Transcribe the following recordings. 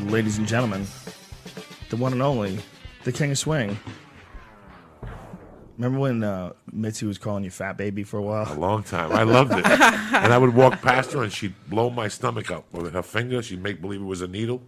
ladies and gentlemen, the one and only, the King of Swing. Remember when Mitzi was calling you fat baby for a while? A long time. I loved it. And I would walk past her and she'd blow my stomach up with her finger. She'd make believe it was a needle.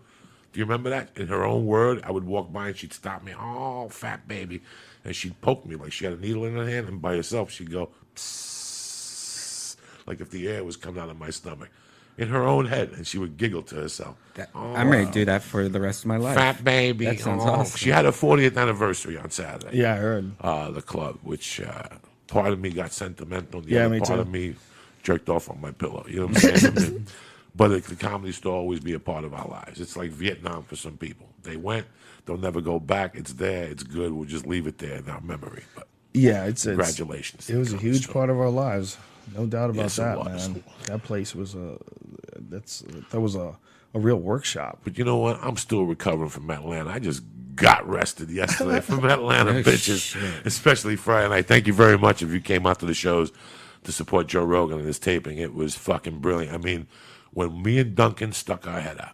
Do you remember that? In her own word, I would walk by and she'd stop me. Oh, fat baby. And she'd poke me like she had a needle in her hand. And by herself, she'd go, psst, like if the air was coming out of my stomach. In her own head. And she would giggle to herself. I'm ready to do that for the rest of my life. Fat baby. That sounds awesome. She had her 40th anniversary on Saturday. Yeah, I heard. The club, which part of me got sentimental. The Yeah, other me part too. of me jerked off on my pillow. You know what I'm saying? But the comedy store will always be a part of our lives. It's like Vietnam for some people. They went, they'll never go back. It's there. It's good. We'll just leave it there in our memory. But yeah, it's congratulations. It was a huge part of our lives. No doubt about Yes, it that, was. man. That place was that was a real workshop. But you know what? I'm still recovering from Atlanta. I just got rested yesterday from Atlanta, bitches, especially Friday night. Thank you very much if you came out to the shows to support Joe Rogan and his taping. It was fucking brilliant. I mean, when me and Duncan stuck our head out,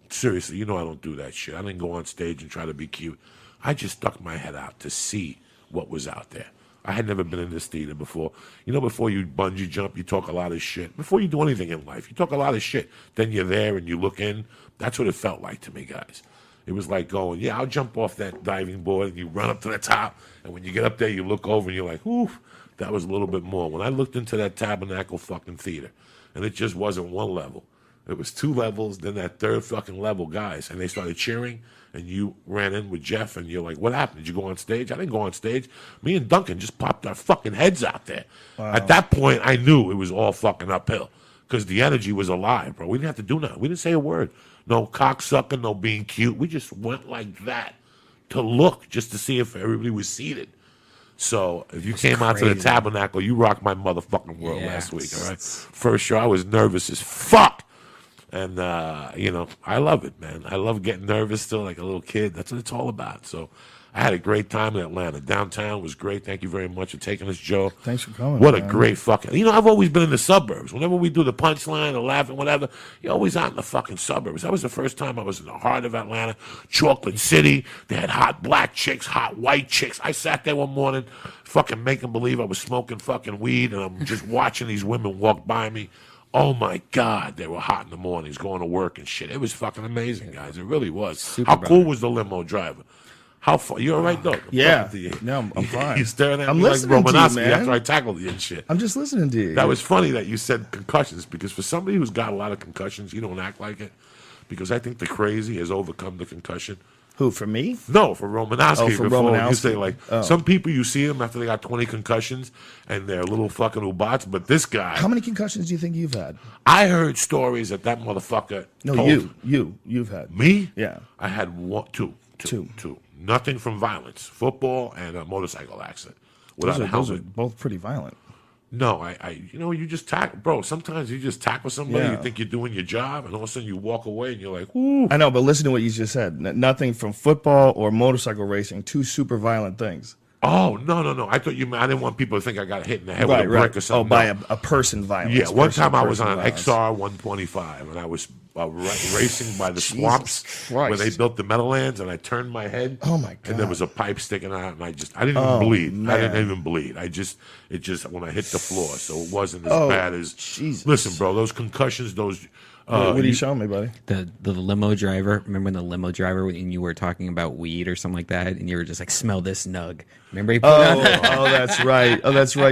seriously, you know I don't do that shit. I didn't go on stage and try to be cute. I just stuck my head out to see what was out there. I had never been in this theater before. You know, before you bungee jump, you talk a lot of shit. Before you do anything in life, you talk a lot of shit. Then you're there and you look in. That's what it felt like to me, guys. It was like going, yeah, I'll jump off that diving board, and you run up to the top. And when you get up there, you look over and you're like, oof, that was a little bit more. When I looked into that Tabernacle fucking theater, and it just wasn't one level. It was two levels, then that third fucking level, guys. And they started cheering, and you ran in with Jeff, and you're like, what happened? Did you go on stage? I didn't go on stage. Me and Duncan just popped our fucking heads out there. Wow. At that point, I knew it was all fucking uphill because the energy was alive, bro. We didn't have to do nothing. We didn't say a word. No cocksucking, no being cute. We just went like that to look, just to see if everybody was seated. So if you came out to the Tabernacle, you rocked my motherfucking world last week, all right? First show, I was nervous as fuck. And, you know, I love it, man. I love getting nervous still like a little kid. That's what it's all about. So I had a great time in Atlanta. Downtown was great. Thank you very much for taking us, Joe. Thanks for coming. What man. a great fucking... You know, I've always been in the suburbs. Whenever we do the punchline or laughing, whatever, you're always out in the fucking suburbs. That was the first time I was in the heart of Atlanta. Chocolate City. They had hot black chicks, hot white chicks. I sat there one morning fucking making believe I was smoking fucking weed, and I'm just watching these women walk by me. Oh, my God, they were hot in the mornings going to work and shit. It was fucking amazing, guys. It really was. How cool was the limo driver? How far? You all right, though? Yeah. No, I'm fine. He's staring at I'm me like listening to you, Romanovsky man. after I tackled you and shit. I'm just listening to you. That was funny that you said concussions, because for somebody who's got a lot of concussions, you don't act like it. Because I think the crazy has overcome the concussion. Who, for me? No, for Romanowski. Oh, for before. Romanowski. You say, like, some people you see them after they got 20 concussions and they're little fucking ubats, but this guy... How many concussions do you think you've had? I heard stories that motherfucker No, told. You've had. Me? Yeah. I had two. Nothing from violence. Football and a motorcycle accident. Without a helmet. Those are both pretty violent. No, you just tackle, bro. Sometimes you just tackle somebody, you think you're doing your job, and all of a sudden you walk away and you're like, ooh. I know, but listen to what you just said. Nothing from football or motorcycle racing, two super violent things. Oh, no. I thought I didn't want people to think I got hit in the head with a brick or something. Oh, by a person violence. Yeah, one time I was on an XR 125, and I was racing by the swamps where they built the Meadowlands, and I turned my head. Oh, my God. And there was a pipe sticking out, and I didn't even bleed. Man. I didn't even bleed. It just, when I hit the floor, so it wasn't as bad as. Jesus. Listen, bro, those concussions, those. What are you showing me, buddy? The limo driver. Remember when the limo driver, and you were talking about weed or something like that, and you were just like, smell this nug. Remember he put on that? Oh, that's right.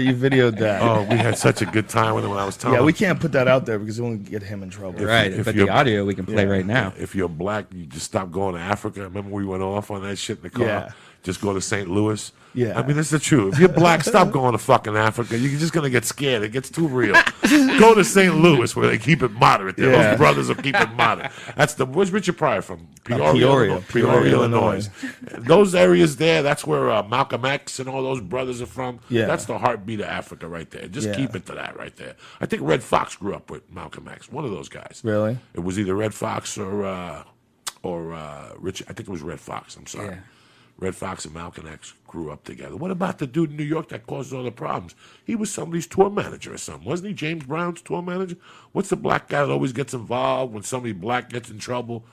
You videoed that. Oh, we had such a good time with him when I was telling him. Yeah, we can't put that out there because it won't get him in trouble. Right, but the audio we can play right now. If you're black, you just stop going to Africa. Remember we went off on that shit in the car? Yeah. Just go to St. Louis. Yeah. I mean, that's the truth. If you're black, stop going to fucking Africa. You're just going to get scared. It gets too real. Go to St. Louis where they keep it moderate. There. Yeah. Those brothers will keep it moderate. Where's Richard Pryor from? Peoria, Illinois. Those areas there, that's where Malcolm X and all those brothers are from. Yeah. That's the heartbeat of Africa right there. Just keep it to that right there. I think Red Fox grew up with Malcolm X. One of those guys. Really? It was either Red Fox or Richard. I think it was Red Fox. I'm sorry. Yeah. Red Fox and Malcolm X grew up together. What about the dude in New York that caused all the problems? He was somebody's tour manager or something. Wasn't he James Brown's tour manager? What's the black guy that always gets involved when somebody black gets in trouble?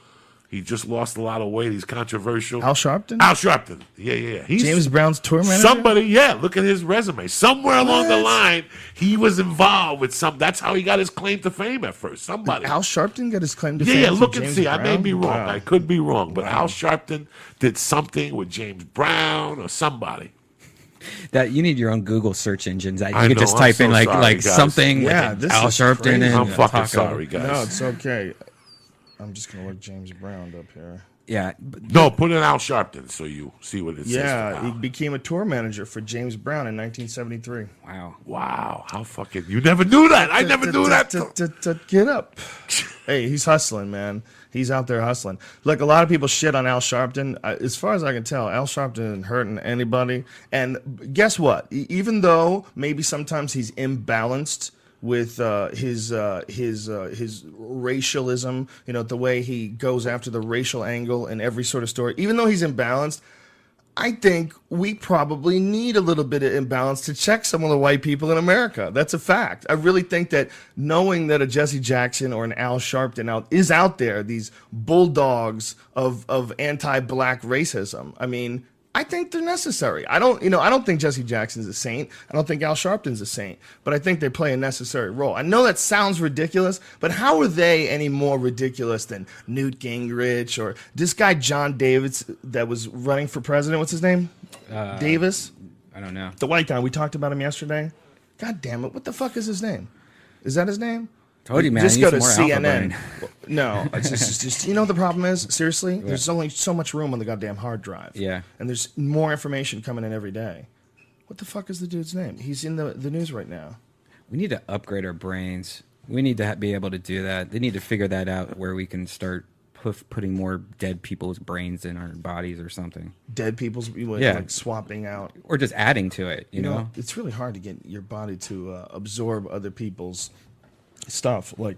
He just lost a lot of weight. He's controversial. Al Sharpton? Al Sharpton. Yeah. He's James Brown's tour manager? somebody, look at his resume. Somewhere along the line, he was involved with some. That's how he got his claim to fame at first. Somebody. Al Sharpton got his claim to fame? Yeah, through look and James see. Brown? I may be wrong. Wow. I could be wrong. But Al Sharpton did something with James Brown or somebody. That you need your own Google search engines. You I could know, just I'm type so in like sorry, guys. something Yeah, with this Al is Sharpton crazy. and I'm fucking talk sorry, about- guys. No, it's okay. I'm just going to look James Brown up here. Yeah. No, put in Al Sharpton so you see what it says. Yeah, for he Al. became a tour manager for James Brown in 1973. Wow. Wow, how fucking... You never knew that. I never knew that. Get up. Hey, he's hustling, man. He's out there hustling. Look, a lot of people shit on Al Sharpton. As far as I can tell, Al Sharpton isn't hurting anybody. And guess what? Even though maybe sometimes he's imbalanced with his racialism, the way he goes after the racial angle in every sort of story, even though he's imbalanced, I think we probably need a little bit of imbalance to check some of the white people in America. That's a fact. I really think that knowing that a Jesse Jackson or an Al Sharpton is out there, these bulldogs of anti-black racism, I think they're necessary. I don't think Jesse Jackson's a saint. I don't think Al Sharpton's a saint, but I think they play a necessary role. I know that sounds ridiculous, but how are they any more ridiculous than Newt Gingrich or this guy John Davis that was running for president? What's his name? Davis? I don't know. The white guy. We talked about him yesterday. God damn it. What the fuck is his name? Is that his name? Told you, man. Just I go need to some more CNN. Alpha No, it's just you know what the problem is? Seriously, there's only so much room on the goddamn hard drive. Yeah. And there's more information coming in every day. What the fuck is the dude's name? He's in the news right now. We need to upgrade our brains. We need to be able to do that. They need to figure that out where we can start putting more dead people's brains in our bodies or something. Dead people's, Yeah. like swapping out. Or just adding to it, you know? It's really hard to get your body to absorb other people's stuff, like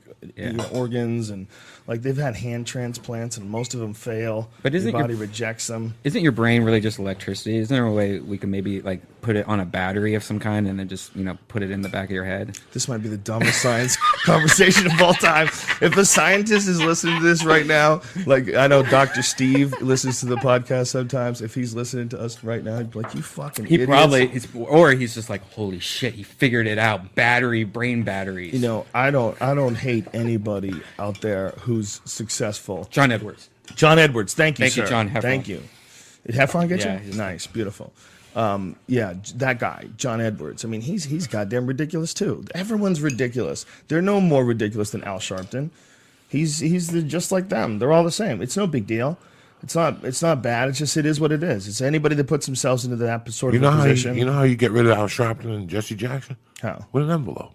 organs, and like they've had hand transplants and most of them fail. But your isn't body rejects them. Isn't your brain really just electricity? Isn't there a way we can maybe like put it on a battery of some kind and then just put it in the back of your head? This might be the dumbest science conversation of all time. If a scientist is listening to this right now, like I know Dr. Steve listens to the podcast sometimes. If he's listening to us right now, he'd be like, "You fucking He idiots." probably, he's just like, holy shit, he figured it out. Brain batteries. I don't hate anybody out there who's successful. John Edwards. John Edwards, thank you, Thank you, sir. John Heffron. Thank you. Did Heffron get Yeah, you? he's Nice, beautiful. That guy, John Edwards. He's goddamn ridiculous too. Everyone's ridiculous. They're no more ridiculous than Al Sharpton. He's just like them. They're all the same. It's no big deal. It's not bad. It's just it is what it is. It's anybody that puts themselves into that sort of position. You know how you get rid of Al Sharpton and Jesse Jackson? How? With an envelope.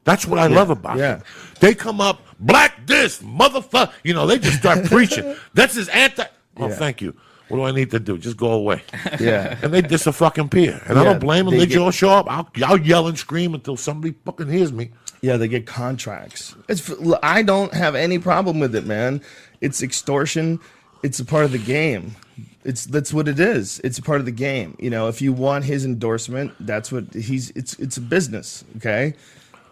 That's what I love about yeah. it. They come up, black this, motherfucker. They just start preaching. That's his anti. Oh, Yeah. thank you. What do I need to do? Just go away. Yeah. And they just a fucking peer. And I Yeah, don't blame them. they They all show up. I'll yell and scream until somebody fucking hears me. Yeah, they get contracts. I don't have any problem with it, man. It's extortion. It's a part of the game. That's what it is. It's a part of the game. If you want his endorsement, that's what it's a business, okay?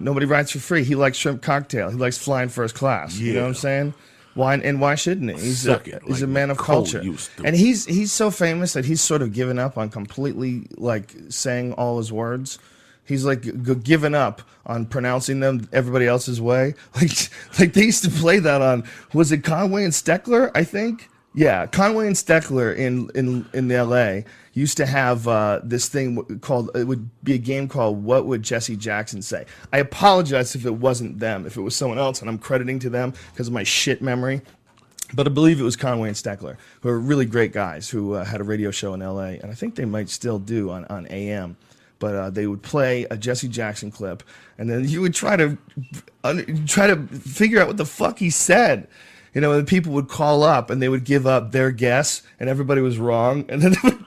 Nobody rides for free. He likes shrimp cocktail. He likes flying first class. You know what I'm saying? Why shouldn't he? He's a man of culture. And he's so famous that he's sort of given up on completely like saying all his words. He's like given up on pronouncing them everybody else's way. Like they used to play that on, was it Conway and Steckler, I think? Yeah, Conway and Steckler in L.A. used to have this thing called, it would be a game called What Would Jesse Jackson Say? I apologize if it wasn't them, if it was someone else, and I'm crediting to them because of my shit memory. But I believe it was Conway and Steckler, who are really great guys who had a radio show in L.A., and I think they might still do on AM. But they would play a Jesse Jackson clip, and then you would try to figure out what the fuck he said. And people would call up and they would give up their guess, and everybody was wrong. And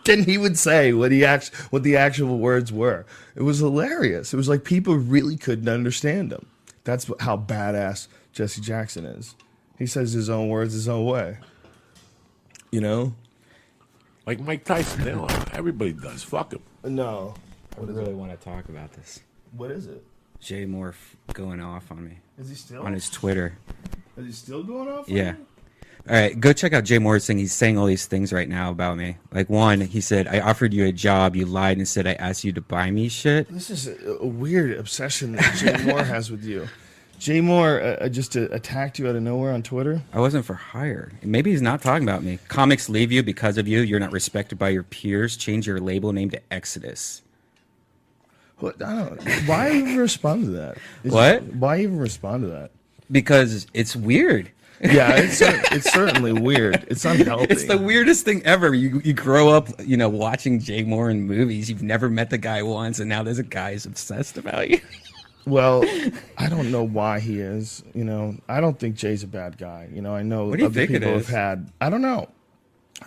then he would say what the actual words were. It was hilarious. It was like people really couldn't understand him. That's how badass Jesse Jackson is. He says his own words his own way. Like Mike Tyson. Everybody does. Fuck him. No. I really want to talk about this. What is it? Jay Moore going off on me. Is he still on his Twitter? Is he still going off? Yeah. All right, go check out Jay Moore's thing. He's saying all these things right now about me. Like one, he said, I offered you a job. You lied and said I asked you to buy me shit. This is a weird obsession that Jay Moore has with you. Jay Moore just attacked you out of nowhere on Twitter. I wasn't for hire. Maybe he's not talking about me. Comics leave you because of you. You're not respected by your peers. Change your label name to Exodus. What? I don't know. Why even respond to that? Why even respond to that? Because it's weird. Yeah, it's certainly weird. It's unhealthy. It's the weirdest thing ever. You grow up, watching Jay Moore in movies. You've never met the guy once, and now there's a guy who's obsessed about you. Well, I don't know why he is. I don't think Jay's a bad guy. I know what do you other think people it have is? had. I don't know.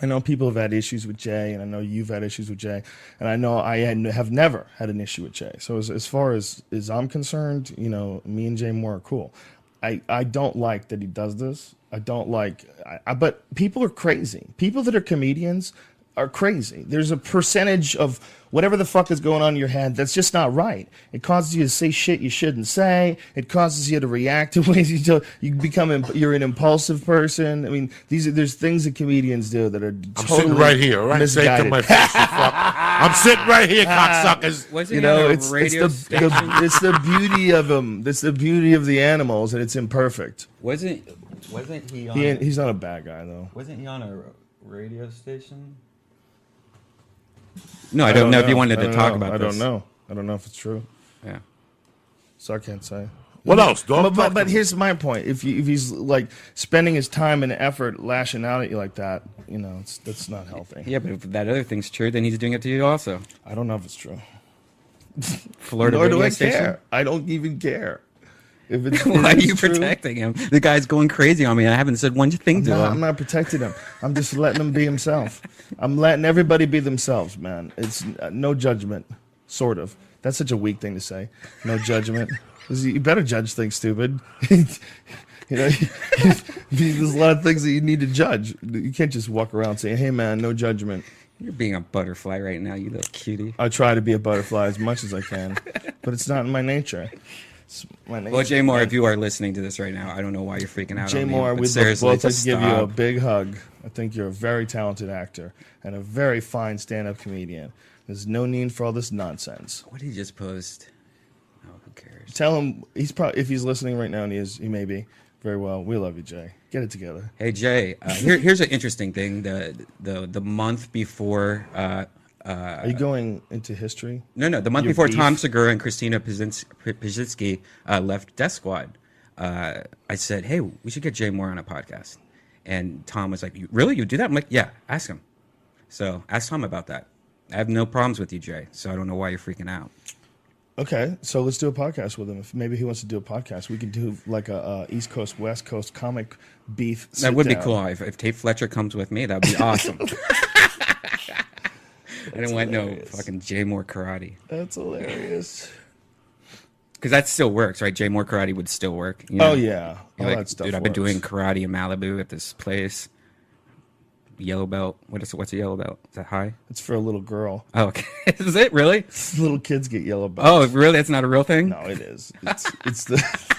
I know people have had issues with Jay, and I know you've had issues with Jay, and I know I have never had an issue with Jay. So as far as I'm concerned, me and Jay Moore are cool. I don't like that he does this. I don't like, but people are crazy. People that are comedians are crazy. There's a percentage of whatever the fuck is going on in your head that's just not right. It causes you to say shit you shouldn't say. It causes you to react to ways you're an impulsive person. I mean, there's things that comedians do that are totally I'm sitting right here, all right? Say it to my face, you fuck. I'm sitting right here, cocksuckers. Wasn't he on a it's radio station? it's the beauty of them. It's the beauty of the animals, and it's imperfect. Wasn't he on? He's not a bad guy though. Wasn't he on a radio station? No, I don't know if you wanted to talk about this. I don't know if it's true. Yeah. So I can't say. What else, dog? But here's my point. If he's like spending his time and effort lashing out at you like that, that's not healthy. Yeah, but if that other thing's true, then he's doing it to you also. I don't know if it's true. Florida Nor do radio I station? care. I don't even care. If it's, Why are if you it's true, protecting him? The guy's going crazy on me, and I haven't said one thing to I'm him. not protecting him. I'm just letting him be himself. I'm letting everybody be themselves, man. It's no judgment, sort of. That's such a weak thing to say. No judgment. You better judge things, stupid. There's a lot of things that you need to judge. You can't just walk around saying, "Hey, man, no judgment." You're being a butterfly right now, you little cutie. I try to be a butterfly as much as I can, but it's not in my nature. Well, Jay Moore, if you are listening to this right now, I don't know why you're freaking out Jay on me. Moore, but we'd seriously, both like to just give you a stop. big hug. I think you're a very talented actor and a very fine stand-up comedian. There's no need for all this nonsense. What did he just post? Oh, who cares? Tell him if he's listening right now, and he may be very well. We love you, Jay. Get it together. Hey Jay, here's an interesting thing. The month before. Are you going into history? No. The month Your before beef? Tom Segura and Christina Pazsitzky left Death Squad, I said, "Hey, we should get Jay Moore on a podcast." And Tom was like, "Really? You do that?" I'm like, "Yeah, ask him." So ask Tom about that. I have no problems with you, Jay. So I don't know why you're freaking out. Okay, so let's do a podcast with him. If maybe he wants to do a podcast, we can do like a East Coast, West Coast comic beef. That would be sit-down. cool. If Tate Fletcher comes with me, that would be awesome. I didn't want no fucking Jay Moore karate. That's hilarious. Because that still works, right? Jay Moore karate would still work. Oh yeah, all Like, that stuff. dude, I've been works. doing karate in Malibu at this place. Yellow belt. What's a yellow belt? Is that high? It's for a little girl. Oh, okay. Is it really? Little kids get yellow belts. Oh, really? That's not a real thing? No, it is. It's the.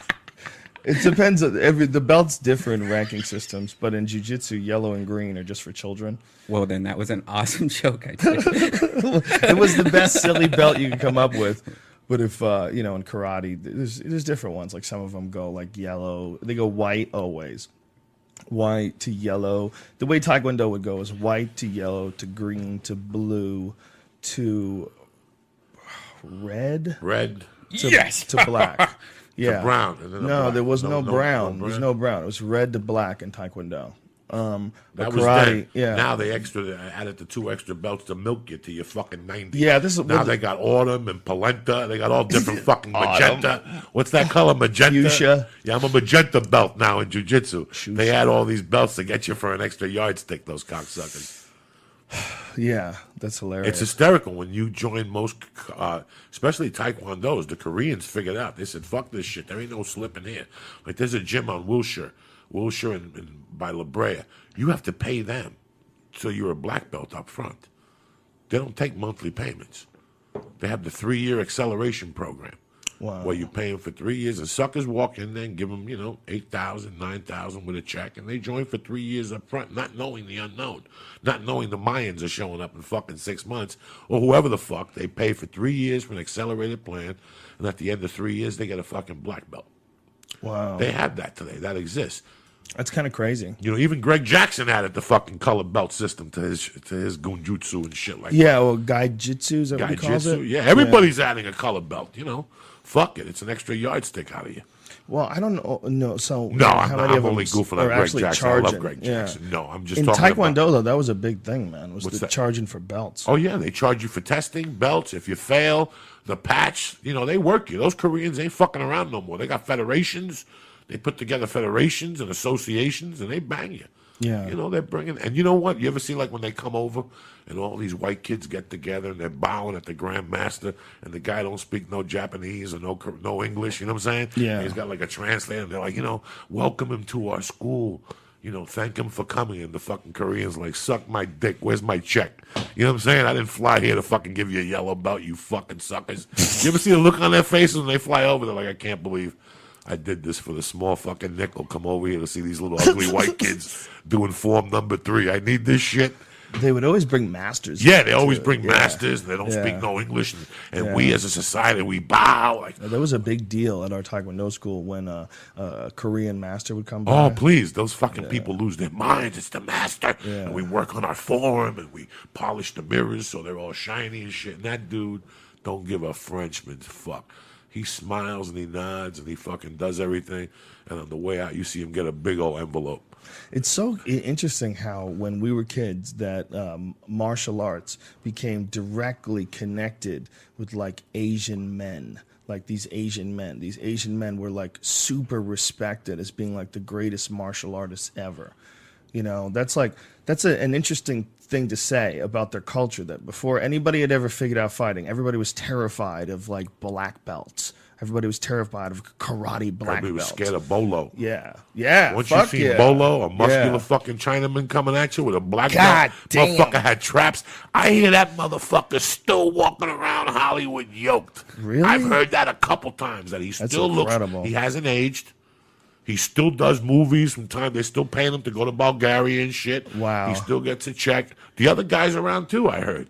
It depends on the belts differ in ranking systems, but in jiu-jitsu, yellow and green are just for children. Well, then that was an awesome joke. I did. It was the best silly belt you could come up with. But if in karate, there's different ones. Like some of them go like yellow. They go white always. White to yellow. The way Taekwondo would go is white to yellow to green to blue to red. Red. To black. Yeah. brown. And then No, black. there was no brown. no There's no brown. It was red to black in Taekwondo. But That was karate, then. yeah. Now they added the 2 extra belts to milk you to your fucking 90. Yeah, this is Now what they got autumn and polenta. They got all different fucking magenta. What's that color? Magenta. Fuchsia. Yeah, I'm a magenta belt now in jiu-jitsu. They add all these belts to get you for an extra yardstick. Those cocksuckers. Yeah, that's hilarious. It's hysterical when you join most, especially Taekwondos. The Koreans figured out. They said, "Fuck this shit. There ain't no slipping here." Like there's a gym on Wilshire and by La Brea. You have to pay them, so you're a black belt up front. They don't take monthly payments. They have the 3-year acceleration program. Wow. Where you pay them for 3 years, and suckers walk in there and give them, $8,000, $9,000 with a check, and they join for 3 years up front, not knowing the unknown, not knowing the Mayans are showing up in fucking 6 months, or whoever the fuck. They pay for 3 years for an accelerated plan, and at the end of 3 years, they get a fucking black belt. Wow. They have that today. That exists. That's kind of crazy. Even Greg Jackson added the fucking color belt system to his gunjutsu and shit like that. Yeah, well, gaijutsu, is that what he calls it? Yeah, everybody's adding a color belt, Fuck it. It's an extra yardstick out of you. Well, I don't know. No, so No, how many I'm of them only goofing on are Greg actually Jackson. I love charging? Greg Jackson. Yeah. No, I'm just in talking Taekwondo, about... though, that was a big thing, man. Was What's the that? charging for belts. Oh, yeah, they charge you for testing, belts. If you fail, the patch, they work you. Those Koreans ain't fucking around no more. They got federations. They put together federations and associations, and they bang you. Yeah. They're bringing... And you know what? You ever see, like, when they come over and all these white kids get together and they're bowing at the grandmaster and the guy don't speak no Japanese or no English, you know what I'm saying? Yeah. He's got, like, a translator, and they're like, welcome him to our school. Thank him for coming. And the fucking Koreans like, suck my dick. Where's my check? You know what I'm saying? I didn't fly here to fucking give you a yellow belt, you fucking suckers. You ever see the look on their faces when they fly over? They're like, I can't believe I did this for the small fucking nickel. Come over here to see these little ugly white kids doing form number 3. I need this shit. They would always bring masters. Yeah, they always bring masters. And they don't speak Yeah. no English. And we as a society, we bow. Like, That was a big deal at our Taekwondo school when a Korean master would come by. oh, please. Those fucking people lose their minds. It's the master. Yeah. And we work on our form and we polish the mirrors so they're all shiny and shit. And that dude don't give a Frenchman's fuck. He smiles and he nods and he fucking does everything. And on the way out, you see him get a big old envelope. It's so interesting how when we were kids that martial arts became directly connected with like Asian men. Like these Asian men were like super respected as being like the greatest martial artists ever. That's an interesting thing to say about their culture, that before anybody had ever figured out fighting, everybody was terrified of like black belts. Everybody was terrified of karate black Everybody was belts. scared of Bolo. Yeah. Once Fuck you see yeah. Bolo, a muscular Yeah. fucking Chinaman coming at you with a black God belt, damn. motherfucker had traps. I hear that motherfucker still walking around Hollywood yoked. Really? I've heard that a couple times, that he That's still incredible. looks, he hasn't aged. He still does movies from time. They're still paying him to go to Bulgaria and shit. Wow. He still gets a check. The other guy's around too, I heard.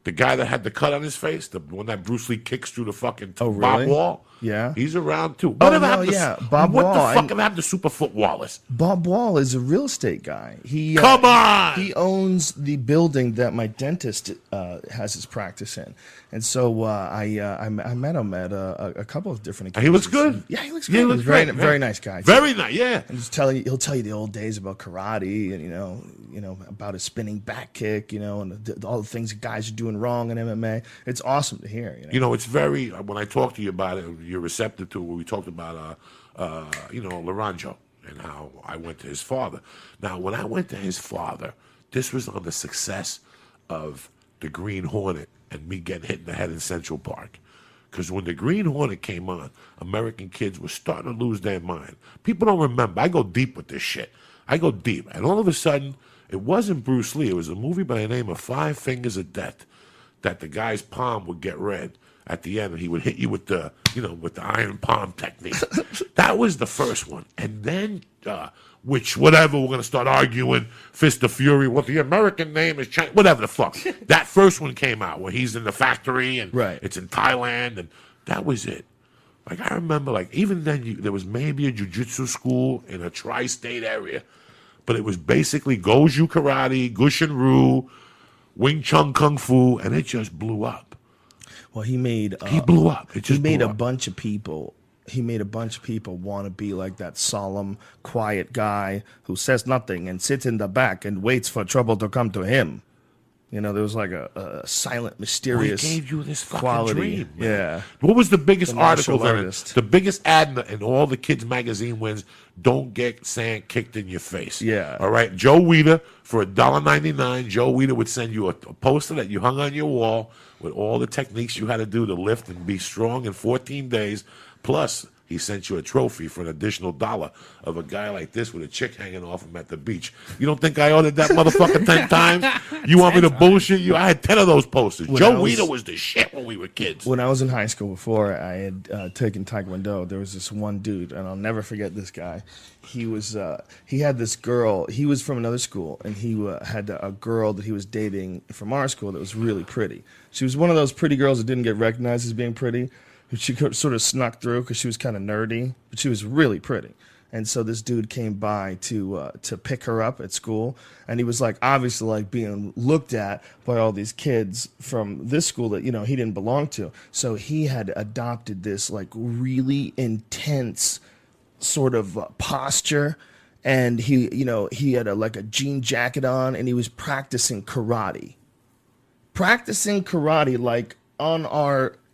The guy that had the cut on his face, the one that Bruce Lee kicks through the fucking Oh, Bob really? Wall. Yeah. He's around too. Oh, Whatever no, happened to yeah. Bob what Wall, the fuck happened to Superfoot Wallace? Bob Wall is a real estate guy. He Come on! He owns the building that my dentist has his practice in, and so I met him at a couple of different occasions. He looks good. Yeah, he looks Yeah, good. he looks He's very great. very nice guy. Very nice, yeah. And he'll tell you the old days about karate and you know about his spinning back kick, and all the things guys are doing wrong in MMA. It's awesome to hear. It's very, when I talk to you about it, you're receptive to it. When we talked about, Laranjo and how I went to his father. Now, when I went to his father, this was on the success of the Green Hornet and me getting hit in the head in Central Park. Because when the Green Hornet came on, American kids were starting to lose their mind. People don't remember. I go deep with this shit. I go deep. And all of a sudden, it wasn't Bruce Lee. It was a movie by the name of Five Fingers of Death, that the guy's palm would get red at the end, and he would hit you with the iron palm technique. That was the first one. And then, we're going to start arguing, Fist of Fury, what the American name is, China, whatever the fuck. That first one came out where he's in the factory, and Right. it's in Thailand, and that was it. Like, I remember, like, even then, there was maybe a jiu-jitsu school in a tri-state area, but it was basically Goju Karate, Gushin Ryu, Wing Chun Kung Fu, and it just blew up. Well, he made He blew up. It just he made blew a up. bunch of people. He made a bunch of people want to be like that solemn, quiet guy who says nothing and sits in the back and waits for trouble to come to him. There was like a silent, mysterious Well, he gave you this fucking quality. dream, man. Yeah. What was the biggest The martial article? artist. The biggest ad in all the kids' magazine wins, don't get sand kicked in your face. Yeah. All right. Joe Weider, for $1.99, Joe Weider would send you a poster that you hung on your wall with all the techniques you had to do to lift and be strong in 14 days. Plus, he sent you a trophy for an additional $1 of a guy like this with a chick hanging off him at the beach. You don't think I ordered that motherfucker 10 times? You want me to bullshit you? I had 10 of those posters. Joe Weider was the shit when we were kids. When I was in high school, before I had taken Taekwondo, there was this one dude, and I'll never forget this guy. He had this girl. He was from another school, and he had a girl that he was dating from our school that was really pretty. She was one of those pretty girls that didn't get recognized as being pretty. She sort of snuck through because she was kind of nerdy, but she was really pretty. And so this dude came by to pick her up at school, and he was like obviously like being looked at by all these kids from this school that he didn't belong to. So he had adopted this like really intense sort of posture, and he had a jean jacket on, and he was practicing karate like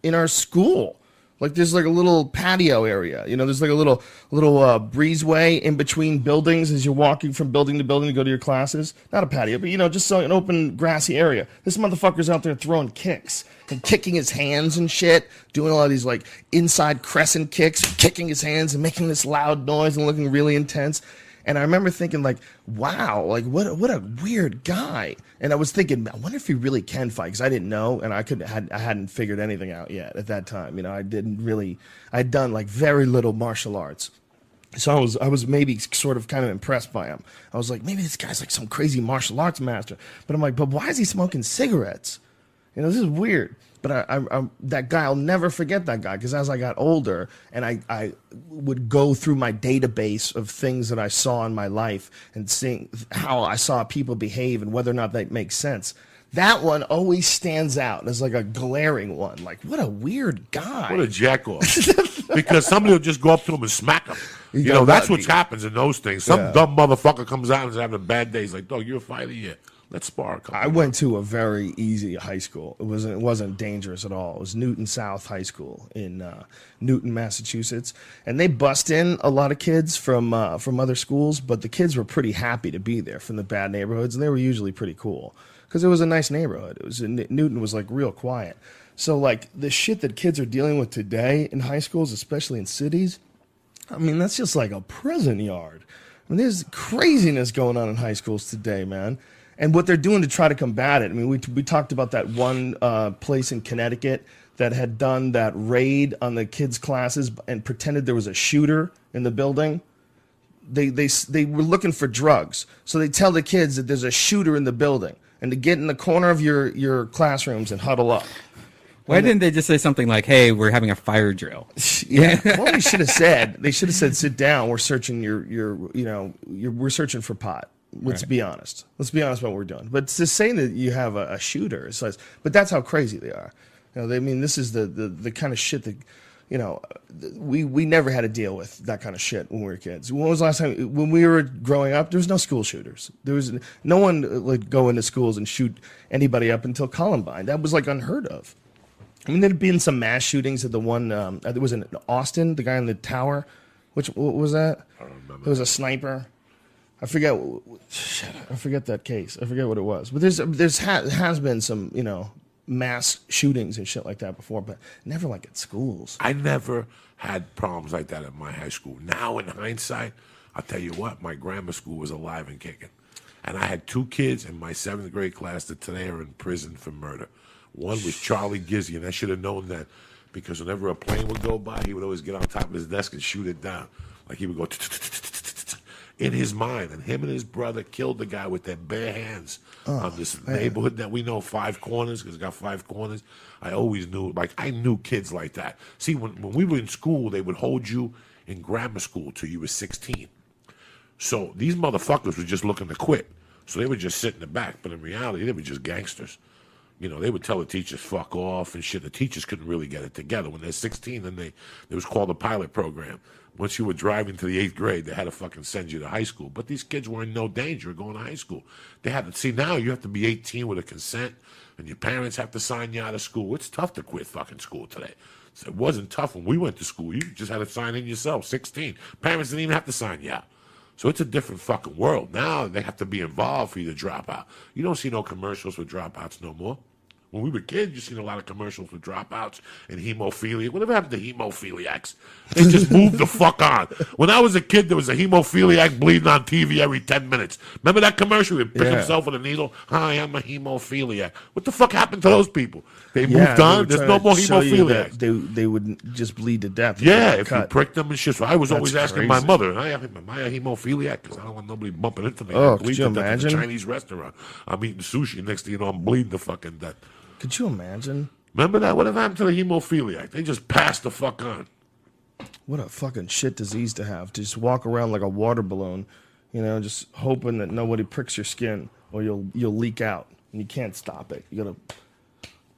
in our school. Like there's like a little patio area, there's like a little breezeway in between buildings as you're walking from building to building to go to your classes. Not a patio, but just an open grassy area. This motherfucker's out there throwing kicks and kicking his hands and shit, doing a lot of these like inside crescent kicks, kicking his hands and making this loud noise and looking really intense. And I remember thinking, like, wow, like what a weird guy. And I was thinking, I wonder if he really can fight, because I didn't know, and I hadn't figured anything out yet at that time. I'd done like very little martial arts. So I was maybe sort of kind of impressed by him. I was like, maybe this guy's like some crazy martial arts master. But I'm like, but why is he smoking cigarettes? This is weird. But I that guy, I'll never forget that guy, because as I got older and I would go through my database of things that I saw in my life and seeing how I saw people behave and whether or not that makes sense, that one always stands out as like a glaring one. Like, what a weird guy. What a jackoff. Because somebody will just go up to him and smack him. That's what happens in those things. Some dumb motherfucker comes out and is having a bad day. He's like, dog, you're a fighter? Yeah. Let's spar. I went to a very easy high school. It wasn't dangerous at all. It was Newton South High School in Newton, Massachusetts, and they bust in a lot of kids from other schools. But the kids were pretty happy to be there from the bad neighborhoods, and they were usually pretty cool because it was a nice neighborhood. Newton was like real quiet. So like the shit that kids are dealing with today in high schools, especially in cities, I mean that's just like a prison yard. I mean there's craziness going on in high schools today, man. And what they're doing to try to combat it. I mean, we talked about that one place in Connecticut that had done that raid on the kids' classes and pretended there was a shooter in the building. They were looking for drugs, so they tell the kids that there's a shooter in the building and to get in the corner of your classrooms and huddle up. Why didn't they just say something like, "Hey, we're having a fire drill"? Yeah, what they should have said, "Sit down. We're searching we're searching for pot." Let's be honest. Let's be honest about what we're doing. But to say that you have a shooter, but that's how crazy they are. This is the kind of shit that, we never had to deal with that kind of shit when we were kids. When was the last time, when we were growing up, there was no school shooters. There was no one would go into schools and shoot anybody up until Columbine. That was like unheard of. I mean, there'd been some mass shootings at the one, it was in Austin, the guy in the tower. What was that? I don't remember. It was a sniper. I forget that case. I forget what it was. But has been some, mass shootings and shit like that before, but never like at schools. I never had problems like that at my high school. Now, in hindsight, I'll tell you what, my grammar school was alive and kicking. And I had 2 kids in my 7th grade class that today are in prison for murder. One was Charlie Gizzy, and I should have known that because whenever a plane would go by, he would always get on top of his desk and shoot it down. Like he would go in his mind, and him and his brother killed the guy with their bare hands on this neighborhood that we know 5 corners, because it's got 5 corners. I always knew, I knew kids like that. See, when we were in school, they would hold you in grammar school till you were 16. So these motherfuckers were just looking to quit. So they would just sit in the back, but in reality, they were just gangsters. They would tell the teachers, fuck off and shit. The teachers couldn't really get it together. When they're 16, then it was called a pilot program. Once you were driving to the 8th grade, they had to fucking send you to high school. But these kids were in no danger of going to high school. They had to see now you have to be 18 with a consent, and your parents have to sign you out of school. It's tough to quit fucking school today. So it wasn't tough when we went to school. You just had to sign in yourself, 16. Parents didn't even have to sign you out. So it's a different fucking world. Now they have to be involved for you to drop out. You don't see no commercials for dropouts no more. When we were kids, you seen a lot of commercials for dropouts and hemophilia. Whatever happened to hemophiliacs? They just moved the fuck on. When I was a kid, there was a hemophiliac bleeding on TV every 10 minutes. Remember that commercial? He'd pick himself with a needle. Hi, I'm a hemophiliac. What the fuck happened to those people? They moved on. There's no more hemophiliacs. They would just bleed to death. Yeah, if you pricked them and shit. So I was always asking my crazy. mother, am I a hemophiliac? Because I don't want nobody bumping into me. Oh, I bleed could you to death at the imagine? Chinese restaurant. I'm eating sushi. Next thing you know, I'm bleeding to fucking death. Could you imagine? Remember that? Whatever happened to the hemophiliac? They just passed the fuck on. What a fucking shit disease to have. To just walk around like a water balloon, just hoping that nobody pricks your skin or you'll leak out and you can't stop it. You gotta.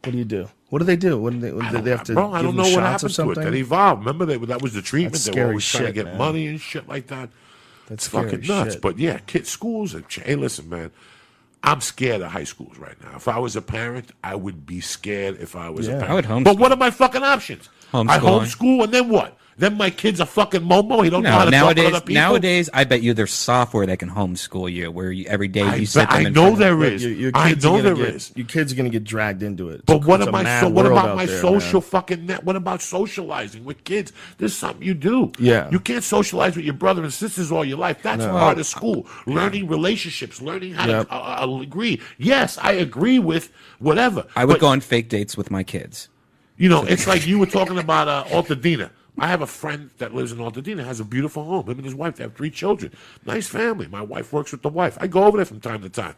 What do you do? What do they do? What do they have to? Bro, I give don't them know what shots or happened to it. something? That evolved. Remember that was the treatment. That's They were scary always trying to shit, get man. money and shit like that. That's It's fucking scary nuts. shit. But yeah, kids, schools. Hey, listen, man. I'm scared of high schools right now. If I was a parent, I would be scared if I was a Yeah. parent. I would homeschool. But what are my fucking options? I Homeschooling. homeschool, and then what? Then my kid's a fucking momo. He don't know how to talk to other people. Nowadays, I bet you there's software that can homeschool you, where every day you sit them I in know front of- there is. Your I kids are know gonna there get- is. Your kids are gonna get dragged into it. But what It's a am I? mad What world about out my there, social man. fucking net? What about socializing with kids? There's something you do. Yeah. You can't socialize with your brother and sisters all your life. That's part of school. Learning relationships, learning how Yep. to agree. Yes, I agree with whatever. I would But, go on fake dates with my kids. It's like you were talking about Altadena. I have a friend that lives in Altadena, has a beautiful home. Him and his wife, they have 3 children. Nice family. My wife works with the wife. I go over there from time to time.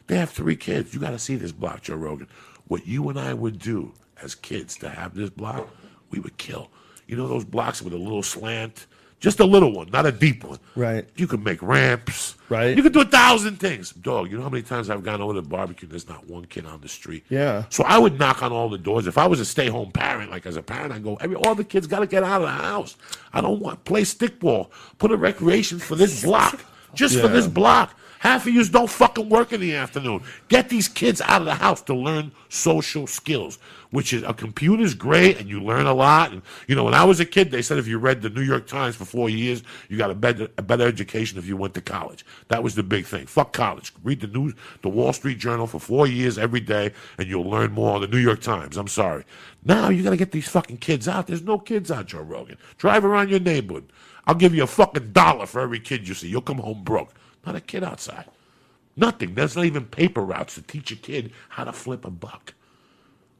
They have 3 kids. You got to see this block, Joe Rogan. What you and I would do as kids to have this block, we would kill. You know those blocks with a little slant? Just a little one, not a deep one. Right. You could make ramps. Right. You could do 1,000 things. Dog, you know how many times I've gone over to the barbecue and there's not one kid on the street? Yeah. So I would knock on all the doors. If I was a stay-home parent, like as a parent, I'd go, all the kids got to get out of the house. I don't want play stickball. Put a recreation for this block. Just for Yeah. this block. Half of you don't fucking work in the afternoon. Get these kids out of the house to learn social skills, which is a computer's great and you learn a lot. And when I was a kid, they said if you read the New York Times for 4 years, you got a better education if you went to college. That was the big thing. Fuck college. Read the Wall Street Journal for 4 years every day, and you'll learn more. The New York Times. I'm sorry. Now you got to get these fucking kids out. There's no kids out, Joe Rogan. Drive around your neighborhood. I'll give you a fucking $1 for every kid you see. You'll come home broke. Not a kid outside. Nothing. There's not even paper routes to teach a kid how to flip a buck,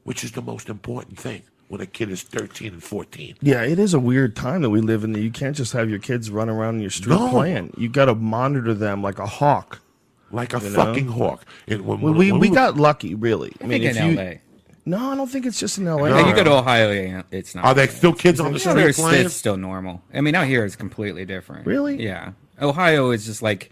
which is the most important thing when a kid is 13 and 14. Yeah, it is a weird time that we live in. That you can't just have your kids run around in your street No. playing. You got to monitor them like a hawk. Like a fucking hawk. And when We got lucky, really. I think in LA. No, I don't think it's just in LA. Like, you go to Ohio, it's not. Are there still kids on the street There's playing? it's still normal. I mean, out here it's completely different. Really? Yeah. Ohio is just like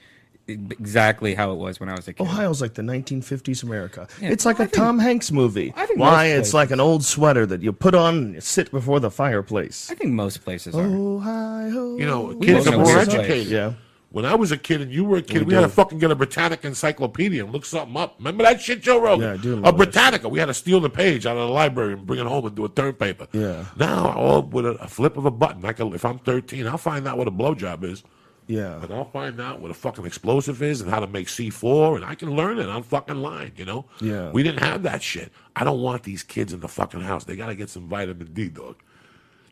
exactly how it was when I was a kid. Ohio's like the 1950s America. Yeah, It's like a Tom Hanks movie. I think Why? most It's like an old sweater that you put on and you sit before the fireplace. I think most places are. Ohio. Kids live are in a more weird place. educated. Yeah. When I was a kid and you were a kid, we do. had to fucking get a Britannica encyclopedia and look something up. Remember that shit, Joe Rogan? Yeah, I do A remember that Britannica. We had to steal the page out of the library and bring it home and do a term paper. Yeah. Now, all with a flip of a button, if I'm 13, I'll find out what a blowjob is. Yeah. And I'll find out what a fucking explosive is and how to make C4, and I can learn it on fucking line, Yeah. We didn't have that shit. I don't want these kids in the fucking house. They got to get some vitamin D, dog.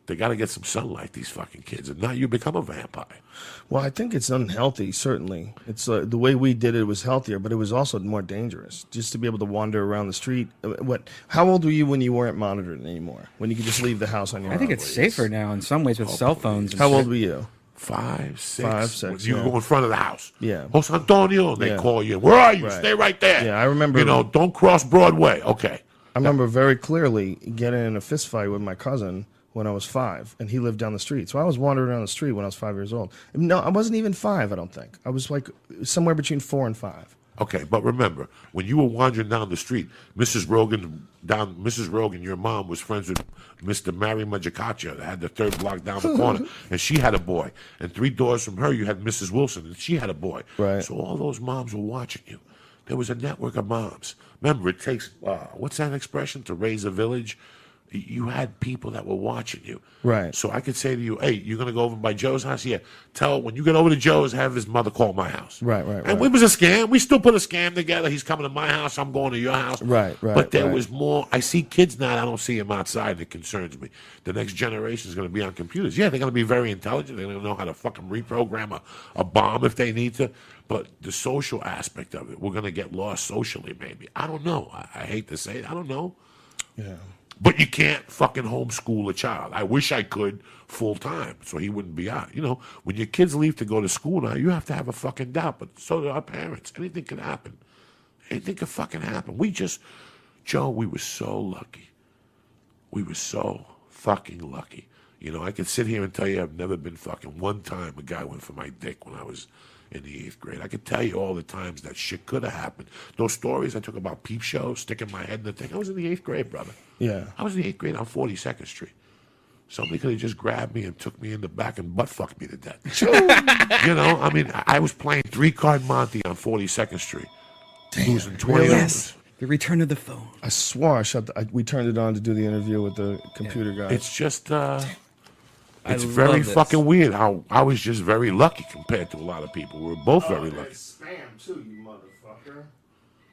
They got to get some sunlight, these fucking kids, and now you become a vampire. Well, I think it's unhealthy, certainly. It's the way we did it was healthier, but it was also more dangerous. Just to be able to wander around the street. How old were you when you weren't monitored anymore? When you could just leave the house on your own? I think it's safer now in some ways with cell phones. and How shit. old were you? 5, 6. 5, 6, You yeah. go in front of the house. Yeah. Jose Antonio, and they Yeah. call you. Where are you? Right. Stay right there. Yeah, I remember- Don't cross Broadway. Okay. I remember very clearly getting in a fist fight with my cousin when I was 5, and he lived down the street. So I was wandering around the street when I was 5 years old. No, I wasn't even 5, I don't think. I was like somewhere between 4 and 5. Okay, but remember, when you were wandering down the street, Mrs. Rogan, your mom was friends with Mr. Mary Majakacha that had the 3rd block down the corner, and she had a boy. And 3 doors from her, you had Mrs. Wilson, and she had a boy. Right. So all those moms were watching you. There was a network of moms. Remember, it takes, what's that expression, to raise a village? You had people that were watching you. Right. So I could say to you, hey, you're going to go over by Joe's house? Yeah. Tell, when you get over to Joe's, have his mother call my house. Right. And it was a scam. We still put a scam together. He's coming to my house. I'm going to your house. Right. But there was more. I see kids now. I don't see them outside. It concerns me. The next generation is going to be on computers. Yeah, they're going to be very intelligent. They're going to know how to fucking reprogram a bomb if they need to. But the social aspect of it, we're going to get lost socially, maybe. I don't know. I hate to say it. I don't know. Yeah. But you can't fucking homeschool a child. I wish I could full time so he wouldn't be out. You know, when your kids leave to go to school now, you have to have a fucking doubt. But so do our parents. Anything can happen. Anything can fucking happen. Joe, we were so lucky. We were so fucking lucky. You know, I could sit here and tell you I've never been fucking one time a guy went for my dick when I was in the 8th grade. I could tell you all the times that shit could have happened. Those stories I took about peep shows, sticking my head in the thing. I was in the 8th grade, brother. Yeah. I was in the 8th grade on 42nd Street. Somebody could have just grabbed me and took me in the back and butt fucked me to death. You know, I mean, I was playing 3-card Monte on 42nd Street. Losing 20 really? Yes. The return of the phone. I swore we turned it on to do the interview with the computer guy. It's just, it's I very love this. fucking weird how I was just very lucky compared to a lot of people. We were both very lucky. Spam too, you motherfucker.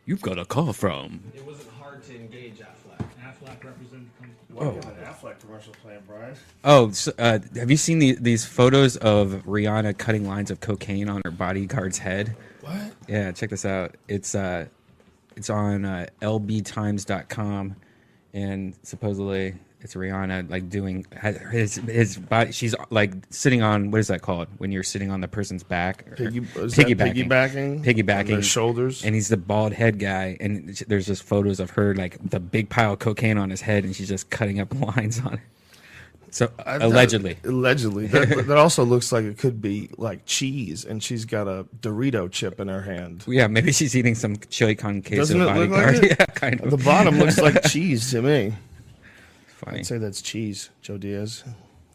You've got a call from. It wasn't hard to engage Affleck. Affleck represented. Why you got an Affleck commercial playing, Brian? Oh, so, have you seen these photos of Rihanna cutting lines of cocaine on her bodyguard's head? What? Yeah, check this out. It's on lbtimes.com, and supposedly it's Rihanna like doing his body. She's like sitting on, what is that called when you're sitting on the person's back? Piggybacking On their shoulders. And he's the bald head guy, and there's just photos of her like the big pile of cocaine on his head, and she's just cutting up lines on it. So allegedly, that also looks like it could be like cheese, and she's got a Dorito chip in her hand. yeah, maybe she's eating some chili con queso Doesn't it look bodyguard. like it? Yeah, kind of. The bottom looks like cheese to me. Funny. I'd say that's cheese, Joe Diaz.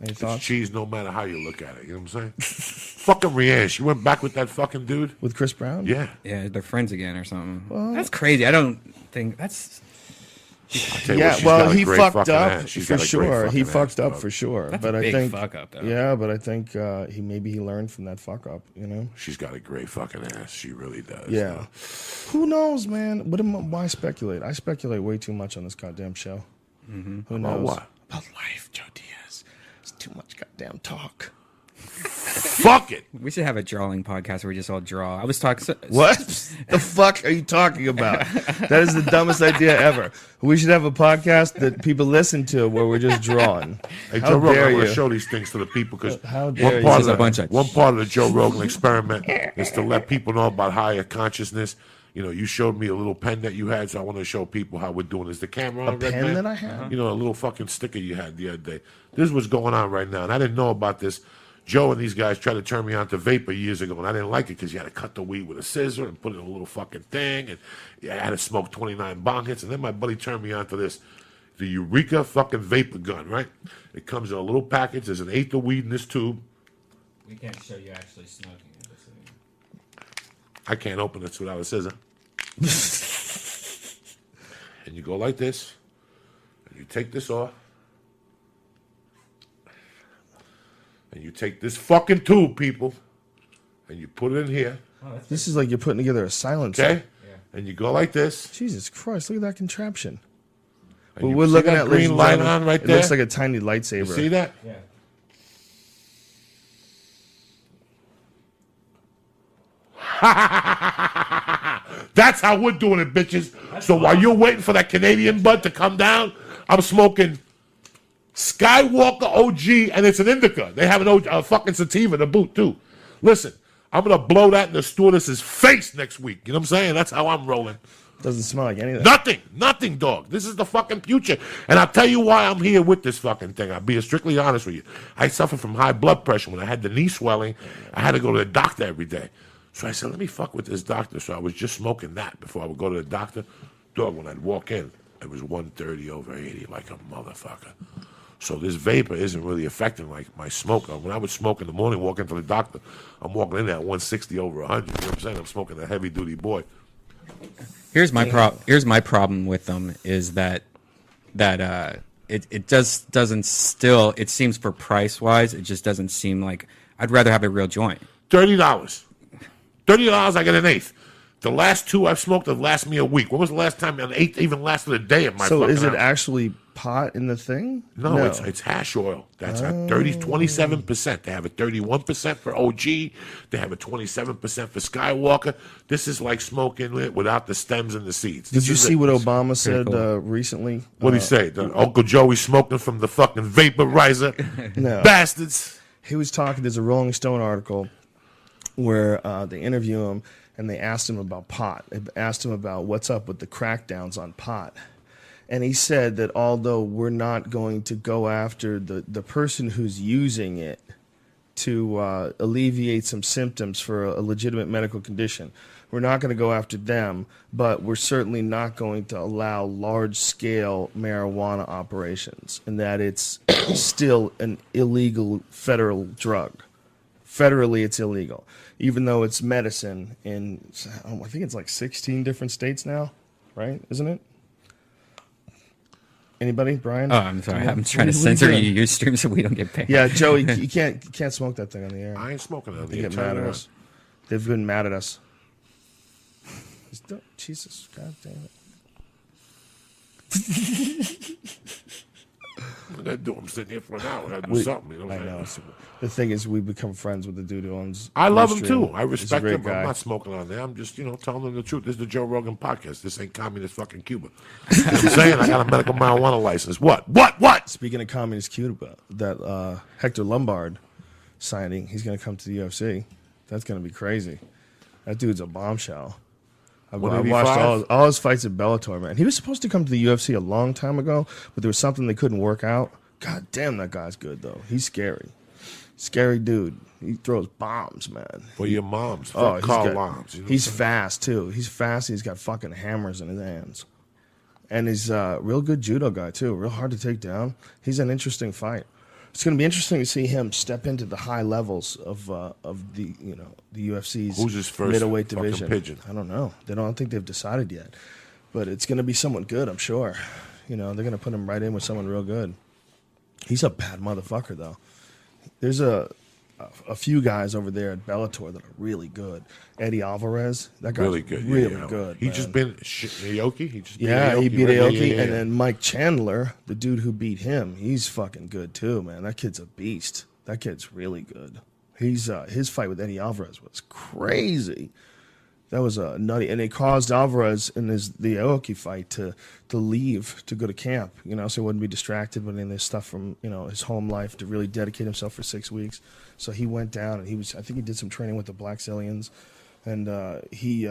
Any It's thoughts? cheese no matter how you look at it. You know what I'm saying? Fucking Rihanna. She went back with that fucking dude. With Chris Brown? Yeah. Yeah, they're friends again or something. That's crazy. I don't think that's. I'll tell you Yeah, what, she's well, got a he great fucked fucking up ass. She's for got a great sure. He fucking fucked ass, up dog. for sure. That's but a I big think, fuck up, though. Yeah, but I think he learned from that fuck up. You know? She's got a great fucking ass. She really does. Yeah. though. Who knows, man? Why speculate? I speculate way too much on this goddamn show. Who knows? About what? About life, Joe Diaz. It's too much goddamn talk. Fuck it. We should have a drawing podcast where we just all draw. I was talking. What the fuck are you talking about? That is the dumbest idea ever. We should have a podcast that people listen to where we're just drawing. Hey, How Joe Rogan, dare I want you. to show these things to the people because How dare one you. part This is a of bunch of- one part of the Joe Rogan experiment is to let people know about higher consciousness. You know, you showed me a little pen that you had, so I want to show people how we're doing. Is the camera on, Red pen Man? that I have? You know, a little fucking sticker you had the other day. This is what's going on right now, and I didn't know about this. Joe and these guys tried to turn me on to vapor years ago, and I didn't like it because you had to cut the weed with a scissor and put it in a little fucking thing, and I had to smoke 29 bong hits, and then my buddy turned me on to this, the Eureka fucking vapor gun, right? It comes in a little package. There's an eighth of weed in this tube. We can't show you actually smoking it. I can't open it without a scissor. And you go like this, and you take this off, and you take this fucking tube, people, and you put it in here, This is like you're putting together a silencer. okay? And you go like this. Jesus Christ, look at that contraption. And Well, you we're see looking that at ladies green and light gentlemen, on right it there. looks like a tiny lightsaber. You see that? Yeah. That's how we're doing it, bitches. So while you're waiting for that Canadian bud to come down, I'm smoking Skywalker OG, and it's an indica. They have a fucking sativa to boot, too. Listen, I'm going to blow that in the stewardess's face next week. You know what I'm saying? That's how I'm rolling. Doesn't smell like anything. Nothing, dog. This is the fucking future. And I'll tell you why I'm here with this fucking thing. I'll be strictly honest with you. I suffer from high blood pressure. When I had the knee swelling, I had to go to the doctor every day. So I said, let me fuck with this doctor. So I was just smoking that before I would go to the doctor. Dog, when I'd walk in, it was 130 over 80 like a motherfucker. So this vapor isn't really affecting like my smoke. When I would smoke in the morning, walk into the doctor, I'm walking in there at 160 over 100. You know what I'm saying? I'm smoking a heavy duty boy. Here's my problem with them is that it just doesn't still. It seems for price wise, it just doesn't seem like. I'd rather have a real joint. $30. $30, I get an eighth. The last two I've smoked have lasted me a week. When was the last time an eighth even lasted a day at my So fucking is it house? actually pot in the thing? No, it's hash oil. That's at 27%. They have a 31% for OG. They have a 27% for Skywalker. This is like smoking it without the stems and the seeds. Did This you is see what Obama said cool. recently? What did he say? Uncle Joey smoking from the fucking vaporizer. No. Bastards. He was talking. There's a Rolling Stone article where they interview him and they asked him about pot. They asked him about what's up with the crackdowns on pot. And he said that although we're not going to go after the person who's using it to alleviate some symptoms for a legitimate medical condition, we're not going to go after them, but we're certainly not going to allow large-scale marijuana operations, and that it's still an illegal federal drug. Federally, it's illegal, even though it's medicine in, I think it's like 16 different states now, right? Isn't it? Anybody, Brian? Oh, I'm sorry. I'm trying to What are you censor doing? your stream so we don't get paid. Yeah, Joey, you can't smoke that thing on the air. I ain't smoking on They the get mad at us. They've been mad at us. Jesus, God damn it. What I do? I'm sitting here for an hour. I gotta do something. You know what I I'm know. saying? The thing is, we become friends with the dude who owns. I love him Ustream. too. I He's a respect great him. guy. I'm not smoking on there. I'm just, telling them the truth. This is the Joe Rogan podcast. This ain't communist fucking Cuba. You know what I'm saying? I got a medical marijuana license. What? Speaking of communist Cuba, that Hector Lombard signing, he's going to come to the UFC. That's going to be crazy. That dude's a bombshell. I watched all his fights at Bellator, man. He was supposed to come to the UFC a long time ago, but there was something they couldn't work out. God damn, that guy's good, though. He's scary. Scary dude. He throws bombs, man. For your moms. Oh, Fuck Carl Lombs. You know he's what I'm fast, too. He's fast. He's got fucking hammers in his hands. And he's a real good judo guy, too. Real hard to take down. He's an interesting fight. It's going to be interesting to see him step into the high levels of the the UFC's Who's his first middleweight fucking division. pigeon? I don't know. I don't think they've decided yet, but it's going to be someone good. I'm sure. They're going to put him right in with someone real good. He's a bad motherfucker, though. There's a few guys over there at Bellator that are really good. Eddie Alvarez, that guy's Really good. really yeah. good. He man. just been Aoki. He just beat Yeah, Aoki, he beat right? Aoki, Yeah. and then Mike Chandler, the dude who beat him, he's fucking good too, man. That kid's a beast. That kid's really good. He's his fight with Eddie Alvarez was crazy. That was nutty, and it caused Alvarez in the Aoki fight to leave to go to camp, so he wouldn't be distracted with any of this stuff from his home life, to really dedicate himself for 6 weeks. So he went down, and I think he did some training with the Black Zillions, and he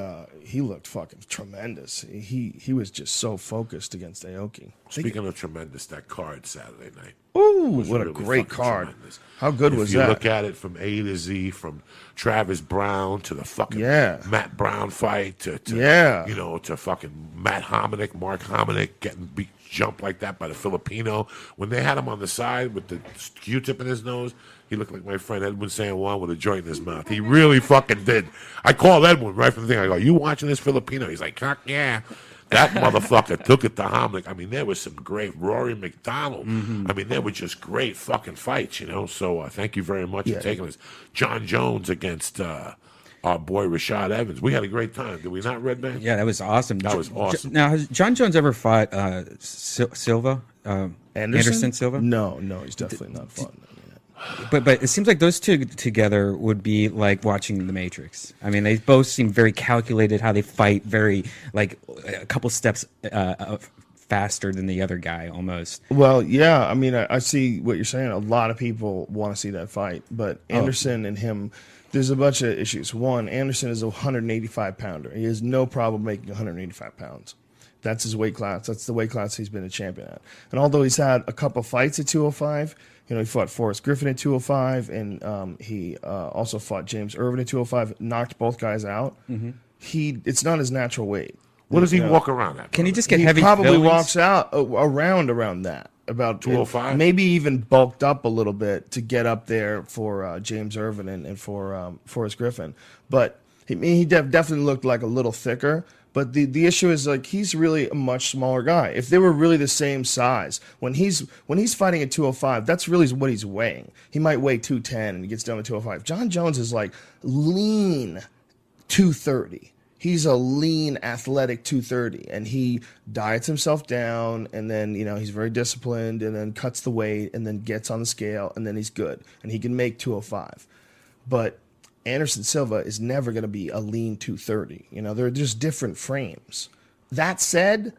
looked fucking tremendous. He was just so focused against Aoki. Speaking of tremendous, that card Saturday night. Ooh, was what a really great fucking card! tremendous. How good If was you that? look at it from A to Z, from Travis Brown to the fucking Yeah. Matt Brown fight to Yeah. to fucking Mark Hominick getting jumped like that by the Filipino. When they had him on the side with the Q-tip in his nose, he looked like my friend Edwin San Juan with a joint in his mouth. He really fucking did. I called Edwin right from the thing. I go, "You watching this Filipino?" He's like, "Heck yeah." That motherfucker took it to Hominick. I mean, there was some great Rory McDonald. I mean, there were just great fucking fights, So thank you very much for taking this. John Jones against our boy Rashad Evans. We had a great time. Did we not, Red Man? Yeah, that was awesome. That was awesome. Now, has John Jones ever fought Silva? Anderson Silva? No, he's definitely not fought. But it seems like those two together would be like watching The Matrix. I mean, they both seem very calculated how they fight, very like a couple steps faster than the other guy almost. Well, yeah, I mean, I see what you're saying. A lot of people want to see that fight, but Anderson and him, there's a bunch of issues. One, Anderson is a 185-pounder. He has no problem making 185 pounds. That's his weight class. That's the weight class he's been a champion at. And although he's had a couple fights at 205, he fought Forrest Griffin at 205, and he also fought James Irvin at 205, knocked both guys out. It's not his natural weight. What does he walk around at? Can he just get He heavy? probably fillings? walks out around that, about 205? maybe even bulked up a little bit to get up there for James Irvin and for Forrest Griffin. But he definitely looked like a little thicker. But the issue is like he's really a much smaller guy. If they were really the same size, when he's fighting at 205, that's really what he's weighing. He might weigh 210 and he gets down to 205. John Jones is like lean 230. He's a lean, athletic 230, and he diets himself down, and then, you know, he's very disciplined, and then cuts the weight, and then gets on the scale, and then he's good, and he can make 205. But Anderson Silva is never going to be a lean 230. You know, they're just different frames. That said,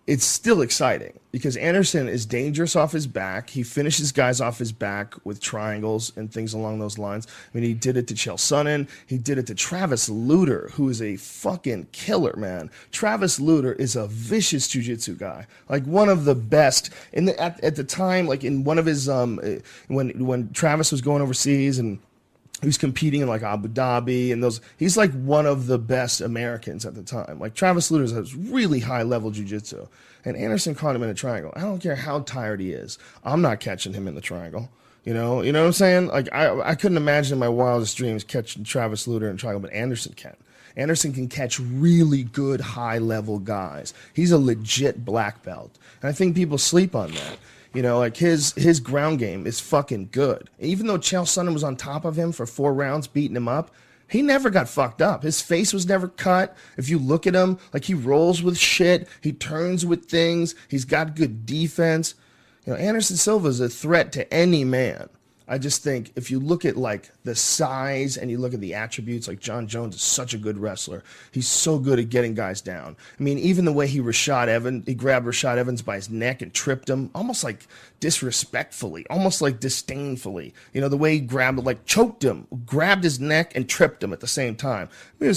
it's still exciting because Anderson is dangerous off his back. He finishes guys off his back with triangles and things along those lines. I mean, he did it to Chael Sonnen. He did it to Travis Lutter, who is a fucking killer, man. Travis Lutter is a vicious jiu-jitsu guy, like one of the best. At the time, like in one of his when Travis was going overseas and he was competing in like Abu Dhabi and those. He's like one of the best Americans at the time. Like Travis Lutter has really high level jiu-jitsu, and Anderson caught him in a triangle. I don't care how tired he is. I'm not catching him in the triangle. You know what I'm saying? Like I couldn't imagine in my wildest dreams catching Travis Lutter in a triangle, but Anderson can. Anderson can catch really good high level guys. He's a legit black belt, and I think people sleep on that. You know, like his ground game is fucking good. Even though Chael Sonnen was on top of him for 4 rounds, beating him up, he never got fucked up. His face was never cut. If you look at him, like he rolls with shit. He turns with things. He's got good defense. You know, Anderson Silva is a threat to any man. I just think if you look at like the size and you look at the attributes, like John Jones is such a good wrestler. He's so good at getting guys down. I mean, even the way he grabbed Rashad Evans by his neck and tripped him, almost like disrespectfully, almost like disdainfully. You know, the way he grabbed, like choked him, grabbed his neck and tripped him at the same time. I mean,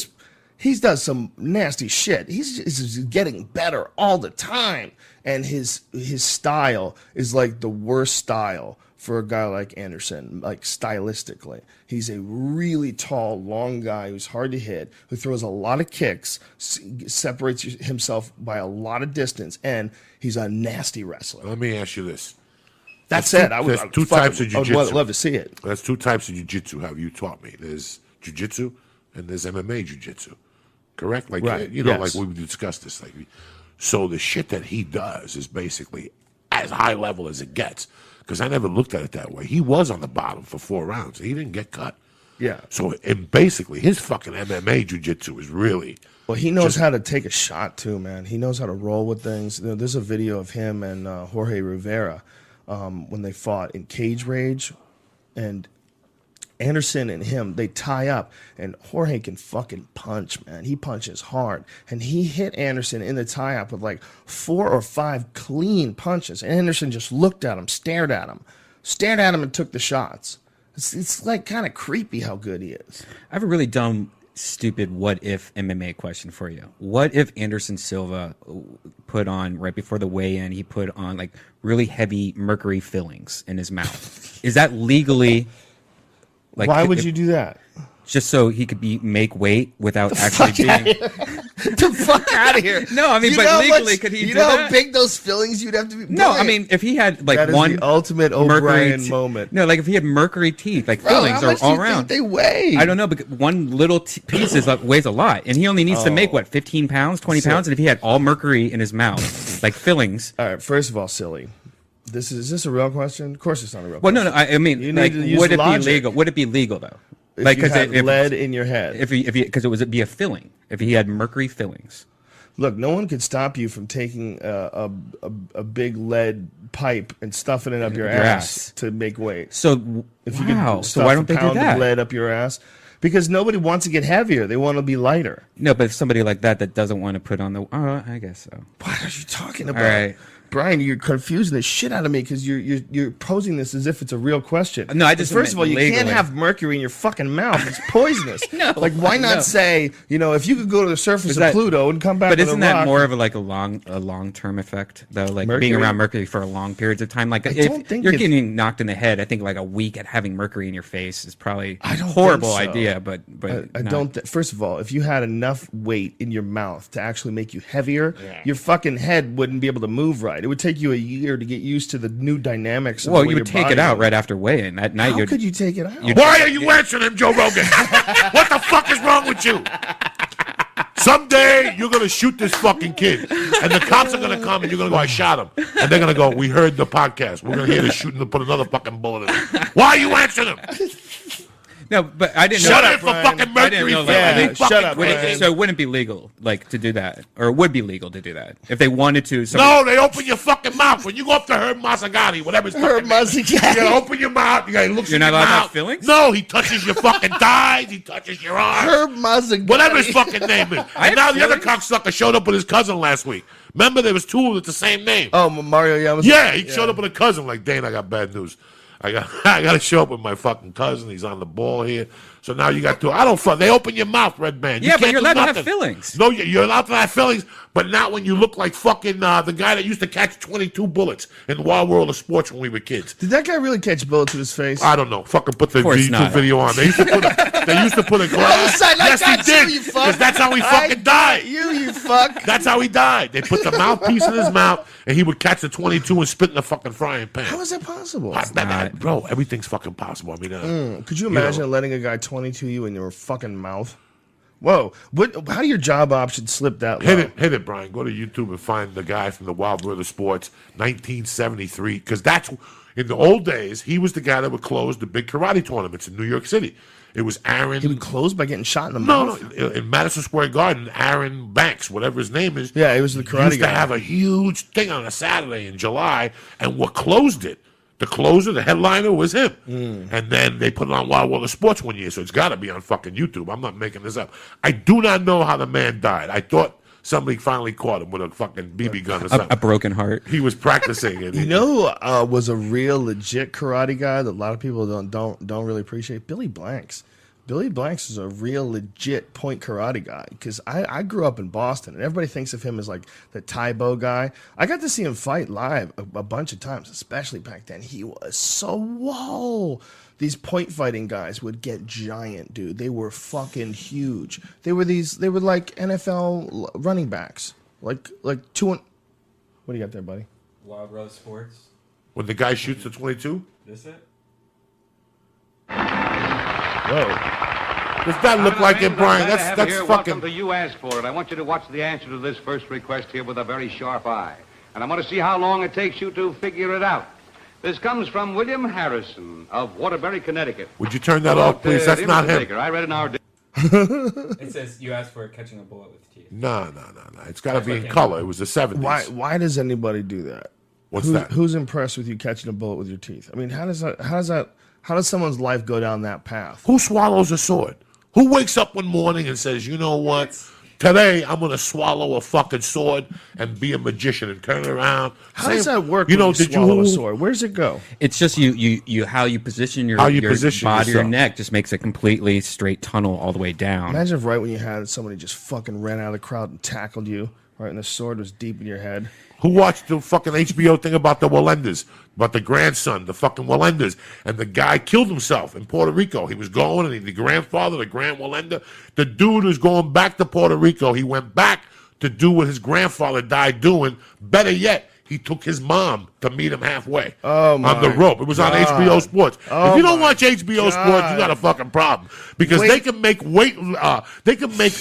he does some nasty shit. He's getting better all the time. And his style is like the worst style for a guy like Anderson, like stylistically. He's a really tall, long guy who's hard to hit, who throws a lot of kicks, separates himself by a lot of distance, and he's a nasty wrestler. Let me ask you this. That's it. There's two types of jiu-jitsu. I would love to see it. There's 2 types of jiu-jitsu, have you taught me. There's jiu-jitsu and there's MMA jiu-jitsu. Correct? Like, right. You know, Yes. like we discussed this. Like, so the shit that he does is basically as high level as it gets. Because I never looked at it that way. He was on the bottom for 4 rounds. He didn't get cut. Yeah. So, and basically, his fucking MMA jiu-jitsu is really... Well, he knows how to take a shot, too, man. He knows how to roll with things. You know, there's a video of him and Jorge Rivera when they fought in Cage Rage. And Anderson and him, they tie up, and Jorge can fucking punch, man. He punches hard, and he hit Anderson in the tie-up with like 4 or 5 clean punches. And Anderson just looked at him, stared at him, and took the shots. It's like kind of creepy how good he is. I have a really dumb, stupid what-if MMA question for you. What if Anderson Silva put on, right before the weigh-in, he put on like really heavy mercury fillings in his mouth? Is that legally... Like, why would you do that? Just so he could make weight without actually being... The fuck out of here. No, I mean, but legally, could he do that? You know how big those fillings you'd have to be... No, I mean, if he had like that is one... the ultimate O'Brien moment. No, like if he had mercury teeth, like fillings how much all do you around. think they weigh? I don't know, but one little piece weighs a lot. And he only needs to make, what, 15 pounds, 20 pounds? And if he had all mercury in his mouth, like fillings... All right, first of all, silly. Is this a real question? Of course it's not a real Well, question. no, I mean, You like, need to use would it logic. be legal? Would it be legal, though? If Like, you had lead in your head. If he, because it would be a filling. If he had mercury fillings. Look, no one could stop you from taking a big lead pipe and stuffing it up your ass to make weight. So, If you wow. could So stuff why don't a they do pound that? of lead up your ass, because nobody wants to get heavier; they want to be lighter. No, but if somebody like that doesn't want to put on the... Oh, I guess so. What are you talking about? All right. Brian, you're confusing the shit out of me because you're posing this as if it's a real question. No, I just first of all, you legally. can't have mercury in your fucking mouth. It's poisonous. No, like why not no. say, if you could go to the surface that- of Pluto and come back, But with isn't a that rock, more of a long term effect though? Like being Mercury? around mercury for a long periods of time. Like don't if think you're it's- getting knocked in the head, I think like a week at having mercury in your face is probably I don't horrible think so. idea. But I not. don't. First of all, if you had enough weight in your mouth to actually make you heavier, your fucking head wouldn't be able to move right. It would take you a year to get used to the new dynamics. Of Well, the way you would your take body it out moves. right after weigh-in that night. How could you take it out? Why are you answering him, Joe Rogan? What the fuck is wrong with you? Someday you're gonna shoot this fucking kid, and the cops are gonna come, and you're gonna go, I shot him, and they're gonna go, we heard the podcast. We're gonna hear the shooting and put another fucking bullet in him. Why are you answering him? No, but I didn't know. Shut that, up for Brian. fucking I didn't Mercury. know Yeah, that. shut up, Would it- Brian. so it wouldn't be legal, like, to do that, or it would be legal to do that if they wanted to. No, they open your fucking mouth when you go up to Herb Mazzagatti, whatever his Herb fucking name is. Mazzagatti. You gotta open your mouth. You gotta look. You're not allowed to have feelings? No, he touches your fucking thighs. He touches your arms. Herb Mazzagatti. Whatever his fucking name is. I And now have the other feelings. cocksucker showed up with his cousin last week. Remember, there was two with the same name. Oh, Mario Yamamoto. Yeah, he showed up with a cousin. Like, Dane, I got bad news. I got to show up with my fucking cousin. He's on the ball here. So now you got to. I don't fuck. They open your mouth, Red Man. Yeah, but can't you're do allowed to have nothing. feelings. No, you're allowed to have feelings, but not when you look like fucking the guy that used to catch 22 bullets in the Wild World of Sports when we were kids. Did that guy really catch bullets to his face? I don't know. Fucking put the course YouTube not. video on. They used to put a glass. Like, Yes, that's he did. you, fuck. Because that's how he I fucking died. You fuck. That's how he died. They put the mouthpiece in his mouth, and he would catch the 22 and spit in the fucking frying pan. How is that possible? Bro, everything's fucking possible. I mean, Could you imagine letting a guy 22 you in your fucking mouth? Whoa! How do your job options slip that low? hit it, Brian. Go to YouTube and find the guy from the Wild World of Sports, 1973. Because that's in the old days, he was the guy that would close the big karate tournaments in New York City. It was Aaron. He would close by getting shot in the No, mouth. no, in Madison Square Garden, Aaron Banks, whatever his name is. Yeah, he was the karate used to guy. have a huge thing on a Saturday in July, and what closed it? The closer, the headliner, was him. And then they put it on Wild World of Sports one year, so it's got to be on fucking YouTube. I'm not making this up. I do not know how the man died. I thought somebody finally caught him with a fucking BB gun or a something. broken heart. He was practicing it. You know who was a real legit karate guy that a lot of people don't really appreciate? Billy Blanks. Billy Blanks is a real legit point karate guy because I grew up in Boston and everybody thinks of him as like the Taibo guy. I got to see him fight live a bunch of times, especially back then. He was so whoa. These point fighting guys would get giant, dude. They were fucking huge. They were like NFL running backs, like two. What do you got there, buddy? Wild Rose Sports. When the guy shoots the 22? This it? Whoa. Does that look like it, Brian? That's Welcome fucking... to you asked for it. I want you to watch the answer to this first request here with a very sharp eye. And I want to see how long it takes you to figure it out. This comes from William Harrison of Waterbury, Connecticut. Would you turn that off, please? That's not him. I read in our... It says you asked for catching a bullet with teeth. No. It's got to be in color. It was the 70s. Why does anybody do that? What's that? Who's impressed with you catching a bullet with your teeth? I mean, how does someone's life go down that path? Who swallows a sword? Who wakes up one morning and says, you know what? Today I'm going to swallow a fucking sword and be a magician and turn around. How does that work? You know, did swallow a sword? Where does it go? It's just you how you position your position body, your yourself. neck just makes a completely straight tunnel all the way down. Imagine if right when you had it, somebody just fucking ran out of the crowd and tackled you, right, and the sword was deep in your head. Who watched the fucking HBO thing about the Wallendas, about the grandson, the fucking Wallendas, and the guy killed himself in Puerto Rico. He was going, and the grandfather, the Grand Wallenda, the dude was going back to Puerto Rico. He went back to do what his grandfather died doing. Better yet, he took his mom to meet him halfway on the rope. It was on HBO Sports. If you don't watch HBO Sports, you got a fucking problem because they can make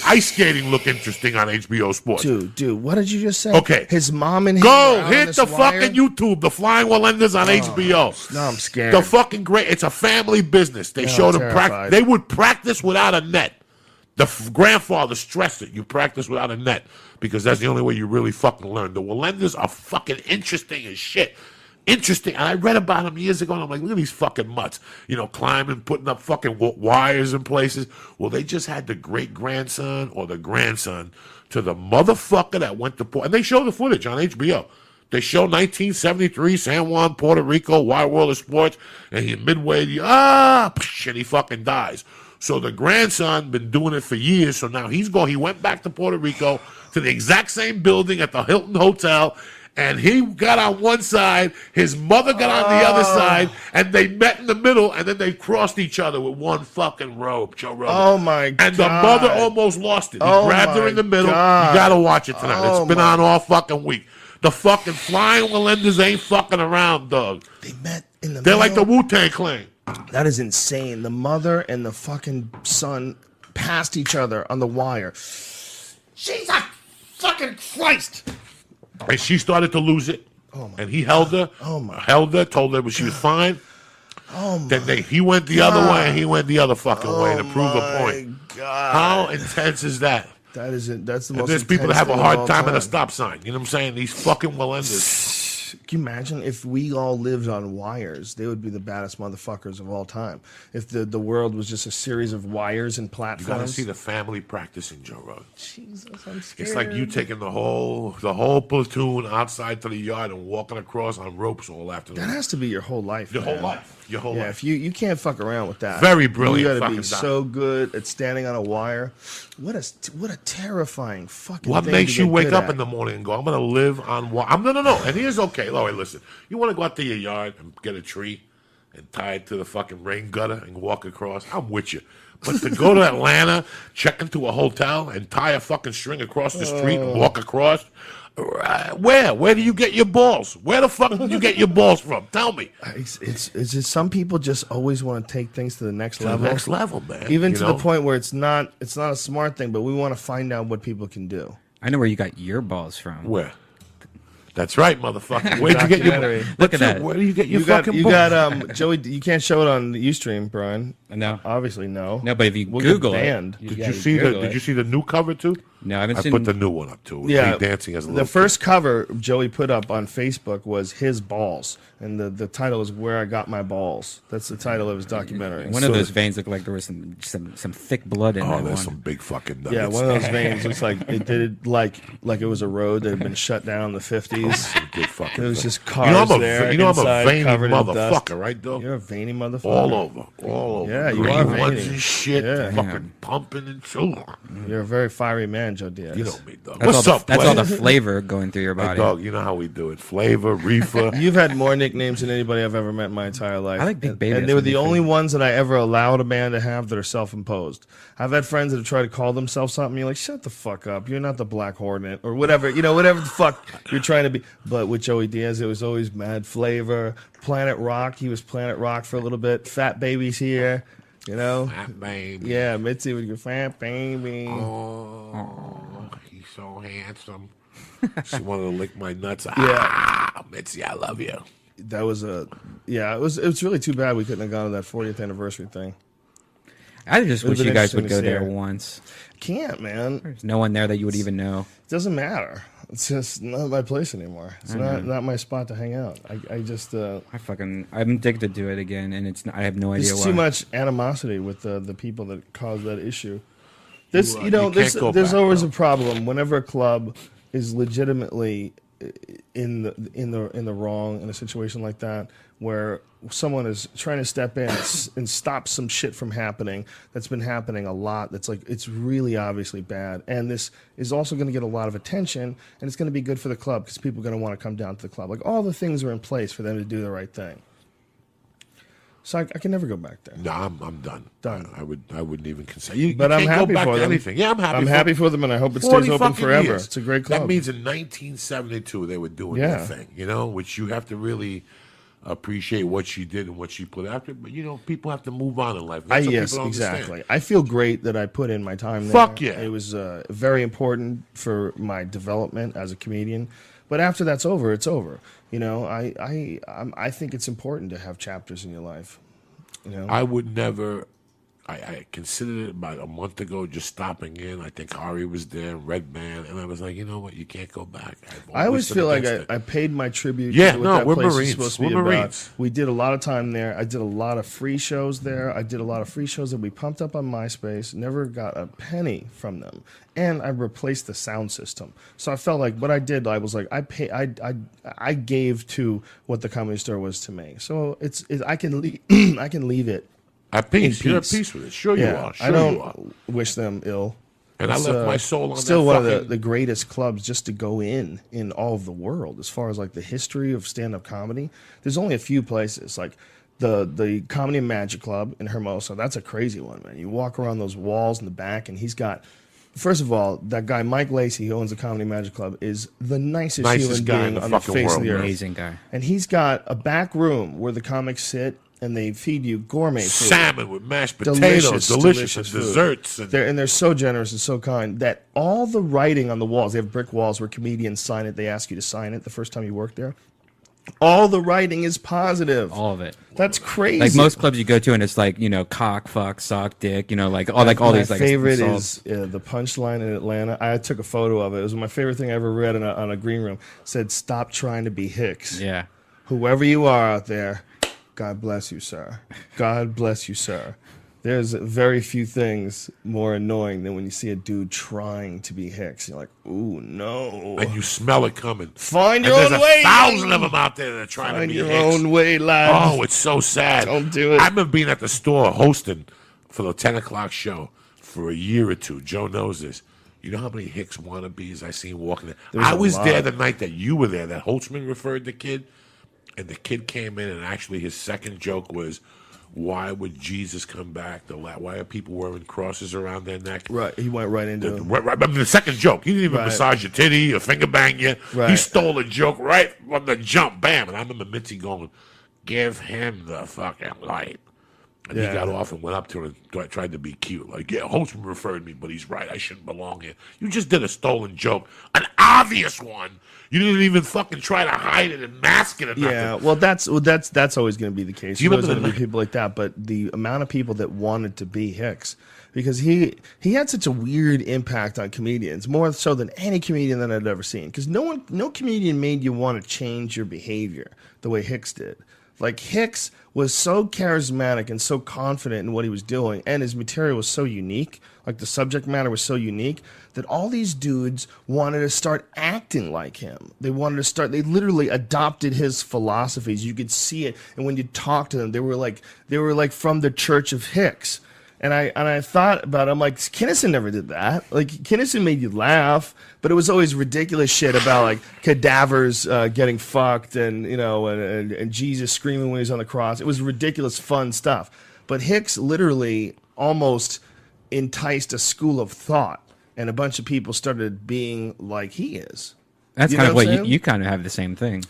ice skating look interesting on HBO Sports. Dude, what did you just say? Okay. His mom and him Go were out on hit this the wire? fucking YouTube, the Flying Wallendas on HBO. Now I'm scared. The fucking great. It's a family business. They showed them terrified. They would practice without a net. The grandfather stressed it. You practice without a net because that's the only way you really fucking learn. The Wallendas are fucking interesting as shit. Interesting. And I read about them years ago, and I'm like, look at these fucking mutts. You know, climbing, putting up fucking wires in places. Well, they just had the great-grandson or the grandson to the motherfucker that went to Puerto. And they show the footage on HBO. They show 1973, San Juan, Puerto Rico, Wild World of Sports, and he midway, and he fucking dies. So the grandson been doing it for years. So now he went back to Puerto Rico to the exact same building at the Hilton Hotel, and he got on one side, his mother got on the other side, and they met in the middle, and then they crossed each other with one fucking rope, Joe Rogan. Oh my God. And the mother almost lost it. He grabbed her in the middle. God. You gotta watch it tonight. Oh It's been on all fucking week. The fucking Flying Wallendas ain't fucking around, Doug. They met in the They're like the middle? Wu-Tang Clan. That is insane. The mother and the fucking son passed each other on the wire. Jesus fucking Christ. And she started to lose it. And he held her. Held her, told her she was fine. Then he went the other way and he went the other fucking way to prove a point. God. How intense is that? That is it. That's the And most there's people that intense have a thing of all hard time at a time. stop sign. You know what I'm saying? These fucking well-enders. Can you imagine if we all lived on wires? They would be the baddest motherfuckers of all time. If the world was just a series of wires and You platforms. gotta see the family practicing, Joe Rogan. Jesus, I'm scared. It's like you taking the whole platoon outside to the yard and walking across on ropes all afternoon. That has to be your whole life. Your man. whole life. Your whole Yeah, life. if you can't fuck around with that. Very brilliant You gotta fucking be so good at standing on a wire. What a terrifying fucking What thing makes to you get wake good up at. in the morning and go, I'm going to live on what? No. And here's okay. Lloyd, listen. You want to go out to your yard and get a tree and tie it to the fucking rain gutter and walk across? I'm with you. But to go to Atlanta, check into a hotel and tie a fucking string across the street and walk across, where? Where do you get your balls? Where the fuck did you get your balls from? Tell me. It's just some people just always want to take things to the next level. The next level, man. Even You to know? the point where it's not a smart thing, but we want to find out what people can do. I know where you got your balls from. Where? That's right, motherfucker. Where'd you get your Documentary. Look at that. Where do you get your You got fucking balls? Joey. You can't show it on the Ustream, Brian. No. Obviously, no. No, but if you We'll get Google banned. it, Did yeah, you see Google Did it. you see the new cover too? No, I haven't I seen. put the new one up too. Yeah, Me dancing as a the little first cover Joey put up on Facebook was his balls, and the title is "Where I Got My Balls." That's the title of his documentary. One of those veins looked like there was some thick blood in Oh, that there's one. some big fucking nuggets. Yeah, one of those veins looks like it did it like it was a road that had been shut down in the 50s. Some good fucking. There was thing. just cars You know I'm a, there you know I'm a inside, veiny covered in dust. motherfucker, right, though? You're a veiny motherfucker. All over. Yeah, you Green are ones veiny. and shit, Yeah. fucking pumping and so. You're a very fiery man, Joe Diaz. You know me, dog. That's What's all up, the, That's all the player? flavor going through your Hey, body. dog, you know how we do it. Flavor, reefer. You've had more nicknames than anybody I've ever met in my entire life. I like Big Baby. And they were the only ones that I ever allowed a band to have that are self-imposed. I've had friends that have tried to call themselves something. You're like, shut the fuck up. You're not the Black Hornet or whatever. Whatever the fuck you're trying to be. But with Joey Diaz, it was always Mad Flavor. Planet Rock. He was Planet Rock for a little bit. Fat Baby's here. Fat baby. Yeah, Mitzi would go, Fat Baby. Oh, he's so handsome. She wanted to lick my nuts. Ah, Mitzi, I love you. That was it was really too bad we couldn't have gone to that 40th anniversary thing. I just It would've wish you been guys would interesting go to see there her. once. Can't, man. There's no one there that you would even know. It doesn't matter. It's just not my place anymore. It's not my spot to hang out. I just I'm addicted to it again, and I have no idea there's why. too much animosity with the people that caused that issue. This You can't go there's back, always though. a problem whenever a club is legitimately in the wrong in a situation like that, where someone is trying to step in and stop some shit from happening that's been happening a lot. That's like, it's really obviously bad, and this is also going to get a lot of attention, and it's going to be good for the club because people are going to want to come down to the club. Like, all the things are in place for them to do the right thing. So I can never go back there. No, I'm done. Done. I wouldn't even consider. You But I'm can't happy go back for to them. anything. Yeah, I'm happy. I'm happy for them, and I hope it 40 stays open fucking forever. years. It's a great club. That means in 1972 they were doing Yeah. their thing, which you have to really appreciate what she did and what she put after. But people have to move on in life. That's what Yes, people don't exactly. understand. I feel great that I put in my time there. Fuck yeah. It was very important for my development as a comedian. But after that's over, it's over. I think it's important to have chapters in your life. I would never. I considered it about a month ago, just stopping in. I think Ari was there, Red Band, and I was like, you know what, you can't go back. I always been feel like against it. I paid my tribute Yeah, to what no, that we're place Marines. is supposed to We're be about. Marines. We did a lot of time there. I did a lot of free shows there. I did a lot of free shows that we pumped up on MySpace. Never got a penny from them. And I replaced the sound system. So I felt like what I did, I was like, I gave to what the Comedy Store was to me. So I can leave, I can leave it. At peace. in You're at peace. peace with it. Sure you are. Sure I don't you are. wish them ill. And I It's, left my soul on still that one of fucking- the greatest clubs just to go in all of the world as far as like the history of stand-up comedy. There's only a few places like the Comedy and Magic Club in Hermosa. That's a crazy one, man. You walk around those walls in the back, and he's got. First of all, that guy Mike Lacey, who owns the Comedy and Magic Club, is the nicest human guy in being the on the fucking face world, of the earth. Amazing guy. And he's got a back room where the comics sit and they feed you gourmet food. Salmon with mashed potatoes, delicious and food. desserts. They're so generous and so kind that all the writing on the walls, they have brick walls where comedians sign it. They ask you to sign it the first time you work there. All the writing is positive. All of it. That's crazy. Like most clubs you go to, and it's like, cock, fuck, sock, dick, like all these. My like favorite is the Punchline in Atlanta. I took a photo of it. It was my favorite thing I ever read on a green room. It said, "Stop trying to be Hicks." Yeah. Whoever you are out there, God bless you, sir. God bless you, sir. There's very few things more annoying than when you see a dude trying to be Hicks. You're like, ooh, no. And you smell it coming. Find your own way. There's 1,000 of them out there that are trying to be Find your Hicks. own way, lad. Oh, it's so sad. Don't do it. I remember being at the store hosting for the 10 o'clock show for a year or two. Joe knows this. You know how many Hicks wannabes I seen walking there? I was there the night that you were there, that Holtzman referred the kid. And the kid came in, and actually his second joke was, why would Jesus come back? Why are people wearing crosses around their neck? Right, he went right into it. The second joke. He didn't even massage your titty or finger bang you. Right. He stole a joke right from the jump. Bam. And I remember Mitzi going, give him the fucking light. And he got off and went up to her and tried to be cute. Like, yeah, Holtzman referred me, but he's right. I shouldn't belong here. You just did a stolen joke. An obvious one. You didn't even fucking try to hide it and mask it or nothing. Yeah, well, that's always going to be the case. Do you There's remember going to be people like that, but the amount of people that wanted to be Hicks, because he had such a weird impact on comedians, more so than any comedian that I'd ever seen. Because no comedian made you want to change your behavior the way Hicks did. Like, Hicks was so charismatic and so confident in what he was doing, and his material was so unique, like the subject matter was so unique, that all these dudes wanted to start acting like him. They literally adopted his philosophies. You could see it, and when you talk to them, they were like from the Church of Hicks. And I thought about it, I'm like, Kinnison never did that. Like, Kinnison made you laugh, but it was always ridiculous shit about, like, cadavers getting fucked and, and Jesus screaming when he's on the cross. It was ridiculous, fun stuff. But Hicks literally almost enticed a school of thought, and a bunch of people started being like he is. That's kind of what you kind of have the same thing.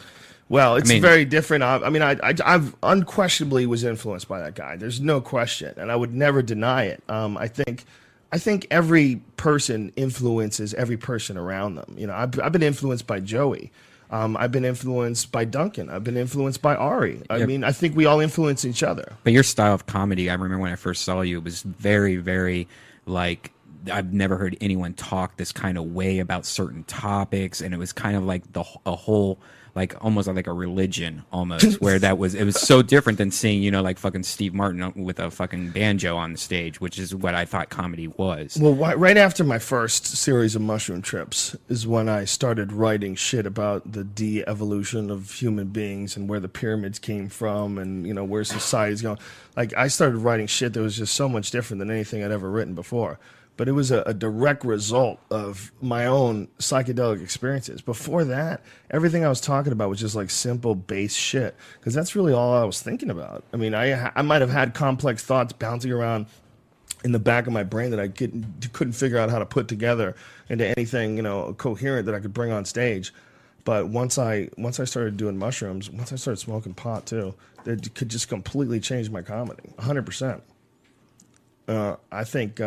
Well, it's very different. I've unquestionably was influenced by that guy. There's no question, and I would never deny it. I think every person influences every person around them. I've been influenced by Joey. I've been influenced by Duncan. I've been influenced by Ari. I think we all influence each other. But your style of comedy, I remember when I first saw you, it was very, very like, I've never heard anyone talk this kind of way about certain topics, and it was kind of like a whole, like almost like a religion almost, where it was so different than seeing, like fucking Steve Martin with a fucking banjo on the stage, which is what I thought comedy was. Well, right after my first series of mushroom trips is when I started writing shit about the de-evolution of human beings and where the pyramids came from and, where society's going. Like, I started writing shit that was just so much different than anything I'd ever written before. But it was a direct result of my own psychedelic experiences. Before that, everything I was talking about was just like simple base shit, because that's really all I was thinking about. I mean, I might have had complex thoughts bouncing around in the back of my brain that I couldn't figure out how to put together into anything, coherent that I could bring on stage. But once I started doing mushrooms, once I started smoking pot too, it could just completely change my comedy, 100%. I think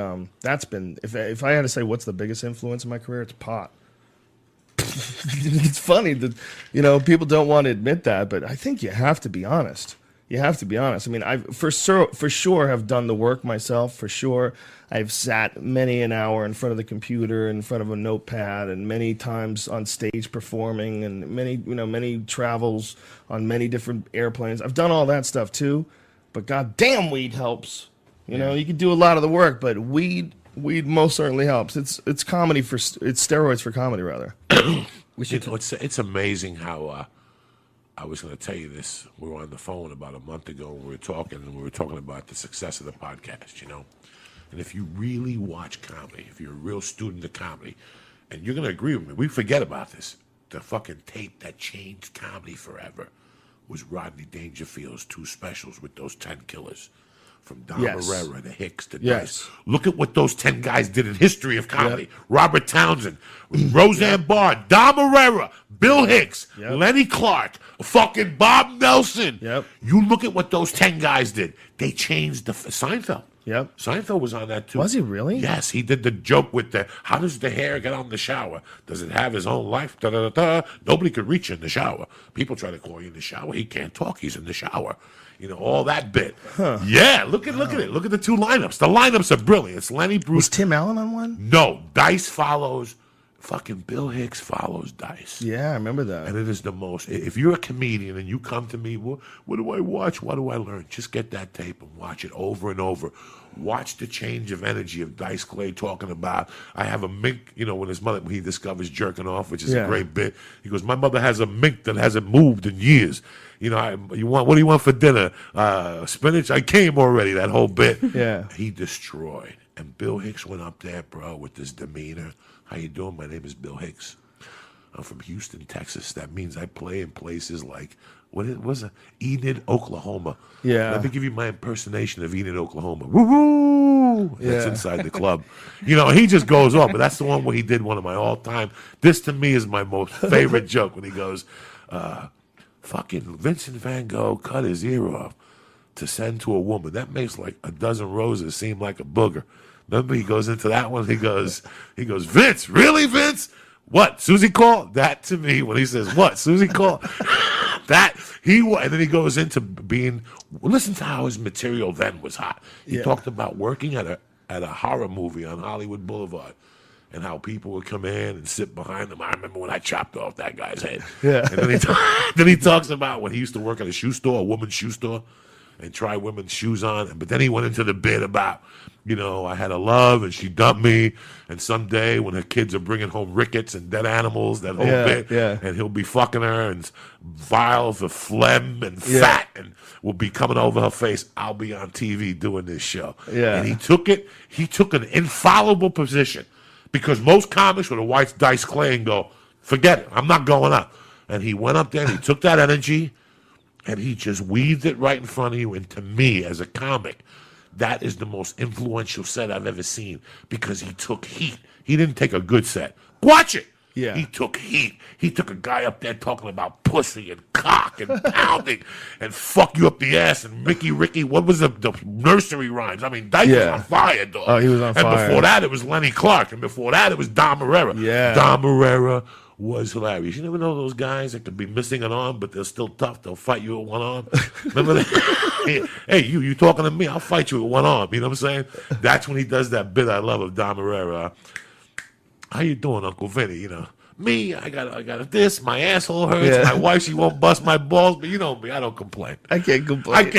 that's been, if I had to say what's the biggest influence in my career, it's pot. It's funny that, people don't want to admit that, but I think you have to be honest. You have to be honest. I mean, I for sure have done the work myself. For sure, I've sat many an hour in front of the computer, in front of a notepad, and many times on stage performing, and many travels on many different airplanes. I've done all that stuff too, but goddamn, weed helps. You can do a lot of the work, but weed most certainly helps. It's steroids for comedy, rather. It's amazing how I was going to tell you this. We were on the phone about a month ago, and we were talking about the success of the podcast. And if you really watch comedy, if you're a real student of comedy, and you're going to agree with me, we forget about this. The fucking tape that changed comedy forever was Rodney Dangerfield's 2 specials with those 10 killers. From Don Yes. Herrera to Hicks to Yes. Dice. Look at what those 10 guys did in history of comedy. Robert Townsend, Roseanne Barr, Don Herrera, Bill Hicks, Lenny Clark, fucking Bob Nelson. Yep. You look at what those 10 guys did. They changed the Seinfeld. Yep. Seinfeld was on that too. Was he really? Yes, he did the joke with the how does the hair get on the shower? Does it have his own life? Da, da, da, da. Nobody could reach in the shower. People try to call you in the shower. He can't talk. He's in the shower. You know, all that bit. Yeah, look at it. Look at the two lineups. The lineups are brilliant. It's Lenny Bruce. Was Tim Allen on one? No, Dice follows. Fucking Bill Hicks follows Dice. Yeah, I remember that. And it is the most. If you're a comedian and you come to me, what do I watch? What do I learn? Just get that tape and watch it over and over. Watch the change of energy of Dice Clay talking about. I have a mink, you know, when his mother, when he discovers jerking off, which is a great bit. He goes, my mother has a mink that hasn't moved in years. You know, what do you want for dinner? Spinach? I came already, that whole bit. Yeah. He destroyed. And Bill Hicks went up there, bro, with this demeanor. How you doing? My name is Bill Hicks. I'm from Houston, Texas. That means I play in places like, Enid, Oklahoma. Yeah. Let me give you my impersonation of Enid, Oklahoma. Woo-hoo! That's inside the club. You know, he just goes on. But that's the one where he did one of my all-time. This, to me, is my most favorite joke when he goes, fucking Vincent Van Gogh cut his ear off to send to a woman. That makes like a dozen roses seem like a booger. Remember, he goes into that one. He goes, Vince, really, Vince? What, Susie called? That to me, when he says, what, Susie called? And then he goes into being, listen to how his material then was hot. He talked about working at a horror movie on Hollywood Boulevard and how people would come in and sit behind him. I remember when I chopped off that guy's head. Yeah. And then he talks about when he used to work at a shoe store, a woman's shoe store, and try women's shoes on. But then he went into the bit about, you know, I had a love and she dumped me. And someday when her kids are bringing home rickets and dead animals, that whole bit, and he'll be fucking her and vials of phlegm and fat and will be coming over her face. I'll be on TV doing this show. Yeah. And he took an infallible position because most comics would have watched Dice Clay and go, forget it, I'm not going up. And he went up there and he took that energy and he just weaved it right in front of you. And to me, as a comic, that is the most influential set I've ever seen because he took heat. He didn't take a good set. Watch it. Yeah. He took heat. He took a guy up there talking about pussy and cock and pounding and fuck you up the ass and Ricky. What was the nursery rhymes? I mean, Dice was on fire, dog. Oh, he was on fire. And before that, it was Lenny Clark. And before that, it was Don Herrera. Yeah. Don Herrera was hilarious. You never know those guys that could be missing an arm, but they're still tough. They'll fight you with one arm. Remember that? Hey, you talking to me? I'll fight you with one arm. You know what I'm saying? That's when he does that bit I love of Don Herrera. How you doing, Uncle Vinny? You know, me, I got this. My asshole hurts. My wife, she won't bust my balls. But you know me, I don't complain. I can't complain.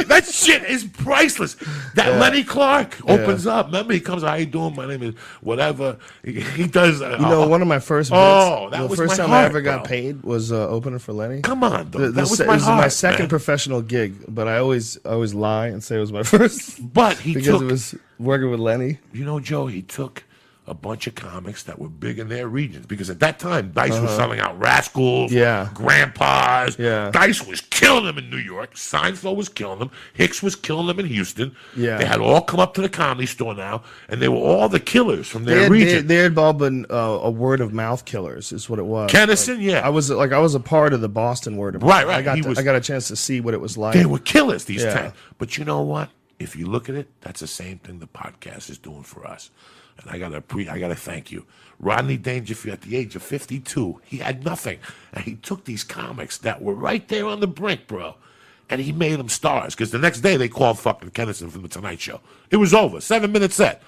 That shit is priceless. That Lenny Clark opens up. Remember, he comes, how you doing? My name is whatever. He does. You know, one of my first bits, that the was first my time heart, I ever got bro. paid was opening for Lenny. Come on, though. It was my second professional gig, but I always lie and say it was my first. But because it was working with Lenny. You know, Joe, he took a bunch of comics that were big in their regions because at that time Dice was selling out Rascals, Grandpas. Dice was killing them in New York. Seinfeld was killing them. Hicks was killing them in Houston. They had all come up to the Comedy Store now, and they were all the killers from their region. They had all been a word of mouth killers, is what it was. Kennison, I was a part of the Boston word of mouth. Right. I got a chance to see what it was like. They were killers, these 10. But you know what? If you look at it, that's the same thing the podcast is doing for us. And I gotta thank you. Rodney Dangerfield, at the age of 52, he had nothing. And he took these comics that were right there on the brink, bro, and he made them stars. Because the next day they called fucking Kennison from The Tonight Show. It was over. 7-minute set.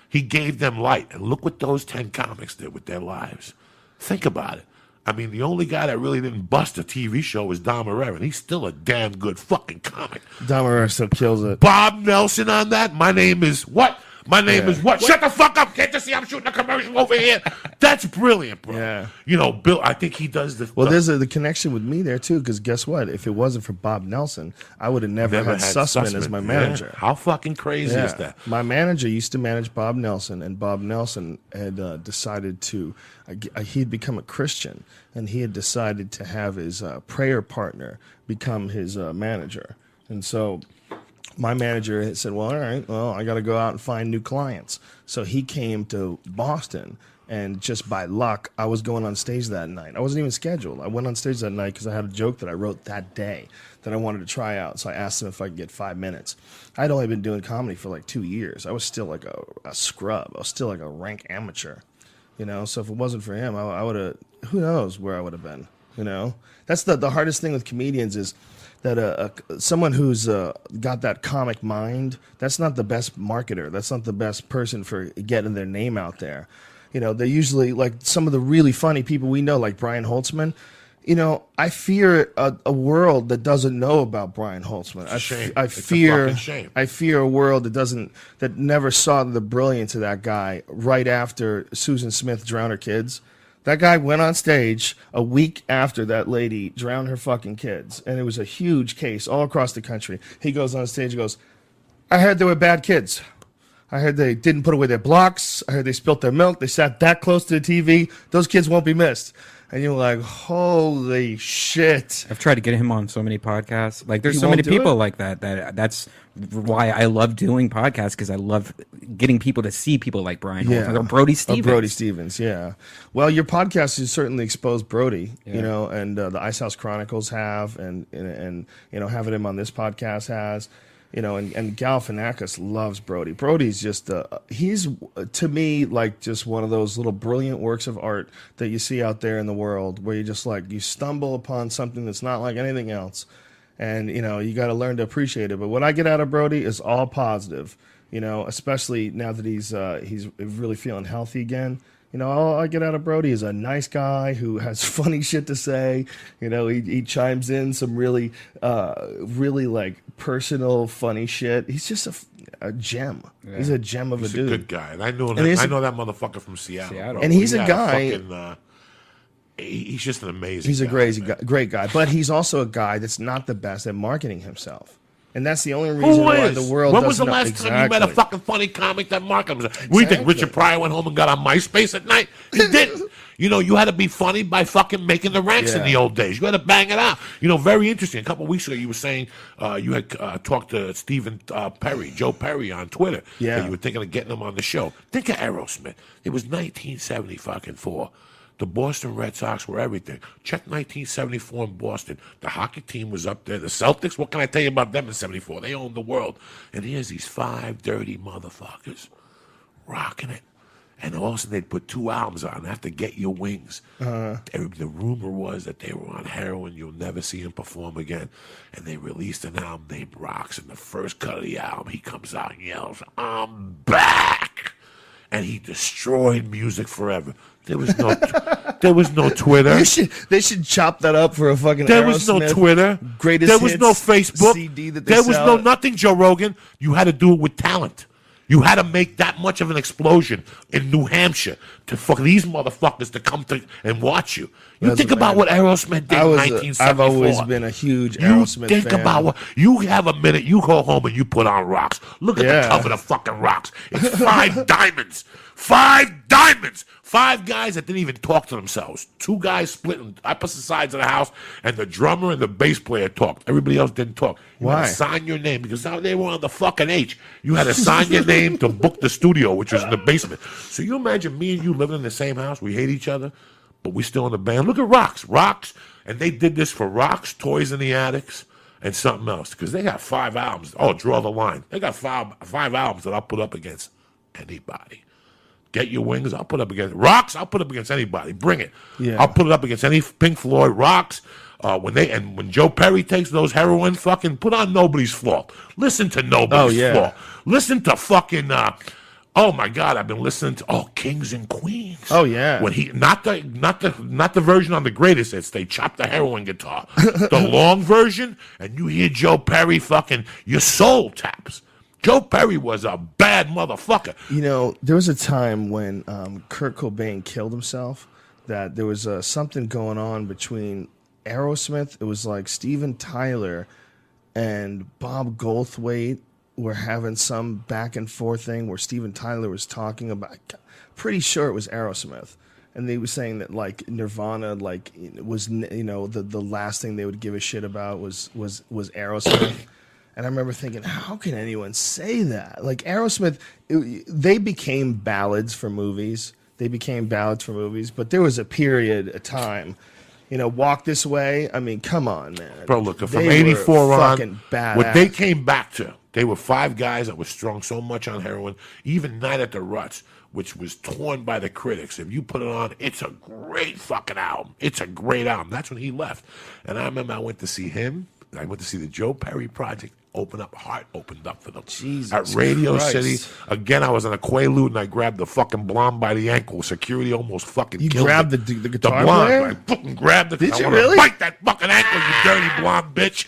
He gave them light. And look what those 10 comics did with their lives. Think about it. I mean, the only guy that really didn't bust a TV show was Don Herrera, and he's still a damn good fucking comic. Don Herrera still kills it. Bob Nelson on that. My name is what? My name is what? Shut the fuck up. Can't you see I'm shooting a commercial over here? That's brilliant, bro. Yeah. You know, Bill, I think he does the... Well, there's the connection with me there, too, because guess what? If it wasn't for Bob Nelson, I would have never had Sussman as my manager. How fucking crazy is that? My manager used to manage Bob Nelson, and Bob Nelson had decided to... he'd become a Christian, and he had decided to have his prayer partner become his manager. And so... my manager had said, well, all right, well, I got to go out and find new clients. So he came to Boston, and just by luck, I was going on stage that night. I wasn't even scheduled. I went on stage that night because I had a joke that I wrote that day that I wanted to try out. So I asked him if I could get 5 minutes. I'd only been doing comedy for like 2 years. I was still like a scrub. I was still like a rank amateur, you know? So if it wasn't for him, I would have, who knows where I would have been, you know? That's the hardest thing with comedians is that someone who's got that comic mind, that's not the best marketer. That's not the best person for getting their name out there. You know, they're usually like some of the really funny people we know, like Brian Holtzman. You know, I fear a world that doesn't know about Brian Holtzman. I fear a world that never saw the brilliance of that guy right after Susan Smith drowned her kids. That guy went on stage a week after that lady drowned her fucking kids, and it was a huge case all across the country. He goes on stage and goes, I heard they were bad kids. I heard they didn't put away their blocks. I heard they spilt their milk. They sat that close to the TV. Those kids won't be missed. And you're like, holy shit. I've tried to get him on so many podcasts. Like, there's He so won't many do people it? like that. That's why I love doing podcasts, because I love getting people to see people like Brian Holtzman or Brody Stevens. Brody Stevens, yeah. Well, your podcast has certainly exposed Brody, Yeah. you know, and the Ice House Chronicles have, and you know, having him on this podcast has. You know, and Galifianakis loves Brody. Brody's just he's to me like just one of those little brilliant works of art that you see out there in the world, where you just like you stumble upon something that's not like anything else, and you know you got to learn to appreciate it. But what I get out of Brody is all positive. You know, especially now that he's really feeling healthy again. You know, all I get out of Brody is a nice guy who has funny shit to say. You know, he chimes in some really like personal, funny shit. He's just a gem. Yeah. He's a gem of he's a dude. He's a good guy. And I know that motherfucker from Seattle. And he's a guy. He's just an amazing He's a guy, great guy. But he's also a guy that's not the best at marketing himself. And that's the only reason why the world When doesn't was the know. last time you met a fucking funny comic that marketed himself? We think Richard Pryor went home and got on MySpace at night? He didn't. You know, you had to be funny by fucking making the ranks in the old days. You had to bang it out. You know, very interesting. A couple of weeks ago, you were saying you had talked to Stephen Perry, Joe Perry, on Twitter. Yeah. And you were thinking of getting him on the show. Think of Aerosmith. It was 1974. The Boston Red Sox were everything. Check 1974 in Boston. The hockey team was up there. The Celtics, what can I tell you about them in 74? They owned the world. And here's these 5 dirty motherfuckers rocking it. And all of a sudden they'd put 2 albums on after Get Your Wings. The rumor was that they were on heroin. You'll never see him perform again. And they released an album named Rocks. And the first cut of the album, he comes out and yells, I'm back. And he destroyed music forever. There was no Twitter. They should chop that up for a fucking There was no Aerosmith Twitter. greatest There was hits no Facebook. CD that they there was sell. no nothing, Joe Rogan. You had to do it with talent. You had to make that much of an explosion in New Hampshire for these motherfuckers to come to and watch you. You think about what Aerosmith did in 1974. I've always been a huge Aerosmith fan. You think about what you have a minute. You go home and you put on Rocks. Look at the cover of fucking Rocks. It's 5 diamonds. 5 diamonds. 5 guys that didn't even talk to themselves. 2 guys split on opposite sides of the house, and the drummer and the bass player talked. Everybody else didn't talk. You had Why? to sign your name because now they were on the fucking H. You had to sign your name to book the studio, which was in the basement. So you imagine me and you living in the same house. We hate each other, but we still in the band. Look at Rocks, and they did this for Rocks, Toys in the Attics, and something else because they got 5 albums. Oh, draw the line. They got five albums that I'll put up against anybody. Get Your Wings, I'll put up against Rocks. I'll put up against anybody. Bring it. Yeah. I'll put it up against any Pink Floyd. Rocks. When Joe Perry takes those heroin, fucking put on Nobody's Fault. Listen to Nobody's Fault. Listen to fucking. Oh my God, I've been listening to Kings and Queens. Oh yeah. When he not the version on the greatest hits. They chop the heroin guitar. The long version, and you hear Joe Perry fucking your soul taps. Joe Perry was a bad motherfucker. You know, there was a time when Kurt Cobain killed himself that there was something going on between Aerosmith. It was like Steven Tyler and Bob Goldthwait were having some back and forth thing where Steven Tyler was talking about, pretty sure it was Aerosmith. And they were saying that like Nirvana was, you know, the last thing they would give a shit about was Aerosmith. And I remember thinking, how can anyone say that? Like Aerosmith, they became ballads for movies. But there was a period, a time, Walk This Way. I mean, come on, man. Bro, look, from They 84 were on, fucking badass. what they came back to, they were 5 guys that were strung so much on heroin, even Night at the Ruts, which was torn by the critics. If you put it on, it's a great fucking album. It's a great album. That's when he left. And I remember I went to see him. I went to see the Joe Perry Project Heart opened up for them. Jesus at Radio Christ. City. Again, I was on a Quaalude and I grabbed the fucking blonde by the ankle. Security almost fucking You killed grabbed me. the guitar blonde. player? I fucking grabbed it. Did I you wanna really? Bite that fucking ankle, you dirty blonde bitch.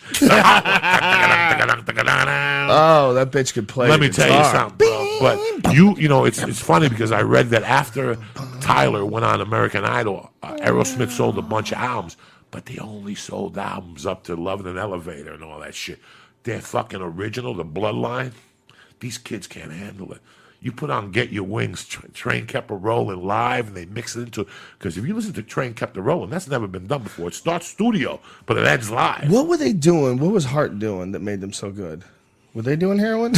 Oh, that bitch could play. Let me guitar. tell you something, bro. But it's funny because I read that after Tyler went on American Idol, Aerosmith sold a bunch of albums, but they only sold albums up to Love in an Elevator and all that shit. Their fucking original, the Bloodline, these kids can't handle it. You put on Get Your Wings, Train Kept a Rolling live, and they mix it into, because if you listen to Train Kept a Rolling, that's never been done before. It starts studio, but it ends live. What were they doing? What was Hart doing that made them so good? Were they doing heroin?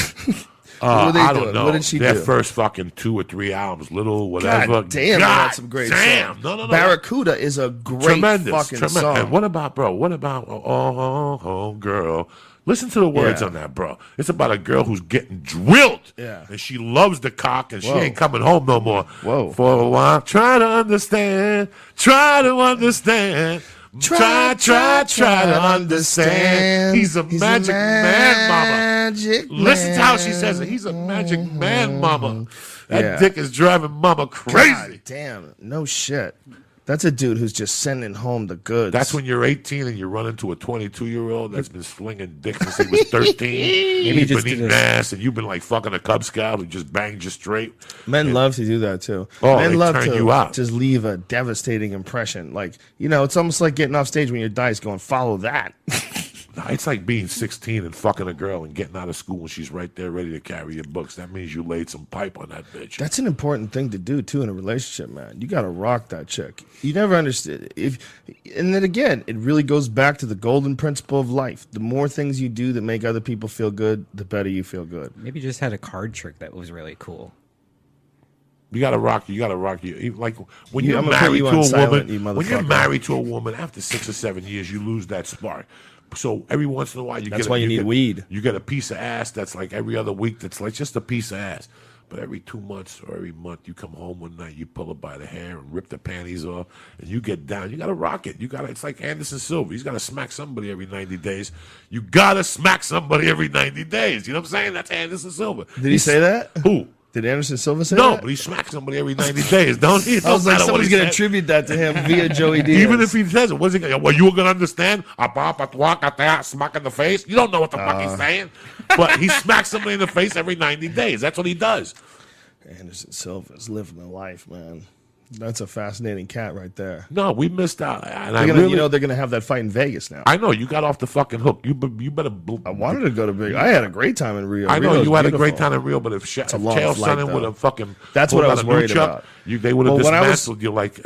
What were they I doing? don't know. What did she Their do? first fucking 2 or 3 albums, Little, whatever. God damn, they had some great songs. No. Barracuda is a great Tremendous. fucking song. And what about Oh, girl? Listen to the words Yeah. on that, bro. It's about a girl who's getting drilled. Yeah. And she loves the cock and she Whoa. ain't coming home no more. Whoa. For a while. Try to understand. Try to understand. Try to understand. He's a magic man, mama. Listen to how she says it. He's a magic man, mama. That Yeah. dick is driving mama crazy. God damn, no shit. That's a dude who's just sending home the goods. That's when you're 18 and you run into a 22-year-old that's been slinging dick since he was 13. Maybe He's just been did eating a- ass, and you've been like fucking a Cub Scout who just banged you straight. Men love to do that too. Oh, Men they love turn to you out. just leave a devastating impression. Like, it's almost like getting off stage when you're dice going, follow that. Nah, it's like being 16 and fucking a girl and getting out of school and she's right there ready to carry your books. That means you laid some pipe on that bitch. That's an important thing to do too in a relationship, man. You got to rock that chick. You never understood and then again, it really goes back to the golden principle of life. The more things you do that make other people feel good, the better you feel good. Maybe you just had a card trick that was really cool. You gotta rock you. Like when I'm you're gonna put married you to on a silent, woman. you When you're motherfucker. married to a woman, after 6 or 7 years, you lose that spark. So every once in a while, That's why you need weed. You get a piece of ass that's like every other week. That's like just a piece of ass. But every 2 months or every month, you come home one night, you pull her by the hair and rip the panties off, and you get down. You gotta rock it. It's like Anderson Silva. He's gotta smack somebody every 90 days. You gotta smack somebody every 90 days. You know what I'm saying? That's Anderson Silva. Did he say that? Who? Did Anderson Silva say No, that? but he smacks somebody every 90 days, don't he? It I was don't like, matter what someone's he going to said. attribute that to him via Joey Diaz. Even if he says it, what's he going to well, you were going to understand? Smack in the face. You don't know what the fuck he's saying. But he smacks somebody in the face every 90 days. That's what he does. Anderson Silva's living the life, man. That's a fascinating cat right there. No, we missed out. And They're gonna, they're going to have that fight in Vegas now. I know. You got off the fucking hook. You better. I wanted to go to Vegas. I had a great time in Rio. I know Rio's you had a beautiful. great time in Rio, but if a long Chael flight, Sonnen though. would have fucking That's pulled what I out was a worried new chuck, about. they would have Well, when I was- dismantled you like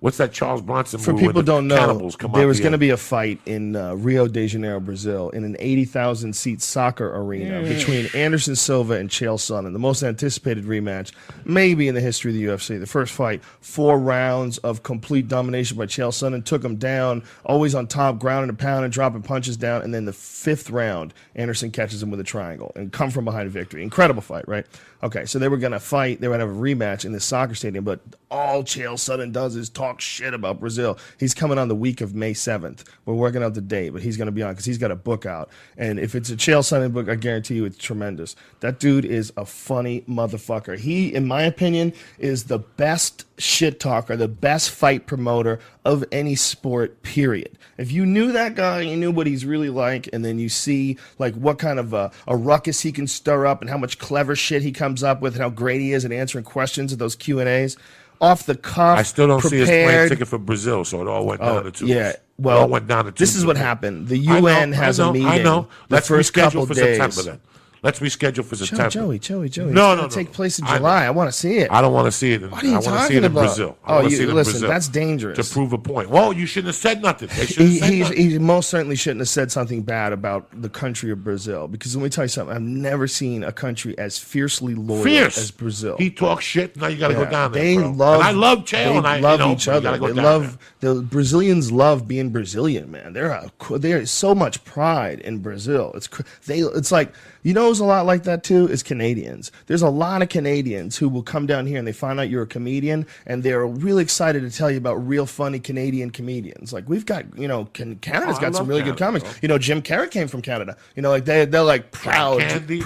what's that Charles Bronson For movie? people when the don't know, cannibals come there out was the going to end? be a fight in Rio de Janeiro, Brazil, in an 80,000 seat soccer arena between Anderson Silva and Chael Sonnen, the most anticipated rematch, maybe in the history of the UFC. The first fight, 4 rounds of complete domination by Chael Sonnen, took him down, always on top, grounding and pounding, dropping punches down, and then the 5th round, Anderson catches him with a triangle and come from behind a victory. Incredible fight, right? Okay, so they were going to fight. They were going to have a rematch in this soccer stadium, but all Chael Sonnen does is talk shit about Brazil. He's coming on the week of May 7th. We're working out the date, but he's going to be on because he's got a book out. And if it's a Chael Sonnen book, I guarantee you it's tremendous. That dude is a funny motherfucker. He, in my opinion, is the best shit talker, the best fight promoter of any sport, period. If you knew that guy, you knew what he's really like, and then you see like what kind of a ruckus he can stir up and how much clever shit he comes up with and how great he is at answering questions at those Q&As. Off the cuff, I still don't see his plane prepared. ticket for Brazil, so it all went down to 2. Yeah, it well, all went down to 2. this is what happened. The I know, UN has I know, a meeting. I know. The Let's first reschedule couple for days. September then. Let's reschedule for September. Joey. No, It's no, gonna no. take place in I know. July. I want to see it. I don't want to see it. What are you I want to see talking it in about? Brazil. I want to see it in Listen, Brazil. that's dangerous. To prove a point. Well, you shouldn't have said nothing. They should have said nothing. He most certainly shouldn't have said something bad about the country of Brazil, because let me tell you something. I've never seen a country as fiercely loyal as Brazil. He talks shit. Now you got to go down there. They bro. love. And I love Chael. And I love each you other. gotta go They down love there. the Brazilians. Love being Brazilian, man. There's so much pride in Brazil. It's like, you know, it's a lot like that too. Is Canadians. There's a lot of Canadians who will come down here and they find out you're a comedian and they're really excited to tell you about real funny Canadian comedians. Like we've got, you know, Canada's got some really good comics. Bro. You know, Jim Carrey came from Canada. You know, like they're like proud to be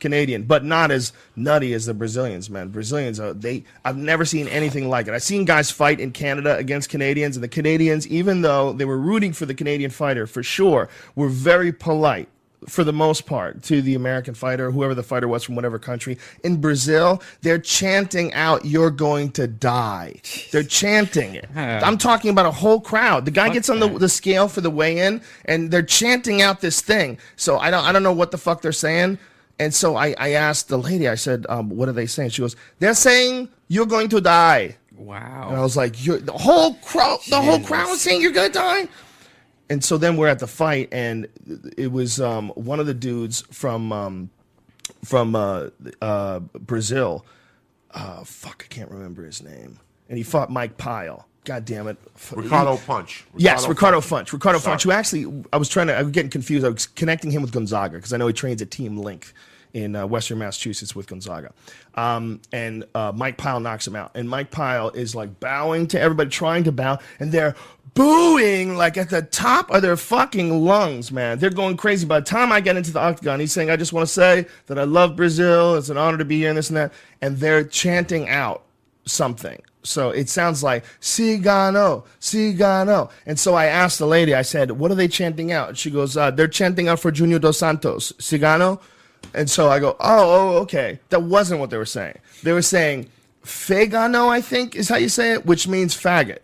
Canadian, but not as nutty as the Brazilians, man. Brazilians I've never seen anything like it. I've seen guys fight in Canada against Canadians, and the Canadians, even though they were rooting for the Canadian fighter for sure, were very polite for the most part to the American fighter, whoever the fighter was from whatever country. In Brazil, they're chanting out, "You're going to die." They're chanting it. I'm talking about a whole crowd. The guy gets on the scale for the weigh-in, and they're chanting out this thing. So I don't know what the fuck they're saying. And so I asked the lady, I said, what are they saying? She goes, "They're saying you're going to die." Wow. And I was like, the whole crowd was saying you're going to die? And so then we're at the fight, and it was one of the dudes from Brazil. Fuck, I can't remember his name. And he fought Mike Pyle. God damn it. Ricardo Punch. Ricardo Funch, who actually, I was getting confused. I was connecting him with Gonzaga because I know he trains at Team Link in Western Massachusetts with Gonzaga. And Mike Pyle knocks him out. And Mike Pyle is like bowing to everybody, trying to bow, and they're booing like at the top of their fucking lungs, man. They're going crazy. By the time I get into the octagon, he's saying, "I just want to say that I love Brazil. It's an honor to be here," and this and that. And they're chanting out something. So it sounds like Cigano, Cigano. And so I asked the lady, I said, "What are they chanting out?" And she goes, "They're chanting out for Junior Dos Santos, Cigano." And so I go, oh, okay. That wasn't what they were saying. They were saying Fegano, I think is how you say it, which means faggot.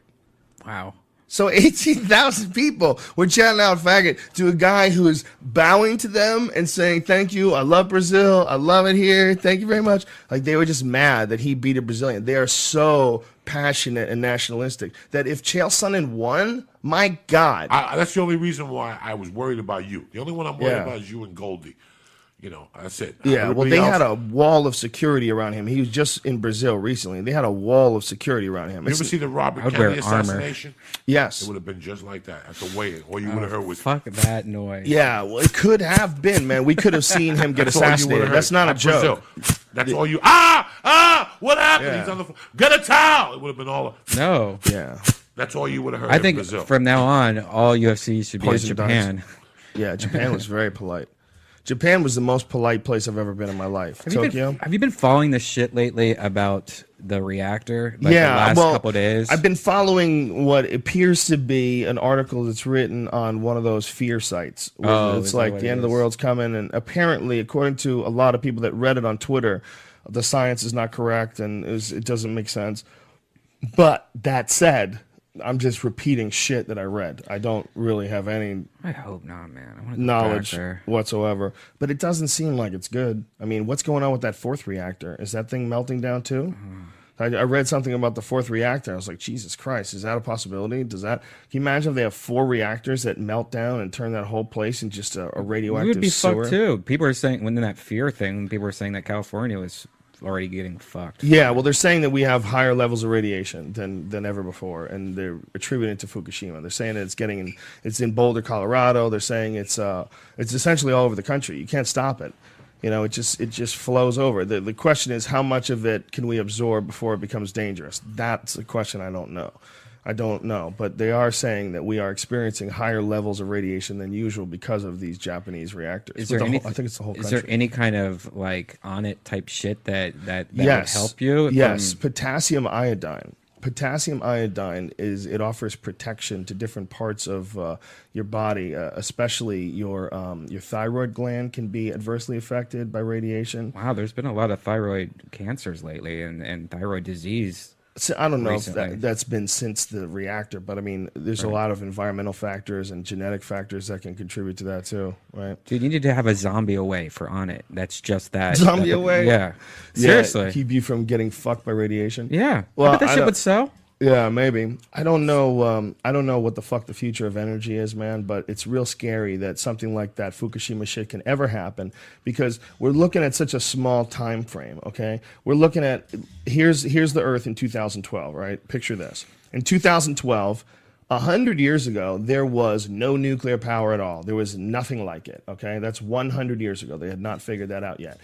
Wow. So 18,000 people were chanting out faggot to a guy who is bowing to them and saying, "Thank you, I love Brazil, I love it here, thank you very much." Like they were just mad that he beat a Brazilian. They are so passionate and nationalistic that if Chael Sonnen won, my God. That's the only reason why I was worried about you. The only one I'm worried about is you and Goldie. You know, that's it. Yeah, well, they had a wall of security around him. He was just in Brazil recently. They had a wall of security around him. You ever see the Robert Kennedy assassination? Yes. It would have been just like that at the weigh-in. All you would have heard was... Fuck that noise. Yeah, well, it could have been, man. We could have seen him get assassinated. That's not a joke. That's all you... What happened? Yeah. He's on the phone. Get a towel! It would have been all... No. Yeah. That's all you would have heard I think Brazil. from now on, all UFC should be in Japan. Yeah, Japan was very polite. Japan was the most polite place I've ever been in my life. Tokyo. Have you been following the shit lately about the reactor? Like the last couple days? I've been following what appears to be an article that's written on one of those fear sites. It's like the end of the world's coming, and apparently, according to a lot of people that read it on Twitter, the science is not correct and it doesn't make sense. But that said, I'm just repeating shit that I read. I don't really have any I hope not, man. I want to knowledge whatsoever. But it doesn't seem like it's good. I mean, what's going on with that fourth reactor? Is that thing melting down too? I read something about the fourth reactor. I was like, Jesus Christ, is that a possibility? Can you imagine if they have 4 reactors that melt down and turn that whole place into just a radioactive We would be sewer? fucked too. People are saying, when that fear thing, people were saying that California was already getting fucked. Yeah, well, they're saying that we have higher levels of radiation than ever before, and they're attributing it to Fukushima. They're saying that it's in Boulder, Colorado. They're saying it's essentially all over the country. You can't stop it. You know, it just flows over. The question is, how much of it can we absorb before it becomes dangerous? That's a question I don't know. But they are saying that we are experiencing higher levels of radiation than usual because of these Japanese reactors. I think it's the whole country. Is there any kind of like on it type shit that would help you? Yes, potassium iodine. Potassium iodine offers protection to different parts of your body, especially your thyroid gland can be adversely affected by radiation. Wow, there's been a lot of thyroid cancers lately and thyroid disease. So I don't know recently. if that's been since the reactor, but I mean, there's a lot of environmental factors and genetic factors that can contribute to that too, right? Dude, you need to have a zombie away for On It. That's just that. Zombie away? Yeah. Seriously. Keep you from getting fucked by radiation. Yeah. Well, I bet that I shit don't- would sell. Yeah, maybe. I don't know. I don't know what the fuck the future of energy is, man. But it's real scary that something like that Fukushima shit can ever happen because we're looking at such a small time frame. Okay, we're looking at here's the Earth in 2012. Right, picture this. In 2012, 100 years ago, there was no nuclear power at all. There was nothing like it. Okay, that's 100 years ago. They had not figured that out yet.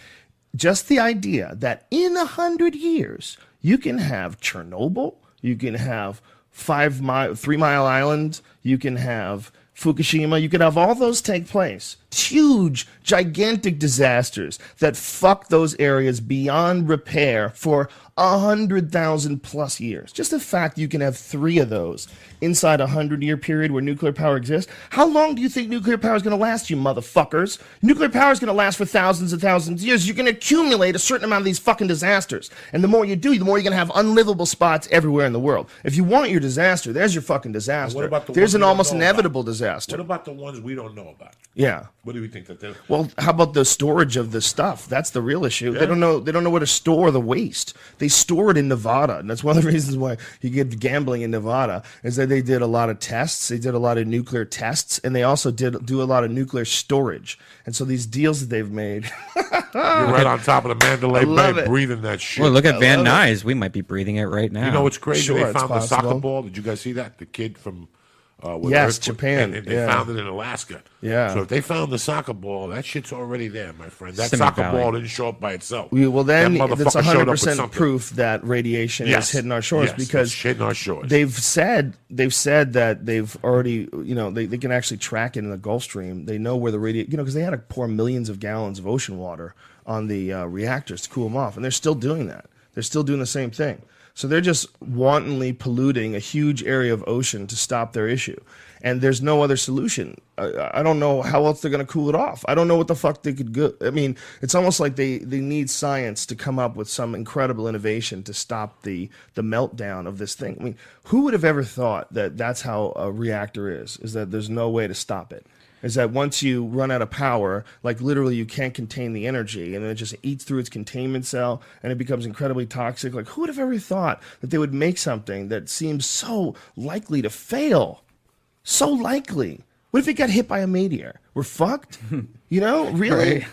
Just the idea that in 100 years you can have Chernobyl. You can have 3 Mile Island. You can have Fukushima. You could have all those take place. Huge, gigantic disasters that fuck those areas beyond repair for 100,000 plus years. Just the fact you can have 3 of those inside a 100-year period where nuclear power exists. How long do you think nuclear power is going to last, you motherfuckers? Nuclear power is going to last for thousands and thousands of years. You can accumulate a certain amount of these fucking disasters. And the more you do, the more you're going to have unlivable spots everywhere in the world. If you want your disaster, there's your fucking disaster. What about the There's ones an we don't almost know inevitable about? disaster. What about the ones we don't know about? Yeah. What do we think that they're... Well, how about the storage of the stuff? That's the real issue. Yeah. They don't know where to store the waste. They store it in Nevada, and that's one of the reasons why you get gambling in Nevada. Is that they did a lot of tests. They did a lot of nuclear tests, and they also do a lot of nuclear storage. And so these deals that they've made. You're right on top of the Mandalay love Bay, it. breathing that shit. Well, look at Van love it. Nuys. We might be breathing it right now. You know what's crazy? Sure, They it's found the soccer possible. ball. Did you guys see that? The kid from with Yes, earthquake, Japan, and they yeah. found it in Alaska. Yeah. So if they found the soccer ball, that shit's already there, my friend. That Simi soccer Valley. ball didn't show up by itself. Well, then That that's motherfucker showed up with 100% something. proof that radiation Yes. is hitting our shores Yes, because it's hitting our shores. they've said that they've already, they can actually track it in the Gulf Stream. They know where the because they had to pour millions of gallons of ocean water on the reactors to cool them off, and they're still doing that. They're still doing the same thing. So they're just wantonly polluting a huge area of ocean to stop their issue. And there's no other solution. I don't know how else they're going to cool it off. I don't know what the fuck they could go. I mean, it's almost like they need science to come up with some incredible innovation to stop the meltdown of this thing. I mean, who would have ever thought that that's how a reactor is that there's no way to stop it? Is that once you run out of power, like literally you can't contain the energy, and then it just eats through its containment cell, and it becomes incredibly toxic. Like, who would have ever thought that they would make something that seems so likely to fail? So likely. What if it got hit by a meteor? We're fucked? Really? Right.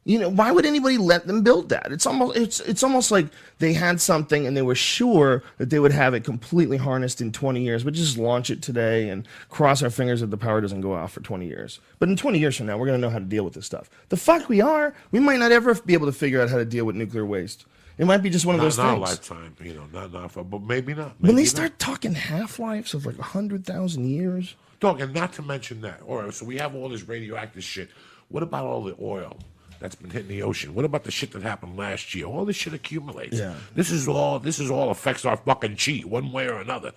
Why would anybody let them build that? It's almost like they had something and they were sure that they would have it completely harnessed in 20 years, but just launch it today and cross our fingers that the power doesn't go out for 20 years. But in 20 years from now, we're going to know how to deal with this stuff. The fuck we are. We might not ever be able to figure out how to deal with nuclear waste. It might be just one of those not in our things. lifetime, not for, but maybe not. When they maybe start not. talking half-lives of like 100,000 years. Dog, and not to mention that. All right, so we have all this radioactive shit. What about all the oil that's been hitting the ocean? What about the shit that happened last year? All this shit accumulates. Yeah. This is all affects our fucking chi one way or another.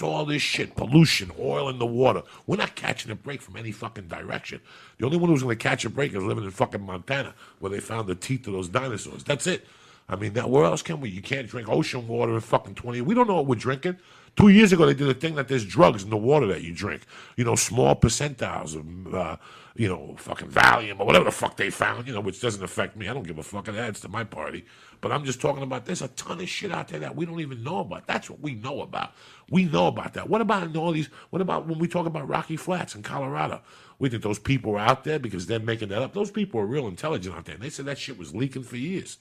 All this shit, pollution, oil in the water. We're not catching a break from any fucking direction. The only one who's going to catch a break is living in fucking Montana, where they found the teeth of those dinosaurs. That's it. I mean, where else can we? You can't drink ocean water in fucking 20 years. We don't know what we're drinking. 2 years ago, they did a thing that there's drugs in the water that you drink. Small percentiles of, fucking Valium or whatever the fuck they found, which doesn't affect me. I don't give a fuck. It adds to my party. But I'm just talking about there's a ton of shit out there that we don't even know about. That's what we know about. We know about that. What about when we talk about Rocky Flats in Colorado? We think those people are out there because they're making that up. Those people are real intelligent out there. And they said that shit was leaking for years.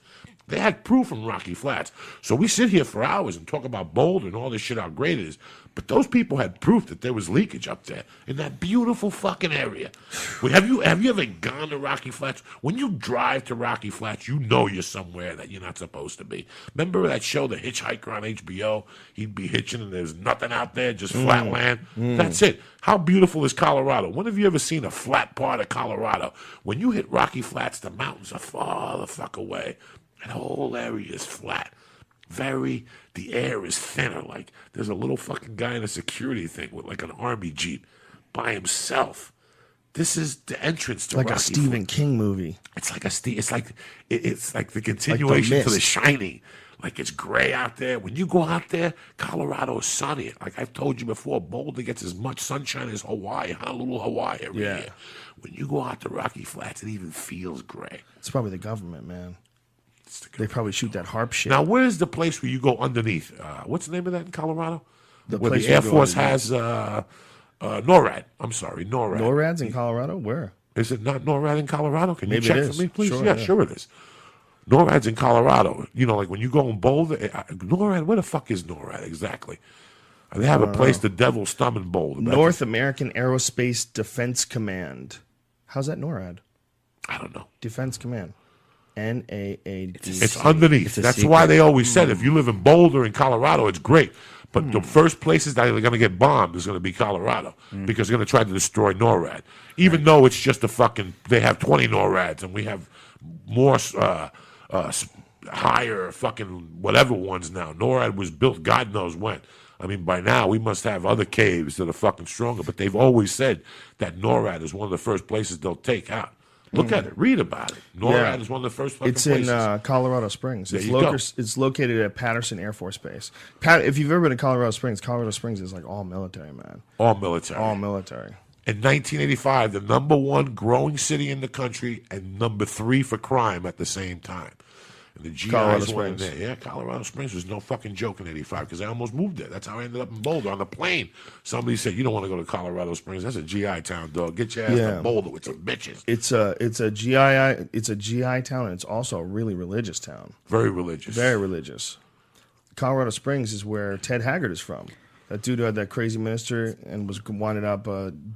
They had proof from Rocky Flats. So we sit here for hours and talk about Boulder and all this shit, how great it is. But those people had proof that there was leakage up there in that beautiful fucking area. Have you ever gone to Rocky Flats? When you drive to Rocky Flats, you know you're somewhere that you're not supposed to be. Remember that show, The Hitchhiker on HBO? He'd be hitching and there's nothing out there, just flat land. That's it. How beautiful is Colorado? When have you ever seen a flat part of Colorado? When you hit Rocky Flats, the mountains are far the fuck away. And the whole area is flat. The air is thinner. Like there's a little fucking guy in a security thing with like an army jeep by himself. This is the entrance to Like Rocky a Stephen Flats. King movie. It's like the continuation to The Mist. Shining. Like it's gray out there. When you go out there, Colorado is sunny. Like I've told you before, Boulder gets as much sunshine as Hawaii, Honolulu, Hawaii every year. When you go out to Rocky Flats, it even feels gray. It's probably the government, man. They probably shoot that HARP shit. Now, where's the place where you go underneath? What's the name of that in Colorado? The where place the Air you go Force underneath. has NORAD. I'm sorry, NORAD. NORAD's in Colorado? Where? Is it not NORAD in Colorado? Can Maybe you check it for is. me, please? Sure, Yeah, yeah. sure it is. NORAD's in Colorado. You know, like when you go in Boulder, NORAD, where the fuck is NORAD exactly? They have a place, the Devil's Thumb in Boulder. North American Aerospace Defense Command. How's that NORAD? I don't know. Defense Command. NAAD. It's underneath. It's a That's secret. why they always said if you live in Boulder in Colorado, it's great. But the first places that are going to get bombed is going to be Colorado because they're going to try to destroy NORAD. Even though it's just a fucking, they have 20 NORADs and we have more higher fucking whatever ones now. NORAD was built God knows when. I mean, by now we must have other caves that are fucking stronger. But they've always said that NORAD is one of the first places they'll take out. Look at it. Read about it. NORAD is one of the first fucking It's places. in Colorado Springs. There It's, you go. it's located at Patterson Air Force Base. If you've ever been to Colorado Springs is like all military, man. All military. All military. In 1985, the number one growing city in the country and number 3 for crime at the same time. And the GIs Colorado went in Springs. there. Yeah, Colorado Springs was no fucking joke in 85 because I almost moved there. That's how I ended up in Boulder on the plane. Somebody said, you don't want to go to Colorado Springs. That's a GI town, dog. Get your ass to Boulder with some bitches. It's a GI town, and it's also a really religious town. Very religious. Very religious. Colorado Springs is where Ted Haggard is from. That dude who had that crazy minister and was winded up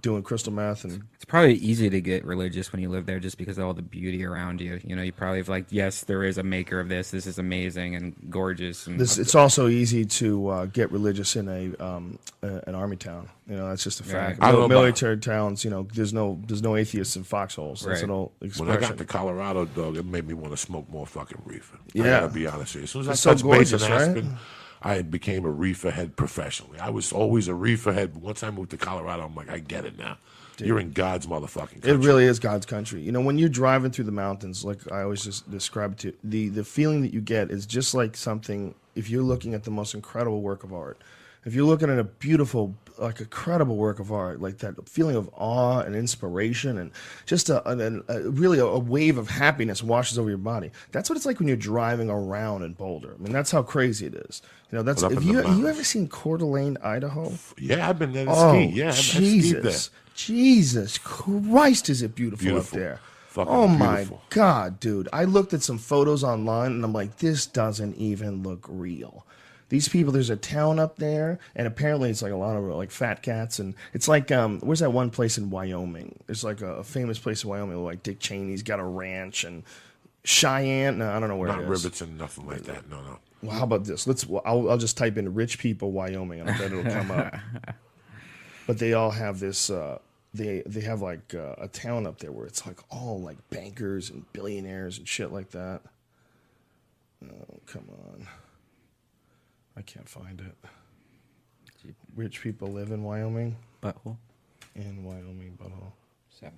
doing crystal meth. And It's probably easy to get religious when you live there just because of all the beauty around you. You know, you probably have like, yes, there is a maker of this. This is amazing and gorgeous. And it's also easy to get religious in an army town. You know, that's just a fact. Right. I don't know Military towns, you know, there's no atheists in foxholes. That's Right. an old When expression. I got to Colorado, dog, it made me want to smoke more fucking reefer. I Yeah. gotta be honest with you. As soon as It's I so touched base in gorgeous, right? Aspen, I became a reefer head professionally. I was always a reefer head, but once I moved to Colorado, I'm like, I get it now. You're in God's motherfucking country. It really is God's country. You know, when you're driving through the mountains, like I always just describe it to the feeling that you get is just like something. If you're looking at the most incredible work of art, if you're looking at a beautiful, like incredible work of art, like that feeling of awe and inspiration, and just really a wave of happiness washes over your body. That's what it's like when you're driving around in Boulder. I mean, that's how crazy it is. You know, that's But up if in the you mountains. ever seen Coeur d'Alene, Idaho? Yeah, I've been there to Oh, ski. Yeah, I've skied there. Jesus Christ, is it beautiful, Beautiful. up there? Fucking Oh my beautiful. God, dude! I looked at some photos online, and I'm like, this doesn't even look real. These people, there's a town up there, and apparently it's like a lot of like fat cats, and it's like, where's that one place in Wyoming? There's like a famous place in Wyoming, where like Dick Cheney's got a ranch, and Cheyenne. No, I don't know where Not it is. Riverton, nothing like that. No. Well, how about this? I'll just type in rich people Wyoming, and I bet it'll come up. But they all have this. They have like a town up there where it's like all like bankers and billionaires and shit like that. Oh, come on. I can't find it. Rich people live in Wyoming. butthole. In Wyoming, butthole. 7.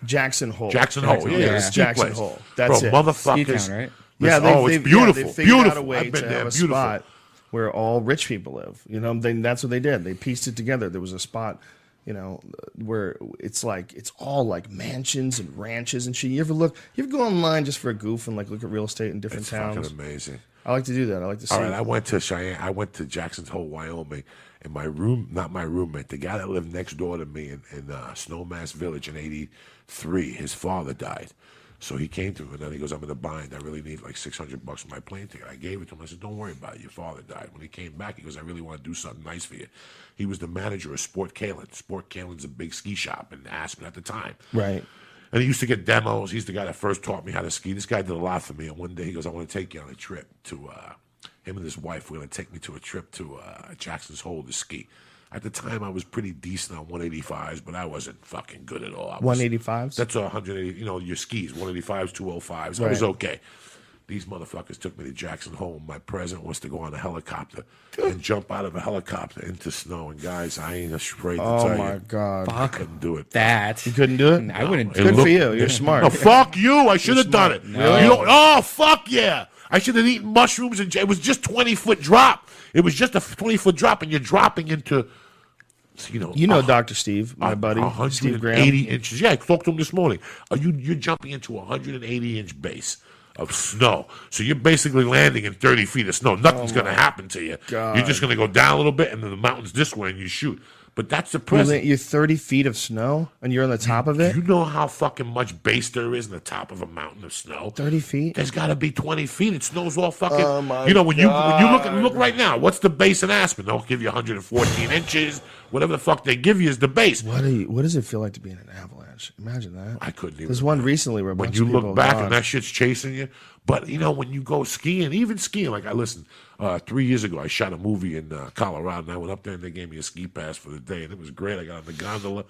Jackson Hole. Jackson Hole, yeah. It's ski Jackson place. Hole. That's Bro, it. motherfuckers. Ski town, right? Yeah, it's beautiful. they figured beautiful. out a way I've been to there. have a Beautiful. spot where all rich people live. You know, that's what they did. They pieced it together. There was a spot, you know, where it's all like mansions and ranches and shit. You ever go online just for a goof and like look at real estate in different It's towns? fucking amazing. I like to do that. I like to see. All right, I went to Cheyenne. I went to Jackson's Hole, Wyoming, and not my roommate, the guy that lived next door to me in Snowmass Village in '83, his father died. So he came to me, and then he goes, I'm in a bind. I really need like $600 for my plane ticket. I gave it to him. I said, don't worry about it. Your father died. When he came back, he goes, I really want to do something nice for you. He was the manager of Sport Kalen. Sport Kalen's a big ski shop in Aspen at the time. Right. And he used to get demos. He's the guy that first taught me how to ski. This guy did a lot for me. And one day he goes, I want to take you on a trip to, him and his wife were going to take me to a trip to Jackson's Hole to ski. At the time, I was pretty decent on 185s, but I wasn't fucking good at all. 185s? That's 180, your skis, 185s, 205s. I was Right. okay. These motherfuckers took me to Jackson Hole. My president was to go on a helicopter and jump out of a helicopter into snow. And guys, I ain't afraid to Oh tell my you. God. I couldn't do it. That. You couldn't do it? I wouldn't It do Good it. for you. You're smart. No, fuck you. I should have done it. Really? You don't, oh, fuck yeah. I should have eaten mushrooms, and it was just 20-foot drop. It was just a 20-foot drop, and you're dropping into, Dr. Steve, my buddy, Steve Graham. 180 inches. Yeah, I talked to him this morning. You're jumping into a 180-inch base of snow. So you're basically landing in 30 feet of snow. Nothing's going to happen to you. God. You're just going to go down a little bit, and then the mountain's this way, and you shoot. But that's the present. You're 30 feet of snow, and you're on the top of it? You know how fucking much base there is in the top of a mountain of snow? 30 feet? There's got to be 20 feet. It snows all fucking... Oh, my when you look right now, what's the base in Aspen? They'll give you 114 inches. Whatever the fuck they give you is the base. What does it feel like to be in an avalanche? Imagine that. I couldn't even... There's one recently where a when bunch you of people look back have and that shit's chasing you. But, when you go skiing, even skiing, like I listened, 3 years ago, I shot a movie in Colorado, and I went up there, and they gave me a ski pass for the day, and it was great. I got on the gondola.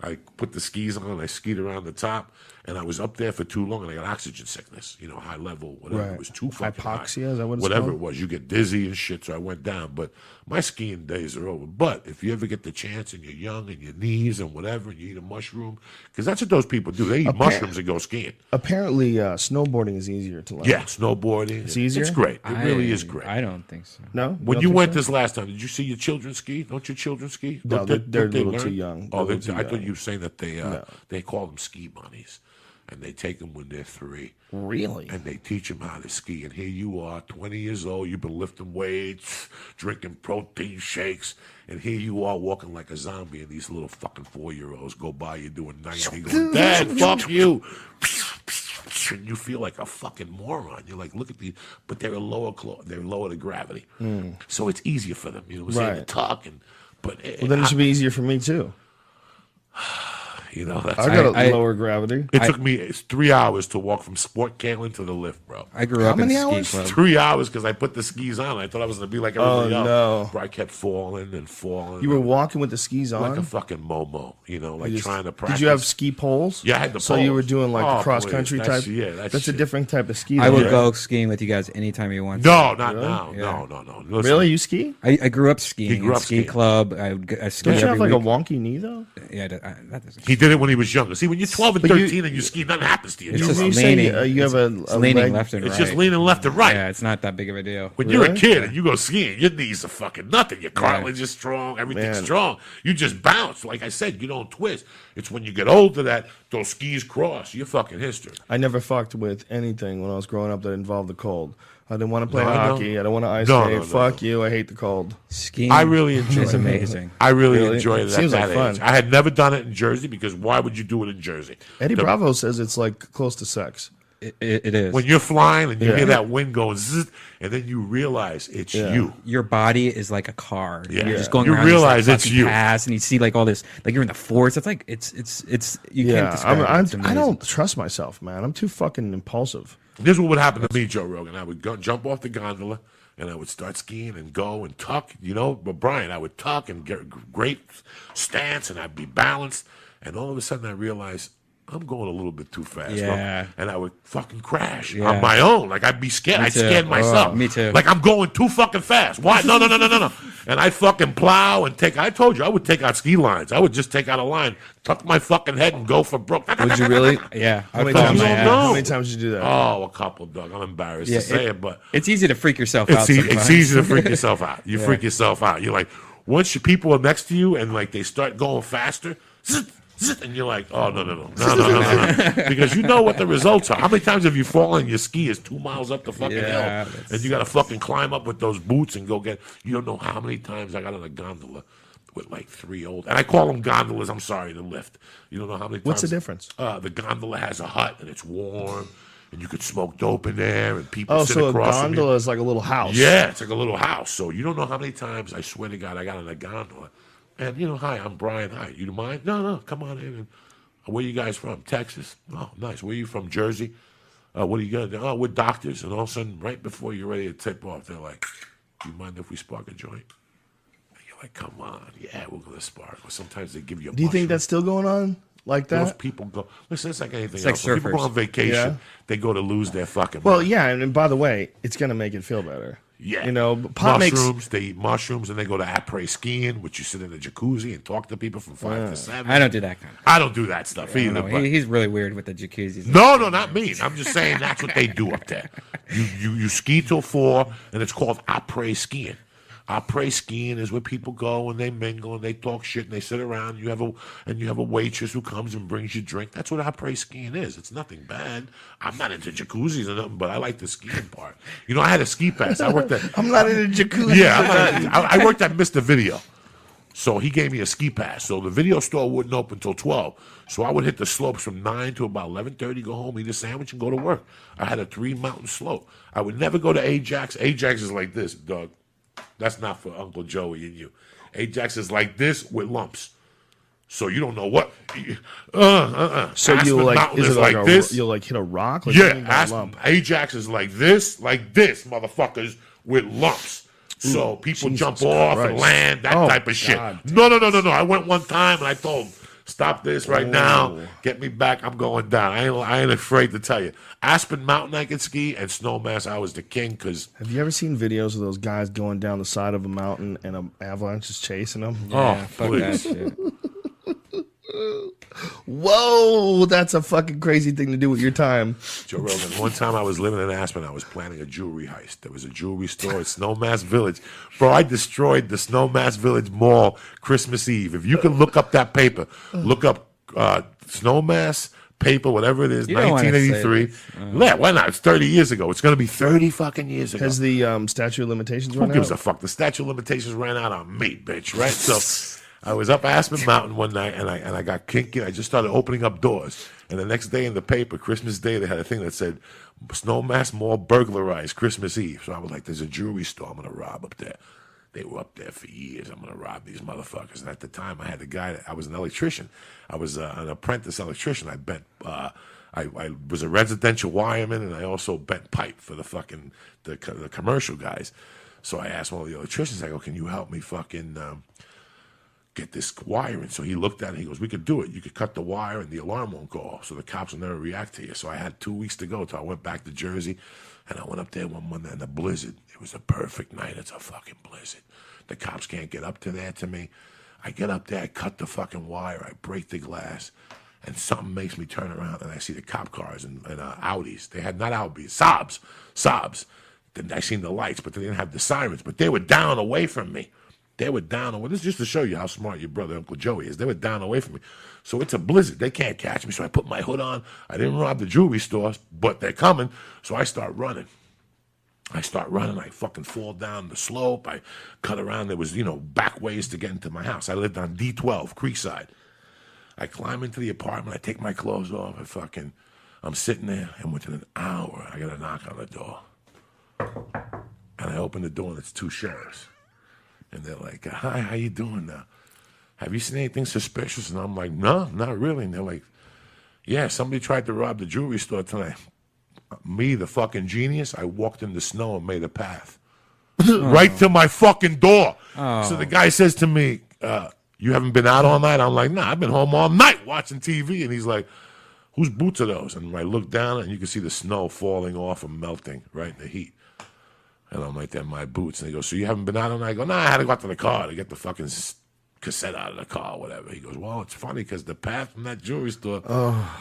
I put the skis on, and I skied around the top, and I was up there for too long, and I got oxygen sickness, high level, whatever. Right. It was too fucking high. Hypoxia, is that what it's Whatever called? it was. You get dizzy and shit, so I went down. But my skiing days are over. But if you ever get the chance and you're young and your knees and whatever, and you eat a mushroom, because that's what those people do. They eat mushrooms and go skiing. Apparently, snowboarding is easier to learn. Yeah, snowboarding. It's easier? It's great. It really is great. I don't think so. No? When don't you think went so? this last time, did you see your children ski? Don't your children ski? No, Don't they're a they little learn? too young. Oh, They're a little too I thought young. you were saying that they call them ski bunnies, and they take them when they're 3. Really? And they teach them how to ski. And here you are, 20 years old, you've been lifting weights, drinking protein shakes, and here you are walking like a zombie, and these little fucking 4-year-olds go by you doing 90, going, Dad, fuck you. And you feel like a fucking moron. You're like, look at these, but they're lower to gravity. So it's easier for them, to Right. talk. Well, then it should be easier for me, too. That's, I got a lower gravity. it took me 3 hours to walk from Sport Cantlin to the lift, bro. I grew up in many ski hours? club. 3 hours because I put the skis on. I thought I was going to be like everybody else. no. But I kept falling and falling. You were walking with the skis on? like a fucking Momo, like trying to practice. Did you have ski poles? Yeah, I had the So you poles. were doing like Oh, a cross country please. type? That's That's a shit. different type of ski. I though, would right? go skiing with you guys anytime you want. No, not now. Yeah. No. Listen, Really? You ski? I grew up skiing. He grew in up ski skiing. club. I ski Don't you have every like week. a wonky knee, though? Yeah, that doesn't. He did it when he was younger. See, when you're 12 and But you- 13 and you ski, nothing happens to you. It's Joe just Rogan. You say leaning. you have a It's leaning leg- left and It's right. just leaning left and right. Yeah, it's not that big of a deal. When you're a Really? kid and you go skiing, your knees are fucking nothing. Your cartilage is strong. Everything's Man. strong. You just bounce. Like I said, you don't twist. It's when you get older that those skis cross. You're fucking history. I never fucked with anything when I was growing up that involved the cold. I didn't want to play No, I know. hockey. I don't want to ice No, skate. no, no, Fuck you. I hate the cold. Skiing. I really enjoy is it. amazing. I really Really? enjoyed it Seems at like that fun. age. I had never done it in Jersey because why would you do it in Jersey? Eddie The- Bravo says it's like close to sex. It is. When you're flying and you Yeah. hear that wind going zzz, and then you realize it's Yeah. you. Your body is like a car. Yeah. You're just going You around. realize these, like, it's fucking you. paths, and you see like all this, like you're in the forest. It's like it's you can't Yeah, describe it. It's I amazing. don't trust myself, man. I'm too fucking impulsive. This is what would happen to me, Joe Rogan. I would go jump off the gondola and I would start skiing and go and tuck, But Brian, I would tuck and get great stance and I'd be balanced. And all of a sudden I realized I'm going a little bit too fast. Yeah. And I would fucking crash Yeah. on my own. Like I'd be scared. Me I'd too. scared myself. Oh, me too. Like I'm going too fucking fast. Why? No. And I'd fucking plow and I told you, I would take out ski lines. I would just take out a line, tuck my fucking head and go for broke. Would you really? Yeah, How many fall on times? my don't ass. know. How many times did you do that? Oh, a couple, Doug. I'm embarrassed to say it, but it's easy to freak yourself out. it's sometimes. easy to freak yourself out. You freak yourself out. You're like, once your people are next to you and like they start going faster, zzz, zzz, and you're like, oh no, because you know what the results are. How many times have you fallen? Your ski is 2 miles up the fucking Yeah, hill, that's- and you got to fucking climb up with those boots and go get. You don't know how many times I got on a gondola with like 3 old, and I call them gondolas. I'm sorry, the lift. You don't know how many. What's the times, difference? The gondola has a hut and it's warm. And you could smoke dope in there, and people Oh, sit so a across from you. gondola is like a little house. Yeah, it's like a little house. So you don't know how many times, I swear to God, I got on a gondola. And, hi, I'm Brian. Hi, you don't mind? No, come on in. And, where you guys from? Texas? Oh, nice. Where you from? Jersey? What are you going to do? Oh, we're doctors. And all of a sudden, right before you're ready to tip off, they're like, do you mind if we spark a joint? And you're like, come on. Yeah, we're going to spark. Or sometimes they give you a Do you think mushroom. that's still going on like Those that? people go, listen, it's like anything It's like else. When people go surfers. on vacation, Yeah. they go to lose their fucking Well, mind. yeah, and by the way, it's gonna make it feel better. Yeah. You know, pot mushrooms. They eat mushrooms and they go to après skiing, which you sit in a jacuzzi and talk to people from 5 to 7. I don't do that kind of. I don't do that stuff either. No, But he's really weird with the jacuzzis. no, not me. I'm just saying that's what they do up there. You ski till 4, and it's called après skiing. Après skiing is where people go and they mingle and they talk shit and they sit around. You have a waitress who comes and brings you drink. That's what après skiing is. It's nothing bad. I'm not into jacuzzis or nothing, but I like the skiing part. You know, I had a ski pass. I worked at. I'm not into jacuzzi. Yeah, I worked at Mr. Video. So he gave me a ski pass. So the video store wouldn't open until 12. So I would hit the slopes from 9 to about 11:30, go home, eat a sandwich, and go to work. I had a 3-mountain slope. I would never go to Ajax. Ajax is like this, Doug. That's not for Uncle Joey and you. Ajax is like this with lumps. So you don't know what. So Aspen you like, Mountain is it like this. you'll like hit a rock? Like Yeah, Ajax is like this, motherfuckers, with lumps. So people jump off and land, that type of shit. No. I went one time and I told them, stop this right now. Get me back. I'm going down. I ain't afraid to tell you. Aspen Mountain I could ski, and Snowmass I was the king. Cause have you ever seen videos of those guys going down the side of a mountain and an avalanche is chasing them? Yeah, fuck that shit. Whoa, that's a fucking crazy thing to do with your time. Joe Rogan, one time I was living in Aspen, I was planning a jewelry heist. There was a jewelry store at Snowmass Village. Bro, I destroyed the Snowmass Village Mall Christmas Eve. If you can look up that paper, look up Snowmass paper, whatever it is, 1983. Yeah, why not? It's 30 years ago. It's going to be 30 fucking years ago. Has the statute of limitations Who run out? gives a fuck? The statute of limitations ran out on me, bitch, right? So I was up Aspen Mountain one night, and I got kinky. I just started opening up doors. And the next day in the paper, Christmas Day, they had a thing that said, Snowmass Mall burglarized Christmas Eve. So I was like, there's a jewelry store I'm going to rob up there. They were up there for years. I'm going to rob these motherfuckers. And at the time, I had a guy, I was an electrician. I was an apprentice electrician. I bent, I was a residential wireman, and I also bent pipe for the commercial guys. So I asked one of the electricians, I go, can you help me fucking get this wire in? So he looked at it, he goes, we could do it. You could cut the wire and the alarm won't go off, so the cops will never react to you. So I had 2 weeks to go till I went back to Jersey, and I went up there one Monday in a blizzard. It was a perfect night. It's a fucking blizzard. The cops can't get up to there to me. I get up there, I cut the fucking wire, I break the glass, and something makes me turn around, and I see the cop cars and Audis. They had not Audis, Saabs. Then I seen the lights, but they didn't have the sirens. But they were down away from me. They were down away. This is just to show you how smart your brother, Uncle Joey, is. They were down away from me. So it's a blizzard. They can't catch me. So I put my hood on. I didn't rob the jewelry stores, but they're coming. So I start running. I fucking fall down the slope. I cut around. There was, back ways to get into my house. I lived on D12, Creekside. I climb into the apartment. I take my clothes off. I'm sitting there, and within an hour, I get a knock on the door. And I open the door, and it's 2 sheriffs. And they're like, hi, how you doing now? Have you seen anything suspicious? And I'm like, no, not really. And they're like, yeah, somebody tried to rob the jewelry store tonight. Me, the fucking genius, I walked in the snow and made a path. Right to my fucking door. Oh. So the guy says to me, you haven't been out all night? I'm like, nah, I've been home all night watching TV. And he's like, whose boots are those? And I look down, and you can see the snow falling off and melting right in the heat. And I'm like, they're my boots. And he goes, so you haven't been out all night? I go, nah, I had to go out to the car to get the fucking cassette out of the car or whatever. He goes, well, it's funny because the path from that jewelry store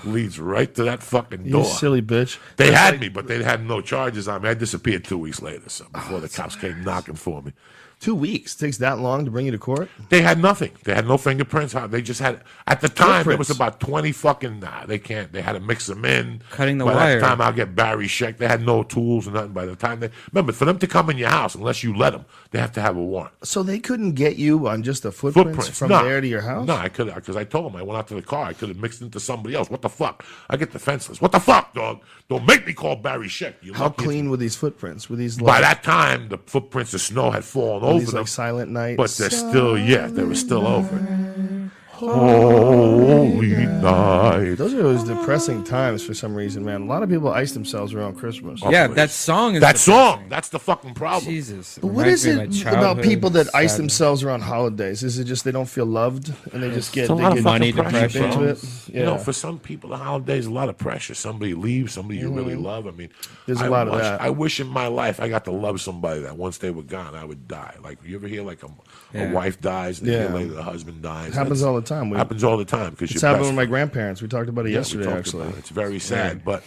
leads right to that fucking door. You silly bitch. They had me, but they had no charges on me. I disappeared 2 weeks later, so before the cops came knocking for me. 2 weeks? It takes that long to bring you to court? They had nothing. They had no fingerprints. They just had, at the time, there was about 20 fucking, they can't, they had to mix them in. Cutting the wire. wire. By that time, I'll get Barry Sheck. They had no tools or nothing. By the time remember, for them to come in your house, unless you let them, they have to have a warrant. So they couldn't get you on just the footprints from there to your house? No, I could, because I told them I went out to the car. I could have mixed into somebody else. What the fuck? I get defenseless. What the fuck, dog? Don't make me call Barry Sheck. How clean were these footprints? Were these by that time, the footprints of snow had fallen over these them. Like Silent Night? But they're still, they were still over it. Oh, holy night. Those are those depressing times for some reason, man. A lot of people ice themselves around Christmas. Yeah, that song is That song. depressing. That's the fucking problem. Jesus. But what is Reminds me it of my about people that childhood ice sadness. themselves around holidays? Is it just they don't feel loved and they just get, It's a they lot of get money fucking pressure, depression. into bro. it? You know, for some people, the holidays a lot of pressure. Somebody leaves, somebody you really love. I mean, There's a lot of that. I wish in my life I got to love somebody that once they were gone, I would die. Like you ever hear like a wife dies and a year Yeah. later the husband dies. It happens all the time. Happens all the time because It's happened with my grandparents. We talked about it yesterday, actually. It's very sad, but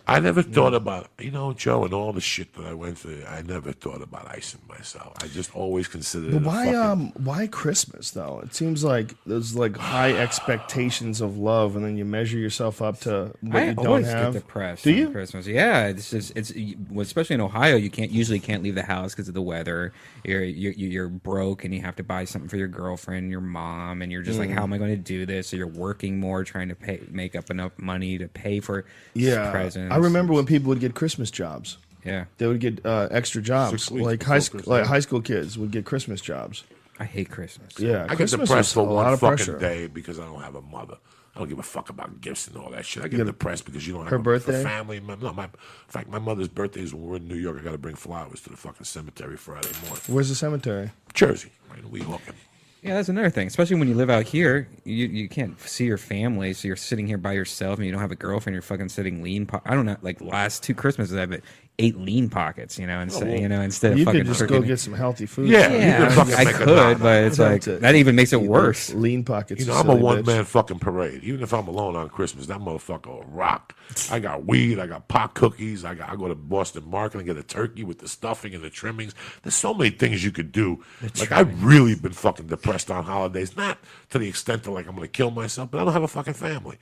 I never thought about, Joe, and all the shit that I went through. I never thought about icing myself. I just always considered But it. why Christmas though? It seems like there's like high expectations of love, and then you measure yourself up to what I you don't always have. get depressed Do on you? Christmas. Yeah, especially in Ohio, you usually can't leave the house because of the weather. You're broke and you have to buy something for your girlfriend, your mom, and you're just like, how am I going to do this? So you're working more, trying to make up enough money to pay for presents. I remember when people would get Christmas jobs. Yeah, They would get extra jobs, 6 weeks like before high school kids would get Christmas jobs. I hate Christmas. Yeah, I get Christmas depressed is for a lot one of fucking pressure. day because I don't have a mother. I don't give a fuck about gifts and all that shit. I get depressed because you don't have her a birthday? family. In fact, my mother's birthday is when we're in New York. I got to bring flowers to the fucking cemetery Friday morning. Where's the cemetery? Jersey, right? We hooking. Yeah, that's another thing. Especially when you live out here, you can't see your family, so you're sitting here by yourself, and you don't have a girlfriend. You're fucking sitting lean. I don't know. Like last 2 Christmases, I've 8 lean pockets. Instead of You fucking could just go get some healthy food. Yeah. Yeah, You could fucking I make a could, nut. but it's like That's it. that even makes it Eat worse. those lean pockets. I'm a one-man fucking parade. Even if I'm alone on Christmas, that motherfucker will rock. I got weed. I got pot cookies. I go to Boston Market and get a turkey with the stuffing and the trimmings. There's so many things you could do. Like, I've really been fucking depressed on holidays. Not to the extent that, like, I'm going to kill myself, but I don't have a fucking family.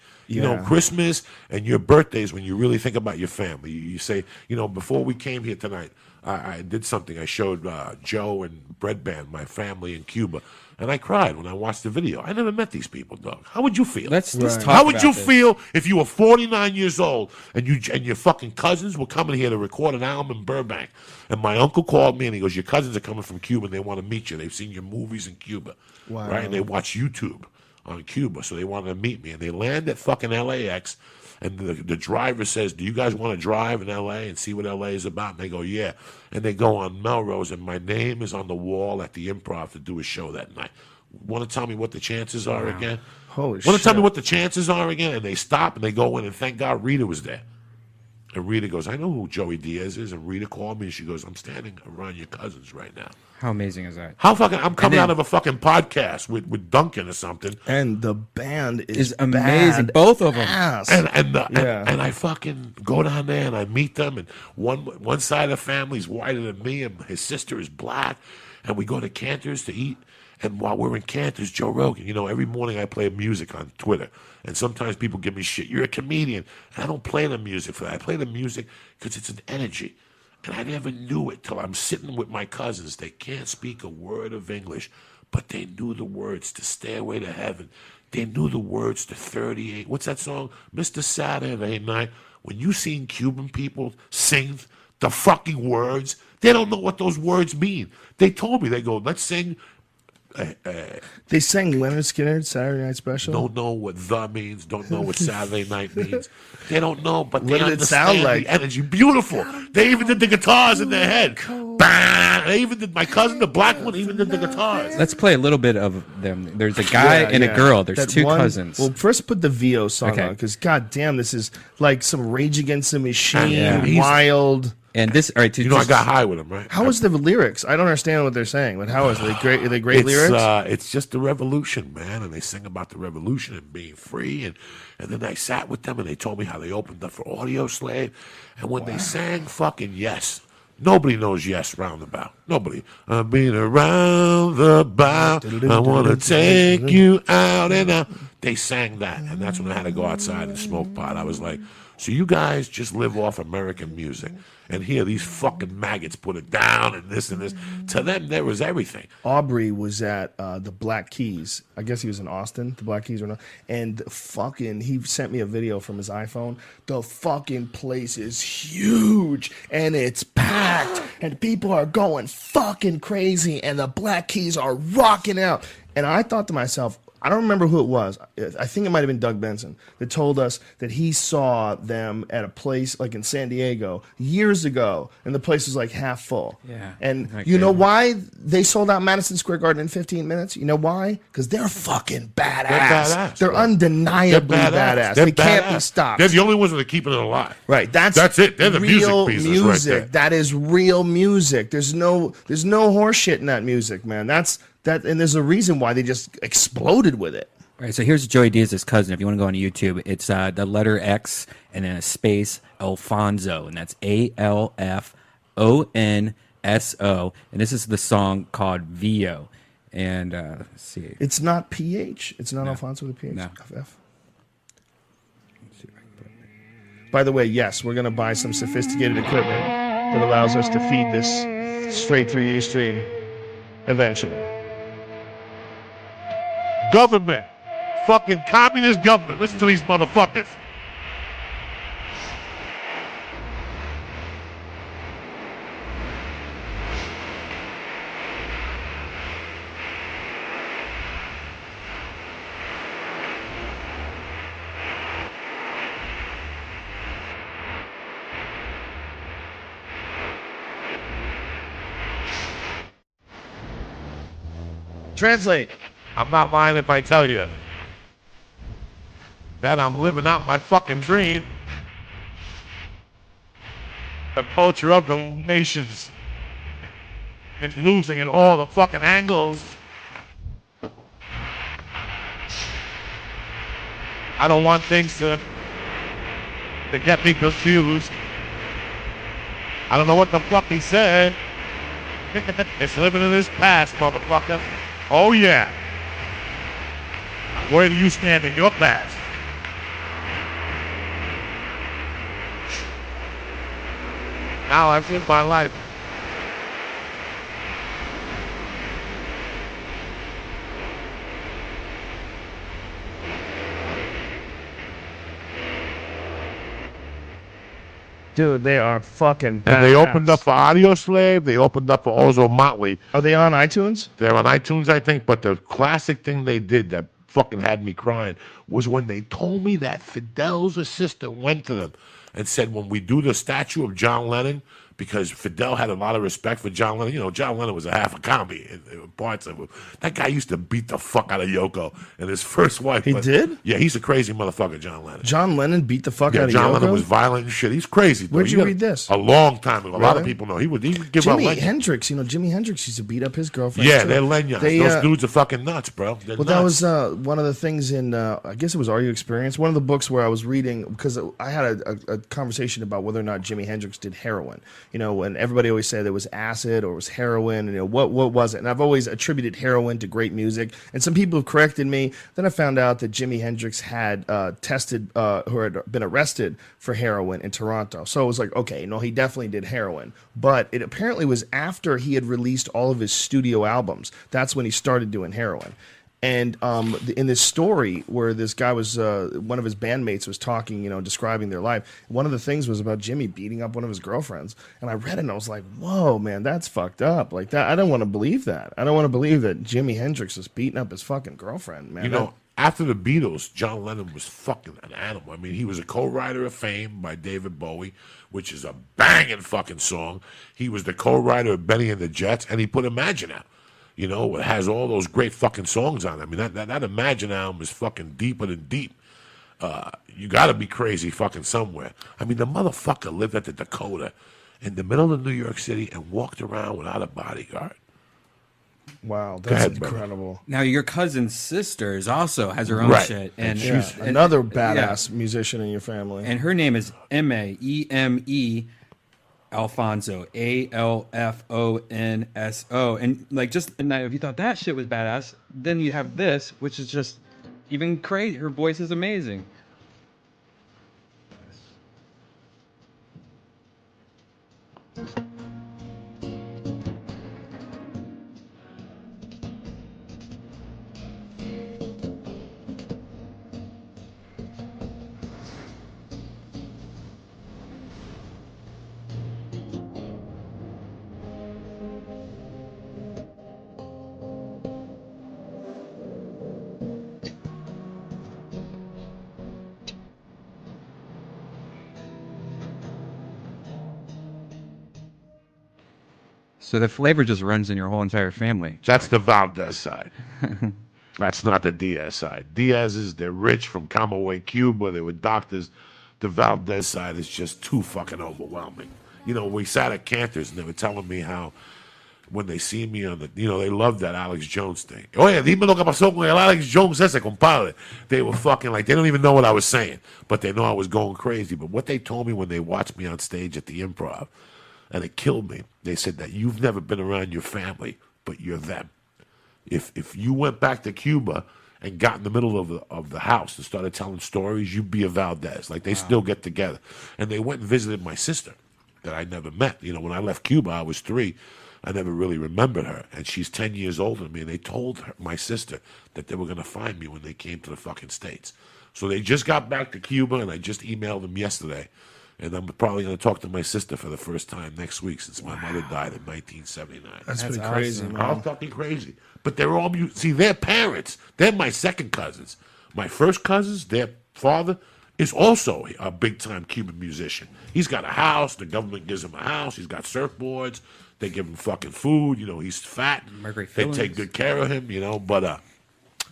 Christmas and your birthdays, when you really think about your family, you say, before we came here tonight, I did something. I showed Joe and Bread Band, my family in Cuba, and I cried when I watched the video. I never met these people, dog. How would you feel? Let's talk How would about you this. feel if you were 49 years old and your fucking cousins were coming here to record an album in Burbank, and my uncle called me and he goes, "Your cousins are coming from Cuba and they want to meet you. They've seen your movies in Cuba, right? And they watch YouTube on Cuba, so they wanted to meet me. And they land at fucking LAX." And the driver says, "Do you guys want to drive in L.A. and see what L.A. is about?" And they go, "Yeah." And they go on Melrose, and my name is on the wall at the Improv to do a show that night. Want to tell me what the chances are again? Holy Want to tell me shit. what the chances are again? And they stop, and they go in, and thank God Rita was there. And Rita goes, "I know who Joey Diaz is." And Rita called me, and she goes, "I'm standing around your cousins right now." How amazing is that? How fucking, I'm coming out of a fucking podcast with Duncan or something. And the band is amazing. Both of them. ass. And I fucking go down there and I meet them, and one side of the family's whiter than me, and his sister is black, and we go to Cantor's to eat. And while we're in Cantor's, Joe Rogan, every morning I play music on Twitter, and sometimes people give me shit. You're a comedian, and I don't play the music for that. I play the music because it's an energy. And I never knew it till I'm sitting with my cousins. They can't speak a word of English, but they knew the words to Stairway to Heaven. They knew the words to 38. What's that song? Mr. Saturday Night. When you seen Cuban people sing the fucking words, they don't know what those words mean. They told me, they go, "Let's sing." They sang Leonard Skinner's Saturday Night Special. Don't know what "the" means. Don't know what Saturday night means. They don't know, but What they did it sound understand like? the energy. Beautiful. They even did the guitars in their head. Bang! They even did. My cousin, the black one, even did the guitars. Let's play a little bit of them. There's a guy and a girl. There's That 2 one- cousins. Well, first put the VO song Okay. on, because goddamn, this is like some Rage Against the Machine, Yeah. wild. and this, all right, You know, I got high with him, right? How is the lyrics? I don't understand what they're saying, but how is they great? Are they great lyrics? It's just the revolution, man, and they sing about the revolution and being free, and then I sat with them and they told me how they opened up for Audio Slave, and when they sang fucking Yes, nobody knows Yes roundabout. Nobody. I've been around the bow. I want to take you out and out. They sang that, and that's when I had to go outside and smoke pot. I was like, so you guys just live off American music, and here these fucking maggots put it down and this and this. To them, there was everything. Aubrey was at the Black Keys. I guess he was in Austin, the Black Keys or not. And fucking, he sent me a video from his iPhone. The fucking place is huge and it's packed and people are going fucking crazy and the Black Keys are rocking out. And I thought to myself, I don't remember who it was. I think it might have been Doug Benson that told us that he saw them at a place like in San Diego years ago, and the place was like half full. Yeah. And Like you know they- why they sold out Madison Square Garden in 15 minutes? You know why? Because they're fucking badass. They're bro. undeniably badass. They're They can't be badass. stopped. They're the only ones that are keeping it alive. Right. That's it. They're the real music pieces right there. That is real music. There's no horse shit in that music, man. That's that, and there's a reason why they just exploded with it. All right, so here's Joey Diaz's cousin. If you want to go on YouTube, it's the letter X and then a space Alfonso, and that's ALFONSO. And this is the song called Vio. And let's see. It's not PH. It's not Alfonso with a PH. No. FF. By the way, yes, we're going to buy some sophisticated equipment that allows us to feed this straight through your stream eventually. Government. Fucking communist government. Listen to these motherfuckers. Translate. I'm not lying if I tell you that I'm living out my fucking dream. The culture of the nations. It's losing in all the fucking angles. I don't want things to get me confused. I don't know what the fuck he said. It's living in this past, motherfucker. Oh yeah. Where do you stand in your past? Now I've lived my life. Dude, they are fucking badass. And they opened up for Audio Slave. They opened up for Ozo Motley. Are they on iTunes? They're on iTunes, I think. But the classic thing they did that fucking had me crying was when they told me that Fidel's assistant went to them and said, when we do the statue of John Lennon, because Fidel had a lot of respect for John Lennon. You know, John Lennon was a half a commie in parts of him. That guy used to beat the fuck out of Yoko and his first wife. He did? Yeah, he's a crazy motherfucker, John Lennon. John Lennon beat the fuck out of John Yoko? Lennon was violent and shit. He's crazy. Though. Where'd you read this? A long time ago. A lot of Really? people know. He would give out Jimi legends. Hendrix, Jimi Hendrix used to beat up his girlfriend. Yeah, too. they're lenyons. Those dudes are fucking nuts, bro. They're Well, that nuts. was one of the things in, I guess it was Are You Experienced? One of the books where I was reading, because I had a conversation about whether or not Jimi Hendrix did heroin. You know, and everybody always said it was acid or it was heroin, and you know, what was it? And I've always attributed heroin to great music. And some people have corrected me. Then I found out that Jimi Hendrix had tested, or had been arrested for heroin in Toronto. So it was like, okay, no, he definitely did heroin. But it apparently was after he had released all of his studio albums. That's when he started doing heroin. And in this story where this guy was, one of his bandmates was talking, you know, describing their life, one of the things was about Jimmy beating up one of his girlfriends. And I read it and I was like, whoa, man, that's fucked up. Like that, I don't want to believe that. I don't want to believe that Jimi Hendrix is beating up his fucking girlfriend, man. You know, after the Beatles, John Lennon was fucking an animal. I mean, he was a co-writer of Fame by David Bowie, which is a banging fucking song. He was the co-writer of Benny and the Jets, and he put Imagine out. You know, it has all those great fucking songs on it. I mean, that Imagine album is fucking deeper than deep. You got to be crazy fucking somewhere. I mean, the motherfucker lived at the Dakota in the middle of New York City and walked around without a bodyguard. Wow, that's ahead, brother. incredible. Now your cousin's sister also has her own Right. shit, and Yeah, and- another yeah. badass musician in your family. And her name is Maeme Alfonso, Alfonso. And like, just and now, if you thought that shit was badass, then you have this, which is just even crazy. Her voice is amazing. So the flavor just runs in your whole entire family. That's the Valdez side. That's not the Diaz side. Diaz's, they're rich from Camagüey, Cuba. They were doctors. The Valdez side is just too fucking overwhelming. You know, we sat at Cantor's and they were telling me how when they see me on the, you know, they love that Alex Jones thing. Oye, dime lo que pasó con el Alex Jones ese, compadre. They were fucking like, they don't even know what I was saying, but they know I was going crazy. But what they told me when they watched me on stage at the Improv, and it killed me, they said that you've never been around your family, but you're them. If you went back to Cuba and got in the middle of the house and started telling stories, you'd be a Valdez. Like, they still get together. And they went and visited my sister that I never met. You know, when I left Cuba, I was 3. I never really remembered her. And she's 10 years older than me. And they told her, my sister, that they were going to find me when they came to the fucking States. So they just got back to Cuba, and I just emailed them yesterday. And I'm probably going to talk to my sister for the first time next week since my mother died in 1979. That's pretty awesome. crazy, man. I'm fucking crazy. But they're all, see, their parents, they're my second cousins. My first cousins, their father is also a big-time Cuban musician. He's got a house. The government gives him a house. He's got surfboards. They give him fucking food. You know, he's fat. They take good care of him, you know. But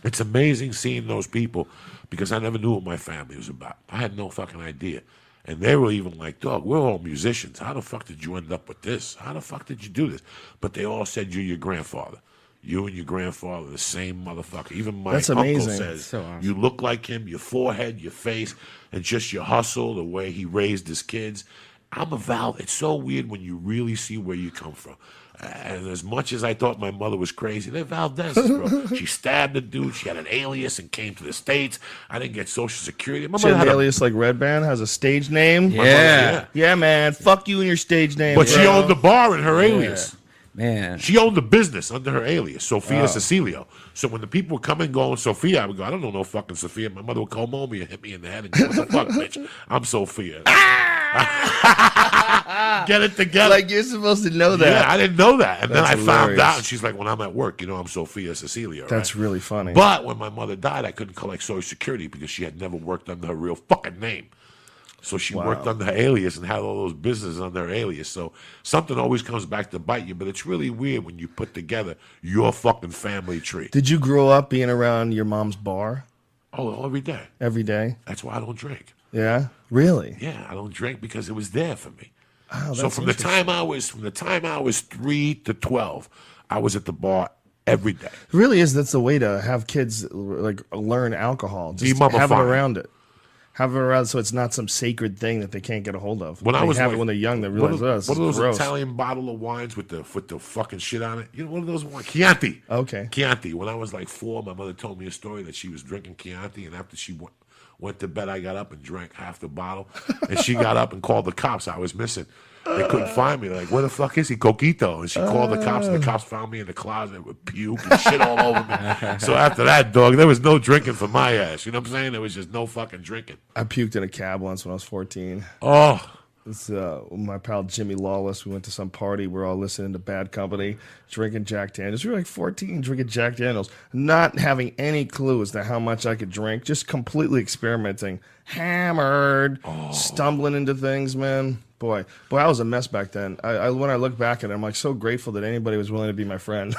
it's amazing seeing those people because I never knew what my family was about. I had no fucking idea. And they were even like, dog, we're all musicians. How the fuck did you end up with this? How the fuck did you do this? But they all said you're your grandfather. You and your grandfather, the same motherfucker. Even my uncle says, so awesome. You look like him, your forehead, your face, and just your hustle, the way he raised his kids. I'm a Val. It's so weird when you really see where you come from. And as much as I thought my mother was crazy, they're Valdez's, bro. She stabbed a dude. She had an alias and came to the States. I didn't get Social Security. My She mother had had an alias like Red Band, has a stage name. Yeah. Yeah, man. Fuck you and your stage name. But bro. she owned the bar in her alias. Man. She owned the business under her alias, Sophia Cecilio. So when the people would come and go on Sophia, I would go, I don't know no fucking Sophia. My mother would come home and hit me in the head and go, what the fuck, bitch? I'm Sophia. Get it together. Like, you're supposed to know that. Yeah, I didn't know that. And then I That's found hilarious. out, and she's like, when I'm at work, you know, I'm Sophia Cecilio. That's right? really funny. But when my mother died, I couldn't collect Social Security because she had never worked under her real fucking name. So she worked under her alias and had all those businesses under her alias. So something always comes back to bite you. But it's really weird when you put together your fucking family tree. Did you grow up being around your mom's bar Oh, every day. every day? That's why I don't drink. Yeah? Really? Yeah, I don't drink because it was there for me. Oh, So that's from the time I was 3 to 12, I was at the bar every day. It really is. That's the way to have kids like learn alcohol. Just Be have it motherfucker. around it. Have it around so it's not some sacred thing that they can't get a hold of. When I They was have like, it when they're young, they what realize, are, oh, this what are is those gross. Italian bottle of wines with the fucking shit on it? You know, what are those wines? Chianti. Okay. Chianti. When I was like 4, my mother told me a story that she was drinking Chianti, and after she went to bed, I got up and drank half the bottle, and she got up and called the cops. I was missing. They couldn't find me. They're like, where the fuck is he? Coquito. And she called the cops, and the cops found me in the closet with puke and shit all over me. So after that, dog, there was no drinking for my ass. You know what I'm saying? There was just no fucking drinking. I puked in a cab once when I was 14. Oh, It's my pal Jimmy Lawless. We went to some party. We're all listening to Bad Company, drinking Jack Daniels. We were like 14, drinking Jack Daniels, not having any clue as to how much I could drink, just completely experimenting, hammered, stumbling into things, man. Boy, I was a mess back then. I when I look back at it, I'm like so grateful that anybody was willing to be my friend.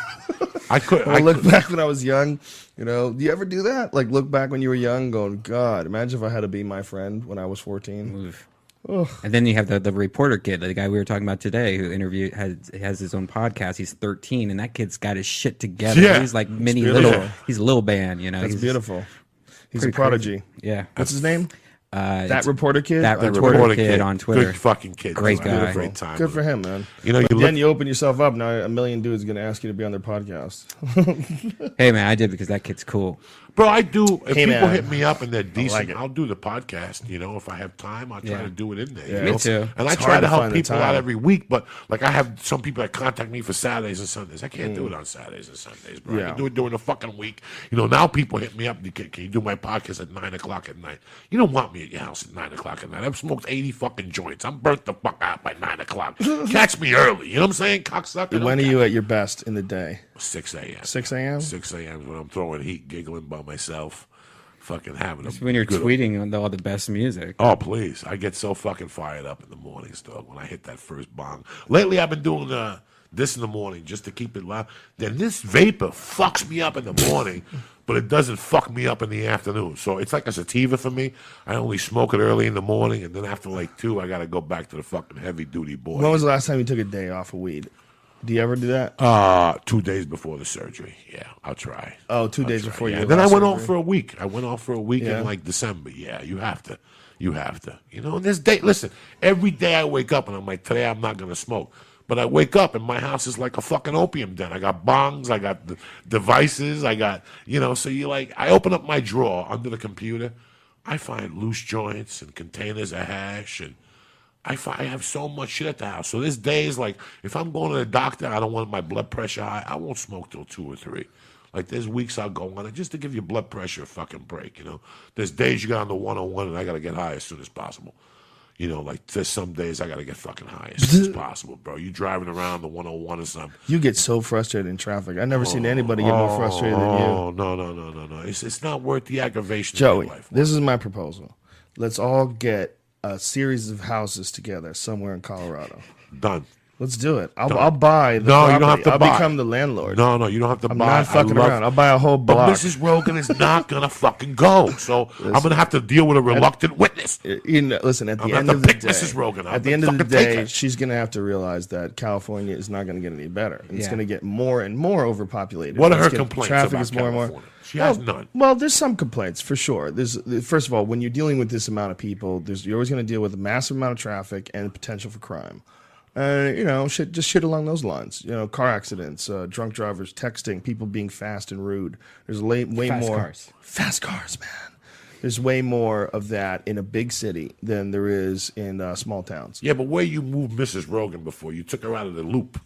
I look back when I was young, you know, do you ever do that? Like look back when you were young going, God, imagine if I had to be my friend when I was 14. And then you have the reporter kid, the guy we were talking about today, who has his own podcast. He's 13, and that kid's got his shit together. Yeah. He's like beautiful. he's a little band, you know. That's he's beautiful. He's a pretty prodigy. crazy. Yeah. What's his name? That It's- reporter kid? That the reporter kid on Twitter. Good fucking kid. Great I had a guy. great time. Good with for him. him, man. You know, But you then look- you open yourself up. Now a million dudes are going to ask you to be on their podcast. Hey man, I did because that kid's cool. Bro, I do. If Hey, people man. hit me up and they're decent, it. I'll do the podcast. You know, if I have time, I'll try Yeah. to do it in there. Yeah. You Me know? too. And I It's try hard to to help find the people out time. every week, but like I have some people that contact me for Saturdays and Sundays. I can't do it on Saturdays and Sundays, bro. I Yeah. can do it during the fucking week. You know, now people hit me up. Can you do my podcast at 9 o'clock at night? You don't want me at your house at 9 o'clock at night. I've smoked 80 fucking joints. I'm burnt the fuck out by 9 o'clock. Catch me early. You know what I'm saying? Cocksucker. When are you at your best in the day? 6 a.m. 6 a.m.? 6 a.m. is when I'm throwing heat, giggling by myself, fucking having It's a when you're good tweeting on all the best music. Oh, please. I get so fucking fired up in the mornings, dog, when I hit that first bong. Lately, I've been doing this in the morning just to keep it loud, then this vapor fucks me up in the morning, but it doesn't fuck me up in the afternoon. So it's like a sativa for me. I only smoke it early in the morning, and then after like 2, I got to go back to the fucking heavy-duty boy. When was the last time you took a day off of weed? Do you ever do that? 2 days before the surgery. Yeah, I'll try. Oh, 2 days before you. And then I went off surgery? for a week. I went off for a week Yeah. in like December. Yeah, you have to. You have to. You know, and this day, listen, every day I wake up and I'm like, today I'm not going to smoke. But I wake up and my house is like a fucking opium den. I got bongs, I got devices, I got, you know, so you like, I open up my drawer under the computer. I find loose joints and containers of hash, and I have so much shit at the house. So this day is like, if I'm going to the doctor, I don't want my blood pressure high, I won't smoke till 2 or 3. Like, there's weeks I'll go on it just to give your blood pressure a fucking break, you know. There's days you got on the 101 and I got to get high as soon as possible. You know, like, there's some days I got to get fucking high as soon as possible, bro. You driving around the 101 or something. You get so frustrated in traffic. I've never seen anybody get more frustrated than you. Oh, no. It's not worth the aggravation Joey, in your life. this is my proposal. Let's all get a series of houses together somewhere in Colorado. Done. Let's do it. I'll buy the No, property. you don't have to I'll buy. become the landlord. No, you don't have to I'm buy. not fucking around. I'll buy a whole But block. Mrs. Rogan is not going to fucking go. So I'm going to have to deal with a reluctant witness. You know, listen, at the I'm gonna end have of to the pick day, Mrs. Rogan up at the and end of the fucking take day, her. she's going to have to realize that California is not going to get any better. And It's Yeah. going to get more and more overpopulated. What are It's her getting- complaints Traffic about is more and more. California? She has none. Well, there's some complaints for sure. First of all, when you're dealing with this amount of people, you're always going to deal with a massive amount of traffic and potential for crime. You know, shit along those lines. You know, car accidents, drunk drivers, texting, people being fast and rude. There's way Fast more cars. fast cars, man. There's way more of that in a big city than there is in small towns. Yeah, but where you moved Mrs. Rogan before, you took her out of the loop.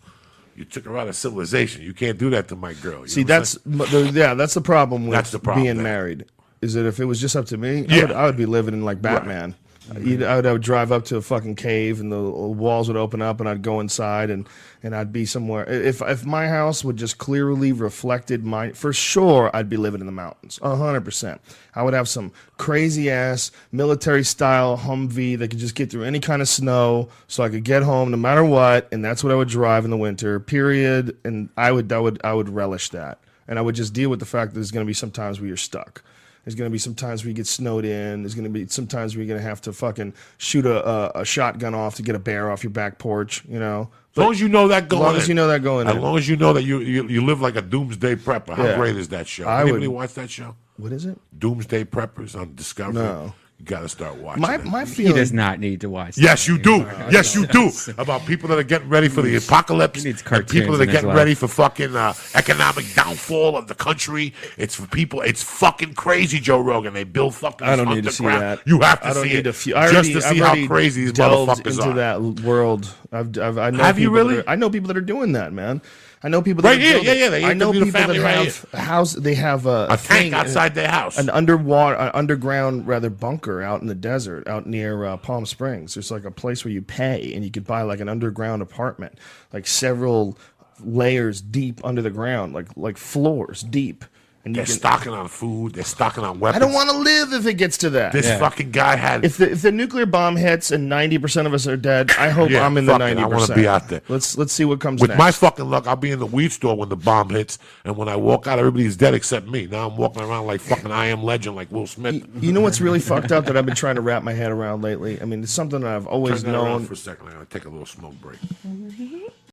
You took her out of civilization. You can't do that to my girl. You See, know what I'm saying? that's the problem with That's the problem being there. married. Is that if it was just up to me, Yeah. I would be living in like Batman. I would drive up to a fucking cave and the walls would open up and I'd go inside and I'd be somewhere. If my house would just clearly reflected for sure, I'd be living in the mountains, 100%. I would have some crazy ass military style Humvee that could just get through any kind of snow, so I could get home no matter what, and that's what I would drive in the winter. Period. And I would relish that, and I would just deal with the fact that there's going to be some times where you're stuck. There's going to be some times where you get snowed in. There's going to be some times where you're going to have to fucking shoot a shotgun off to get a bear off your back porch, you know. As long as you know that going in. As long as you know that going As in. long as you know that you live like a doomsday prepper. How Yeah. great is that show? I Anybody would- watch that show? What is it? Doomsday Preppers on Discovery? No. You got to start watching My it. my He feeling. does not need to watch. Yes, that you do. anymore. Yes, you do. About people that are getting ready for the apocalypse. He needs and people cartoons that are in his getting life. ready for fucking economic downfall of the country. It's for people. It's fucking crazy, Joe Rogan. They build fucking. I don't need to see underground- that. You have to I don't see need it to just to see how crazy these delved motherfuckers into are. that world. I know Have you people really? I know people that are doing that, man. I know people Right that are here, building- yeah. They I know interview the people that family right have house. They have A thing, tank outside their house. an underground bunker out in the desert, out near Palm Springs. There's like a place where you pay and you could buy like an underground apartment, like several layers deep under the ground, like floors deep. And you They're can, stocking on food. They're stocking on weapons. I don't want to live if it gets to that. This fucking guy had. If the nuclear bomb hits and 90% of us are dead, I hope Yeah, I'm in the fuck it. 90%. I wanna be out there. Let's see what comes With next. my fucking luck, I'll be in the weed store when the bomb hits, and when I walk out, everybody's dead except me. Now I'm walking around like fucking I Am Legend, like Will Smith. You know what's really fucked up that I've been trying to wrap my head around lately? I mean, it's something that I've always Turn that around known. for a second. I'm gonna take a little smoke break.